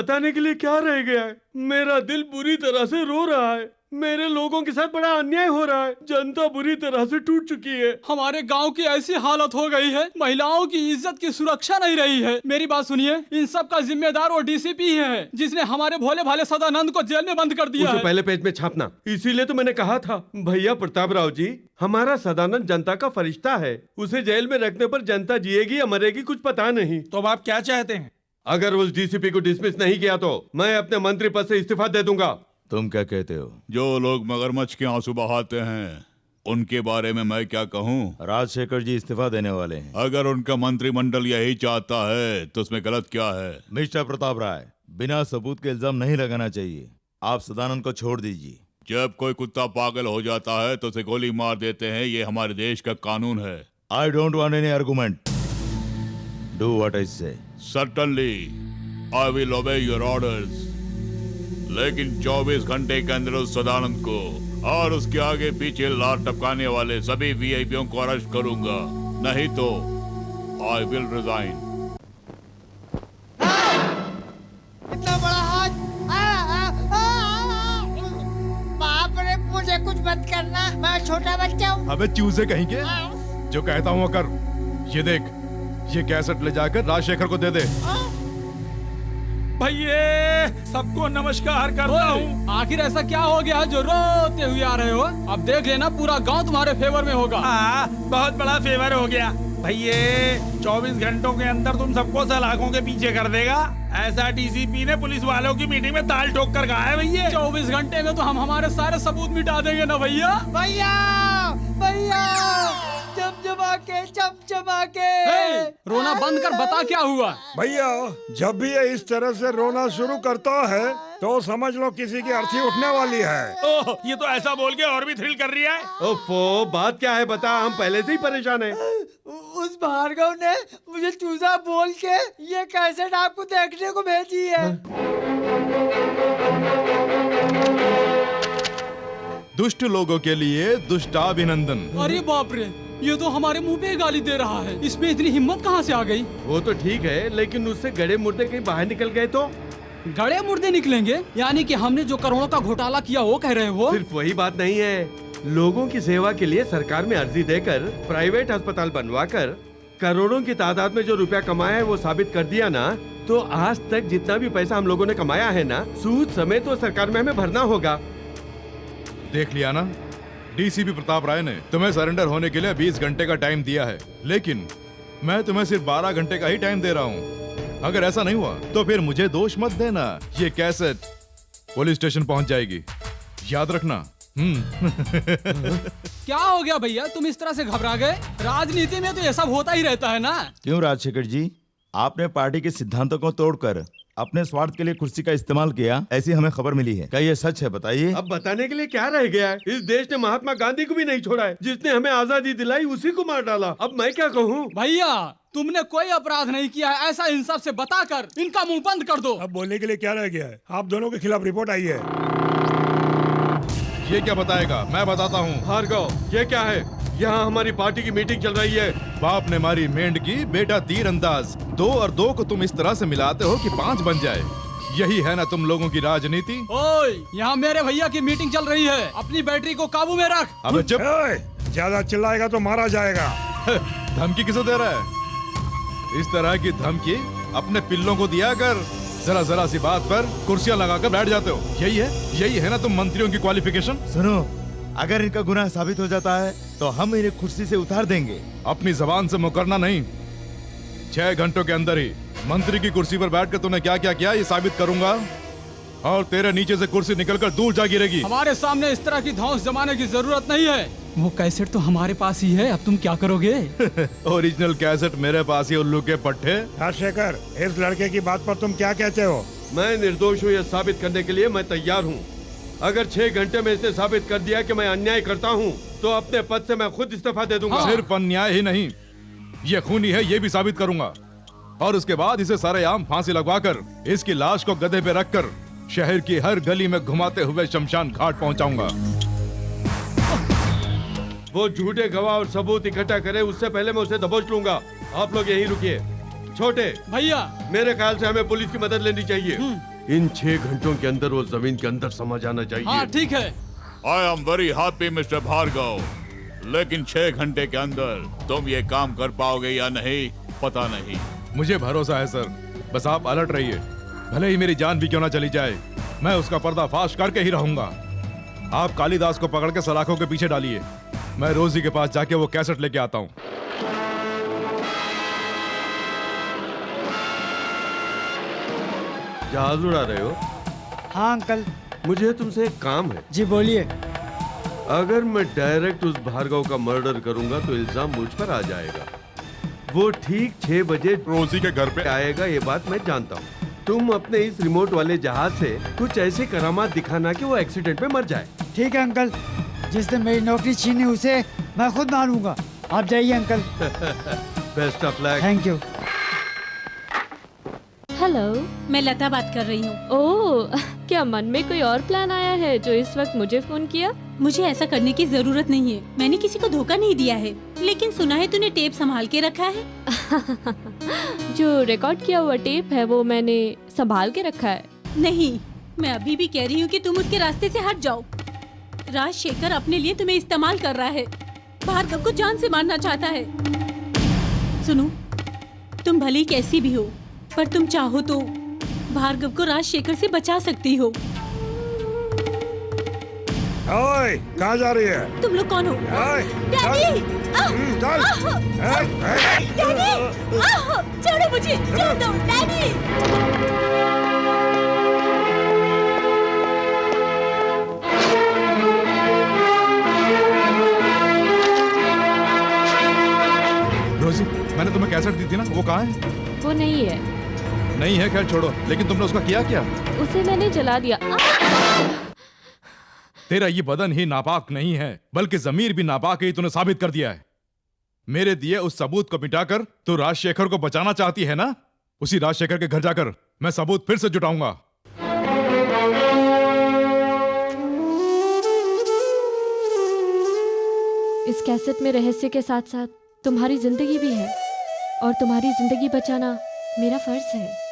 बताने के लिए क्या रह गया है? मेरा दिल बुरी तरह से रो रहा है। मेरे लोगों के साथ बड़ा अन्याय हो रहा है। जनता बुरी तरह से टूट चुकी है। हमारे गांव की ऐसी हालत हो गई है, महिलाओं की इज्जत की सुरक्षा नहीं रही है। मेरी बात सुनिए, इन सब का जिम्मेदार वो डीसीपी है, जिसने हमारे भोले भाले सदानंद को जेल में बंद कर दिया उसे है। पहले पेज में छापना। इसीलिए तो मैंने कहा था भैया प्रताप राव जी, हमारा सदानंद जनता का फरिश्ता है। उसे जेल में रखने पर जनता जिएगी या मरेगी कुछ पता नहीं। तो अब आप क्या चाहते हैं? अगर उस डीसीपी को डिसमिस नहीं किया तो मैं अपने मंत्री पद से इस्तीफा दे दूंगा। तुम क्या कहते हो? जो लोग मगरमच्छ के आंसू बहाते हैं उनके बारे में मैं क्या कहूँ? राजशेखर जी इस्तीफा देने वाले हैं। अगर उनका मंत्रिमंडल यही चाहता है तो उसमें गलत क्या है? मिस्टर प्रताप राय, बिना सबूत के इल्जाम नहीं लगाना चाहिए। आप सदानंद को छोड़ दीजिए। जब कोई कुत्ता पागल हो जाता है तो उसे गोली मार देते हैं, ये हमारे देश का कानून है। I don't want any argument. Do what I say. Certainly I will obey your orders, लेकिन 24 घंटे के अंदर उस सदानंद को और उसके आगे पीछे लात टपकाने वाले सभी वीआईपीओ को अरेस्ट करूंगा, नहीं तो आई विल रिजाइन। इतना बड़ा हाथ! बाप रे, मुझे कुछ मत करना, मैं छोटा बच्चा हूँ। अबे चूजे कहीं के, जो कहता हूँ वो कर। ये देख, ये कैसेट ले जाकर राजशेखर को दे दे। भैया सबको नमस्कार करता हूँ। आखिर ऐसा क्या हो गया जो रोते हुए आ रहे हो? अब देख लेना, पूरा गांव तुम्हारे फेवर में होगा। हाँ, बहुत बड़ा फेवर हो गया। भैया 24 घंटों के अंदर तुम सबको सलाखों के पीछे कर देगा, ऐसा डीसीपी ने पुलिस वालों की मीटिंग में ताल ठोक कर कहा है। भैया 24 घंटे में तो हम हमारे सारे सबूत मिटा देंगे ना भैया। भैया भैया, चमचमा के चमचमा के। रोना बंद कर, बता क्या हुआ? भैया जब भी ये इस तरह से रोना शुरू करता है तो समझ लो किसी की अर्थी उठने वाली है। ओह, ये तो ऐसा बोल के और भी थ्रिल कर रही है। ओफो, बात क्या है बता, हम पहले से ही परेशान हैं। उस भार्गव ने मुझे चूजा बोल के ये कैसेट आपको देखने को भेजी है। दुष्ट लोगों के लिए दुष्टाभिनंदन। अरे बाप रे, ये तो हमारे मुंह पे गाली दे रहा है। इसमें इतनी हिम्मत कहाँ से आ गई? वो तो ठीक है, लेकिन उससे गड़े मुर्दे कहीं बाहर निकल गए तो? गड़े मुर्दे निकलेंगे? यानी कि हमने जो करोड़ों का घोटाला किया वो कह रहे हो? सिर्फ वही बात नहीं है, लोगों की सेवा के लिए सरकार में अर्जी देकर प्राइवेट अस्पताल बनवाकर करोड़ों की तादाद में जो रुपया कमाया है वो साबित कर दिया ना, तो आज तक जितना भी पैसा हम लोगों ने कमाया है ना, सूद समेत तो सरकार में हमें भरना होगा। देख लिया ना, डीसीपी प्रताप राय ने तुम्हें सरेंडर होने के लिए 20 घंटे का टाइम दिया है, लेकिन मैं तुम्हें सिर्फ 12 घंटे का ही टाइम दे रहा हूँ। अगर ऐसा नहीं हुआ तो फिर मुझे दोष मत देना। ये कैसेट पुलिस स्टेशन पहुंच जाएगी, याद रखना। क्या हो गया भैया, तुम इस तरह से घबरा गए? राजनीति में तो ये सब होता ही रहता है ना। क्यों राजशेखर जी, आपने पार्टी के सिद्धांतों को तोड़कर अपने स्वार्थ के लिए कुर्सी का इस्तेमाल किया, ऐसी हमें खबर मिली है। क्या ये सच है? बताइए। अब बताने के लिए क्या रह गया है? इस देश ने महात्मा गांधी को भी नहीं छोड़ा है, जिसने हमें आजादी दिलाई उसी को मार डाला। अब मैं क्या कहूँ? भैया तुमने कोई अपराध नहीं किया है, ऐसा इंसाफ से बताकर इनका मुंह बंद कर दो। अब बोलने के लिए क्या रह गया है? आप दोनों के खिलाफ रिपोर्ट आई है। ये क्या बताएगा? मैं बताता हूँ। भार्गव, ये क्या है? यहाँ हमारी पार्टी की मीटिंग चल रही है। बाप ने मारी मेंढ की, बेटा तीर अंदाज। 2 और 2 को तुम इस तरह से मिलाते हो कि 5 बन जाए। यही है ना तुम लोगों की राजनीति। ओए, यहाँ मेरे भैया की मीटिंग चल रही है, अपनी बैटरी को काबू में रख। अबे चुप। ज्यादा चिल्लाएगा तो मारा जाएगा। धमकी किसे दे रहा है? इस तरह की धमकी अपने पिल्लों को दिया कर। जरा सी बात पर कुर्सियां लगाकर बैठ जाते हो। यही है ना तुम मंत्रियों की क्वालिफिकेशन। सुनो, अगर इनका गुनाह साबित हो जाता है तो हम इन्हें कुर्सी से उतार देंगे। अपनी जबान से मुकरना नहीं। 6 घंटों के अंदर ही मंत्री की कुर्सी पर बैठकर तूने क्या क्या किया ये साबित करूंगा, और तेरे नीचे से कुर्सी निकलकर दूर जा गिरेगी। हमारे सामने इस तरह की धौंस जमाने की जरूरत नहीं है। वो कैसेट तो हमारे पास ही है, अब तुम क्या करोगे? ओरिजिनल कैसेट मेरे पास ही, उल्लू के पट्टे। राजशेखर, इस लड़के की बात पर तुम क्या कहते हो? मैं निर्दोष हूँ, यह साबित करने के लिए मैं तैयार हूँ। अगर 6 घंटे में इसने साबित कर दिया कि मैं अन्याय करता हूँ, तो अपने पद से मैं खुद इस्तीफा दे दूंगा। सिर्फ अन्याय ही नहीं, ये खूनी है ये भी साबित करूंगा, और उसके बाद इसे सरेआम फांसी लगवाकर इसकी लाश को गधे पे रखकर शहर की हर गली में घुमाते हुए शमशान घाट पहुंचाऊंगा। वो झूठे गवाह और सबूत इकट्ठा करे उससे पहले मैं उसे दबोच लूंगा। आप लोग यहीं रुकिए। छोटे भैया, मेरे ख्याल से हमें पुलिस की मदद लेनी चाहिए। इन 6 घंटों के अंदर वो जमीन के अंदर समा जाना चाहिए। हाँ ठीक है। I am very happy mister Bhargav, लेकिन 6 घंटे के अंदर तुम ये काम कर पाओगे या नहीं पता नहीं। मुझे भरोसा है सर, बस आप अलर्ट रहिए। भले ही मेरी जान भी क्यों ना चली जाए, मैं उसका पर्दाफाश करके ही रहूंगा। आप कालीदास को पकड़ के सलाखों के पीछे डालिए, मैं रोजी के पास जाके वो कैसेट लेके आता हूँ। जहाज उड़ा रहे हो? हाँ अंकल। मुझे तुमसे एक काम है। जी बोलिए। अगर मैं डायरेक्ट उस भार्गव का मर्डर करूंगा तो इल्जाम मुझ पर आ जाएगा। वो ठीक 6 बजे रोजी के घर पे आएगा, ये बात मैं जानता हूँ। तुम अपने इस रिमोट वाले जहाज से कुछ ऐसी करामात दिखाना कि वो एक्सीडेंट में मर जाए। ठीक है अंकल, जिसने मेरी नौकरी छीनी उसे मैं खुद मारूंगा। आप जाइए uncle. Best of luck. Thank you. Hello, मैं लता बात कर रही हूँ। ओह, क्या मन में कोई और प्लान आया है जो इस वक्त मुझे फोन किया? मुझे ऐसा करने की जरूरत नहीं है, मैंने किसी को धोखा नहीं दिया है। लेकिन सुना है तूने टेप संभाल के रखा है। जो रिकॉर्ड किया हुआ टेप है वो मैंने संभाल के रखा है। नहीं, मैं अभी भी कह रही हूँ कि तुम उसके रास्ते से हट जाओ। राजशेखर अपने लिए तुम्हें इस्तेमाल कर रहा है, भार्गव को जान से मारना चाहता है। सुनो, तुम भली कैसी भी हो, पर तुम चाहो तो भार्गव को राजशेखर से बचा सकती हो। ओए, कहाँ जा रही है? तुम लोग कौन हो? डैडी! चल! डैडी! छोड़ो मुझे, छोड़ दो, डैडी! रोजी, मैंने तुम्हें कैसेट दी थी ना, वो कहाँ है? वो नहीं है। नहीं है, खैर छोड़ो। लेकिन तुमने उसका किया क्या? उसे मैंने जला दिया। तेरा ये बदन ही नापाक नहीं है, बल्कि जमीर भी नापाक है, तूने साबित कर दिया है। मेरे दिए उस सबूत को मिटाकर तू राजशेखर को बचाना चाहती है ना? उसी राजशेखर के घर जाकर मैं सबूत फिर से जुटाऊंगा। इस कैसेट में रहस्य के साथ साथ तुम्हारी जिंदगी भी है, और तुम्हारी जिंदगी बचाना मेरा फर्ज है।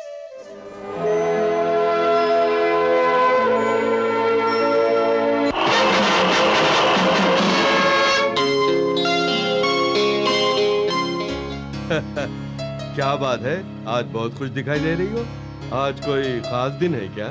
क्या बात है, आज बहुत खुश दिखाई दे रही हो। आज कोई खास दिन है क्या?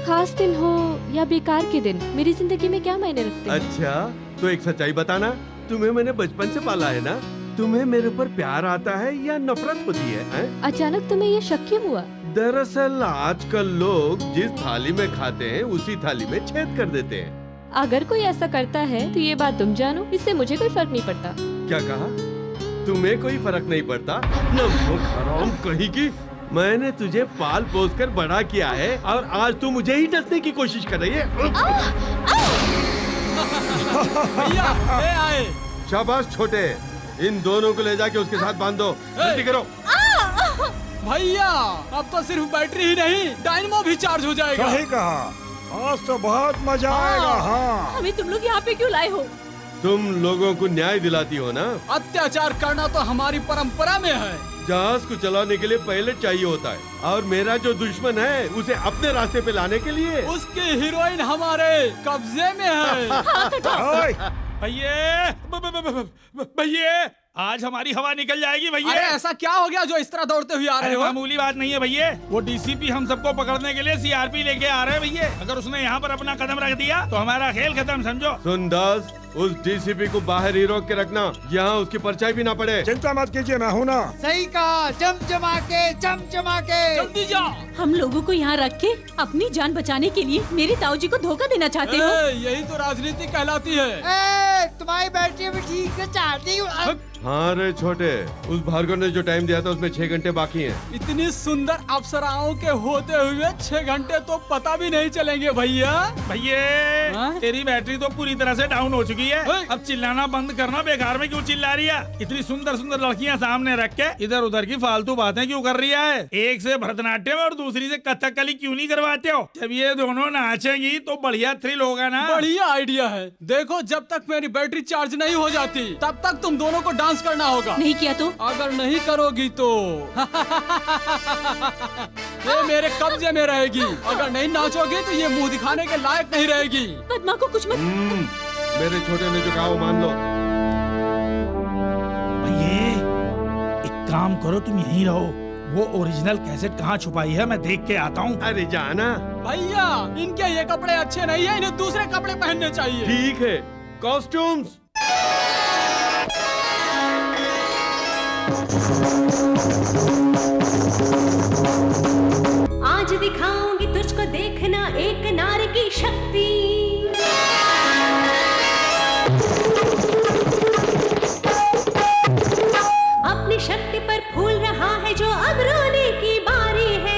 खास दिन हो या बेकार के दिन, मेरी जिंदगी में क्या मायने रखते हैं? अच्छा, तो एक सच्चाई बताना, तुम्हें मैंने बचपन से पाला है ना? तुम्हें मेरे पर प्यार आता है या नफरत होती है? अचानक तुम्हें ये शक क्यों हुआ? दरअसल आजकल लोग जिस थाली में खाते हैं उसी थाली में छेद कर देते हैं। अगर कोई ऐसा करता है तो ये बात तुम जानो, इससे मुझे कोई फर्क नहीं पड़ता। क्या कहा? तुम्हें कोई फर्क नहीं पड़ता? नमक हराम कहीं की। मैंने तुझे पाल पोस कर बड़ा किया है और आज तू मुझे ही डसने की कोशिश कर रही है। भैया, ये आए। शाबाश छोटे, इन दोनों को ले जाके उसके साथ बांध दो। जल्दी करो। भैया, अब तो सिर्फ बैटरी ही नहीं, डायनेमो भी चार्ज हो जाएगा। सही कहा, आज तो बहुत मजा आएगा। हाँ, हमें तुम लोग यहाँ पे क्यों लाए हो? तुम लोगों को न्याय दिलाती हो ना? अत्याचार करना तो हमारी परंपरा में है। जहाज को चलाने के लिए पायलट चाहिए होता है, और मेरा जो दुश्मन है उसे अपने रास्ते पे लाने के लिए उसकी हीरोइन हमारे कब्जे में है। भैया, आज हमारी हवा निकल जाएगी भैया। अरे ऐसा क्या हो गया जो इस तरह दौड़ते हुए आ रहे हो? मामूली बात नहीं है भैया, वो डीसीपी हम सबको पकड़ने के लिए सीआरपी लेके आ रहे हैं भैया। अगर उसने यहाँ पर अपना कदम रख दिया तो हमारा खेल खत्म, समझो। सुन दास, उस डीसीपी को बाहर ही रोक के रखना, यहाँ उसकी परछाई भी ना पड़े। चिंता मत कीजिए, मैं हूँ ना। सही कहा, चमचमा के चमचमा के। जल्दी जा। हम लोगों को यहाँ रख के अपनी जान बचाने के लिए मेरे ताऊजी को धोखा देना चाहते हो? यही तो राजनीति कहलाती है। तुम्हारी बैटरी भी ठीक से चार्ज नहीं हुआ। हाँ रे छोटे, उस भार्गव ने जो टाइम दिया था उसमें 6 घंटे बाकी हैं। इतनी सुंदर अप्सराओं के होते हुए 6 घंटे तो पता भी नहीं चलेंगे भैया। भैया, तेरी बैटरी तो पूरी तरह से डाउन हो चुकी है। अब चिल्लाना बंद करना, बेकार में क्यों चिल्ला रही है? इतनी सुंदर सुंदर लड़कियां सामने रख के इधर उधर की फालतू बातें क्यों कर रही है? एक से भरतनाट्यम और दूसरी से कथकली क्यों नहीं करवाते हो? जब ये दोनों नाचेंगी तो बढ़िया थ्रिल होगा ना। बढ़िया आइडिया है। देखो, जब तक मेरी बैटरी चार्ज नहीं हो जाती तब तक तुम दोनों को डांस करना होगा। नहीं किया तो? अगर नहीं करोगी तो ये मेरे कब्जे में रहेगी। अगर नहीं नाचोगी तो ये मुंह दिखाने के लायक नहीं रहेगी। पद्मा को कुछ मत। मेरे छोटे ने जो कहा वो मान लो। ये एक काम करो, तुम यहीं रहो। वो ओरिजिनल कैसेट कहाँ छुपाई है मैं देख के आता हूँ। अरे जाना भैया, इनके ये कपड़े अच्छे नहीं है, इन्हें दूसरे कपड़े पहनने चाहिए। ठीक है, कॉस्ट्यूम्स। आज दिखाऊंगी तुझको देखना एक नारी की शक्ति। अपनी शक्ति पर फूल रहा है जो अब रोने की बारी है।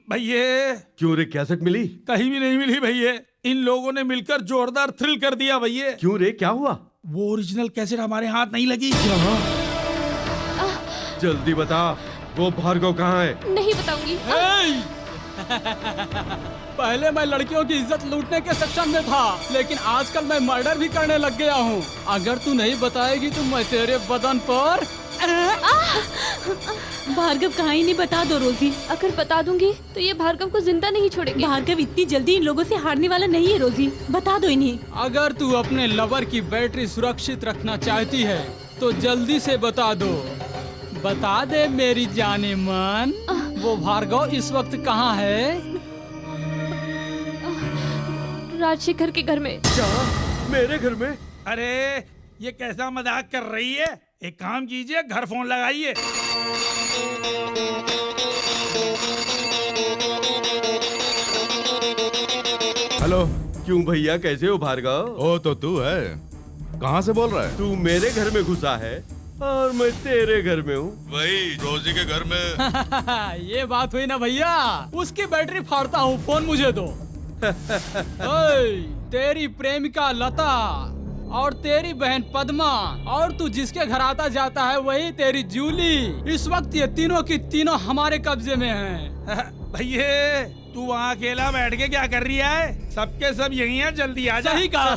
भैया क्यों रे, कैसेट मिली? कहीं भी नहीं मिली भैया। इन लोगों ने मिलकर जोरदार थ्रिल कर दिया भैया। क्यों रे, क्या हुआ? वो ओरिजिनल कैसेट हमारे हाथ नहीं लगी। जल्दी बता, वो भार्गव कहाँ है? नहीं बताऊंगी। पहले मैं लड़कियों की इज्जत लूटने के सक्षम में था, लेकिन आजकल मैं मर्डर भी करने लग गया हूँ। अगर तू नहीं बताएगी तो मैं तेरे बदन पर भार्गव कहाँ ही नहीं, बता दो रोजी। अगर बता दूंगी तो ये भार्गव को जिंदा नहीं छोड़ेंगे। भार्गव इतनी जल्दी इन लोगों से हारने वाला नहीं है रोजी, बता दो इन्हें। अगर तू अपने लवर की बैटरी सुरक्षित रखना चाहती है तो जल्दी से बता दो। बता दे मेरी जाने मन, वो भार्गव इस वक्त कहाँ है? राजशेखर के घर में। क्या? मेरे घर में? अरे ये कैसा मजाक कर रही है? एक काम कीजिए, घर फोन लगाइए। हेलो। क्यों भैया, कैसे हो भार्गव? ओ तो तू है, कहाँ से बोल रहा है? तू मेरे घर में घुसा है और मैं तेरे घर में हूँ। वही रोजी के घर में। ये बात हुई ना भैया, उसकी बैटरी फाड़ता हूँ, फोन मुझे दो। ओए, तेरी प्रेमिका लता और तेरी बहन पद्मा और तू जिसके घर आता जाता है वही तेरी जूली, इस वक्त ये तीनों की तीनों हमारे कब्जे में हैं। भैया तू वहाँ अकेला बैठ के क्या कर रही है? सबके सब यही हैं, जल्दी आ जा। सही कहा।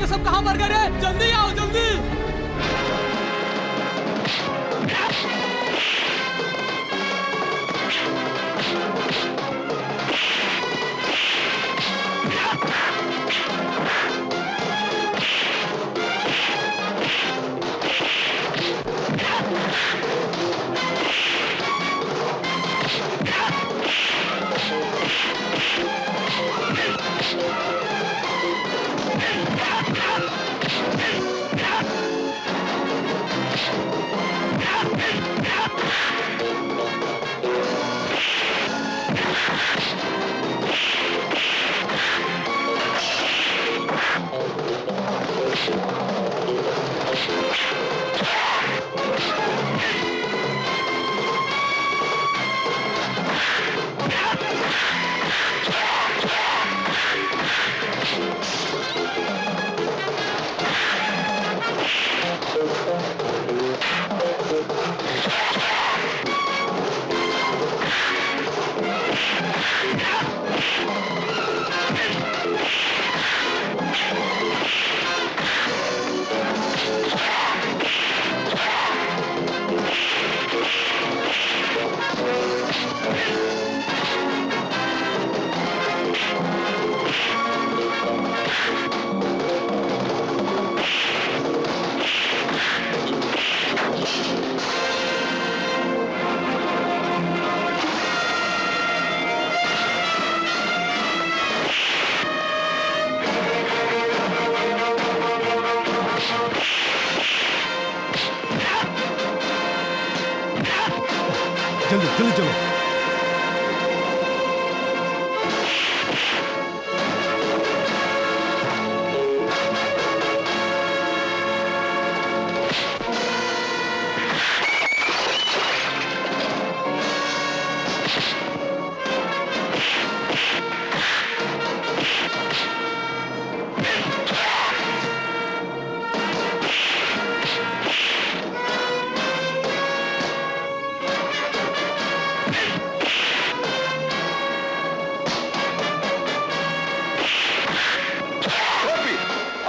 सब कहाँ मर गए रे? जल्दी आओ जल्दी। जल्दी जल्दी चलो।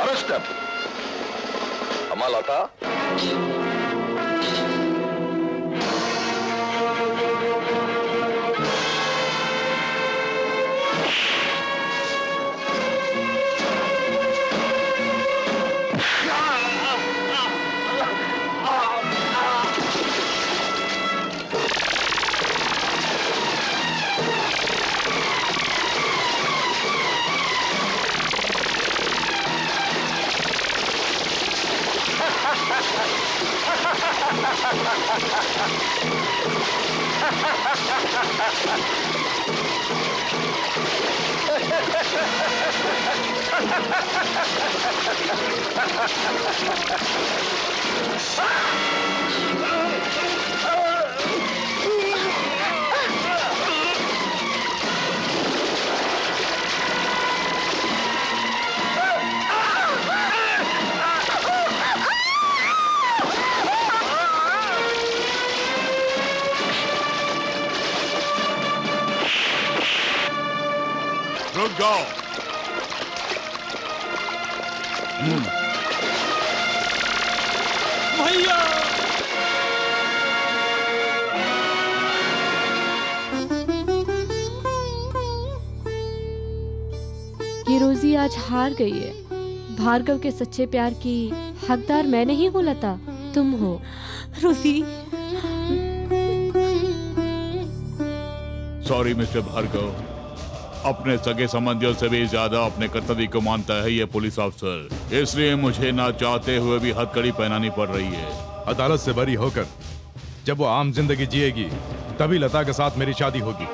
Arrest them. Amalata. रुक जाओ। भैया ये रोजी आज हार गई है। भार्गव के सच्चे प्यार की हकदार मैं नहीं हूँ लता, तुम हो। रोजी सॉरी मिस्टर भार्गव, अपने सगे संबंधियों से भी ज्यादा अपने कर्तव्य को मानता है ये पुलिस अफसर, इसलिए मुझे ना चाहते हुए भी हथकड़ी पहनानी पड़ रही है। अदालत से बरी होकर जब वो आम जिंदगी जिएगी तभी लता के साथ मेरी शादी होगी।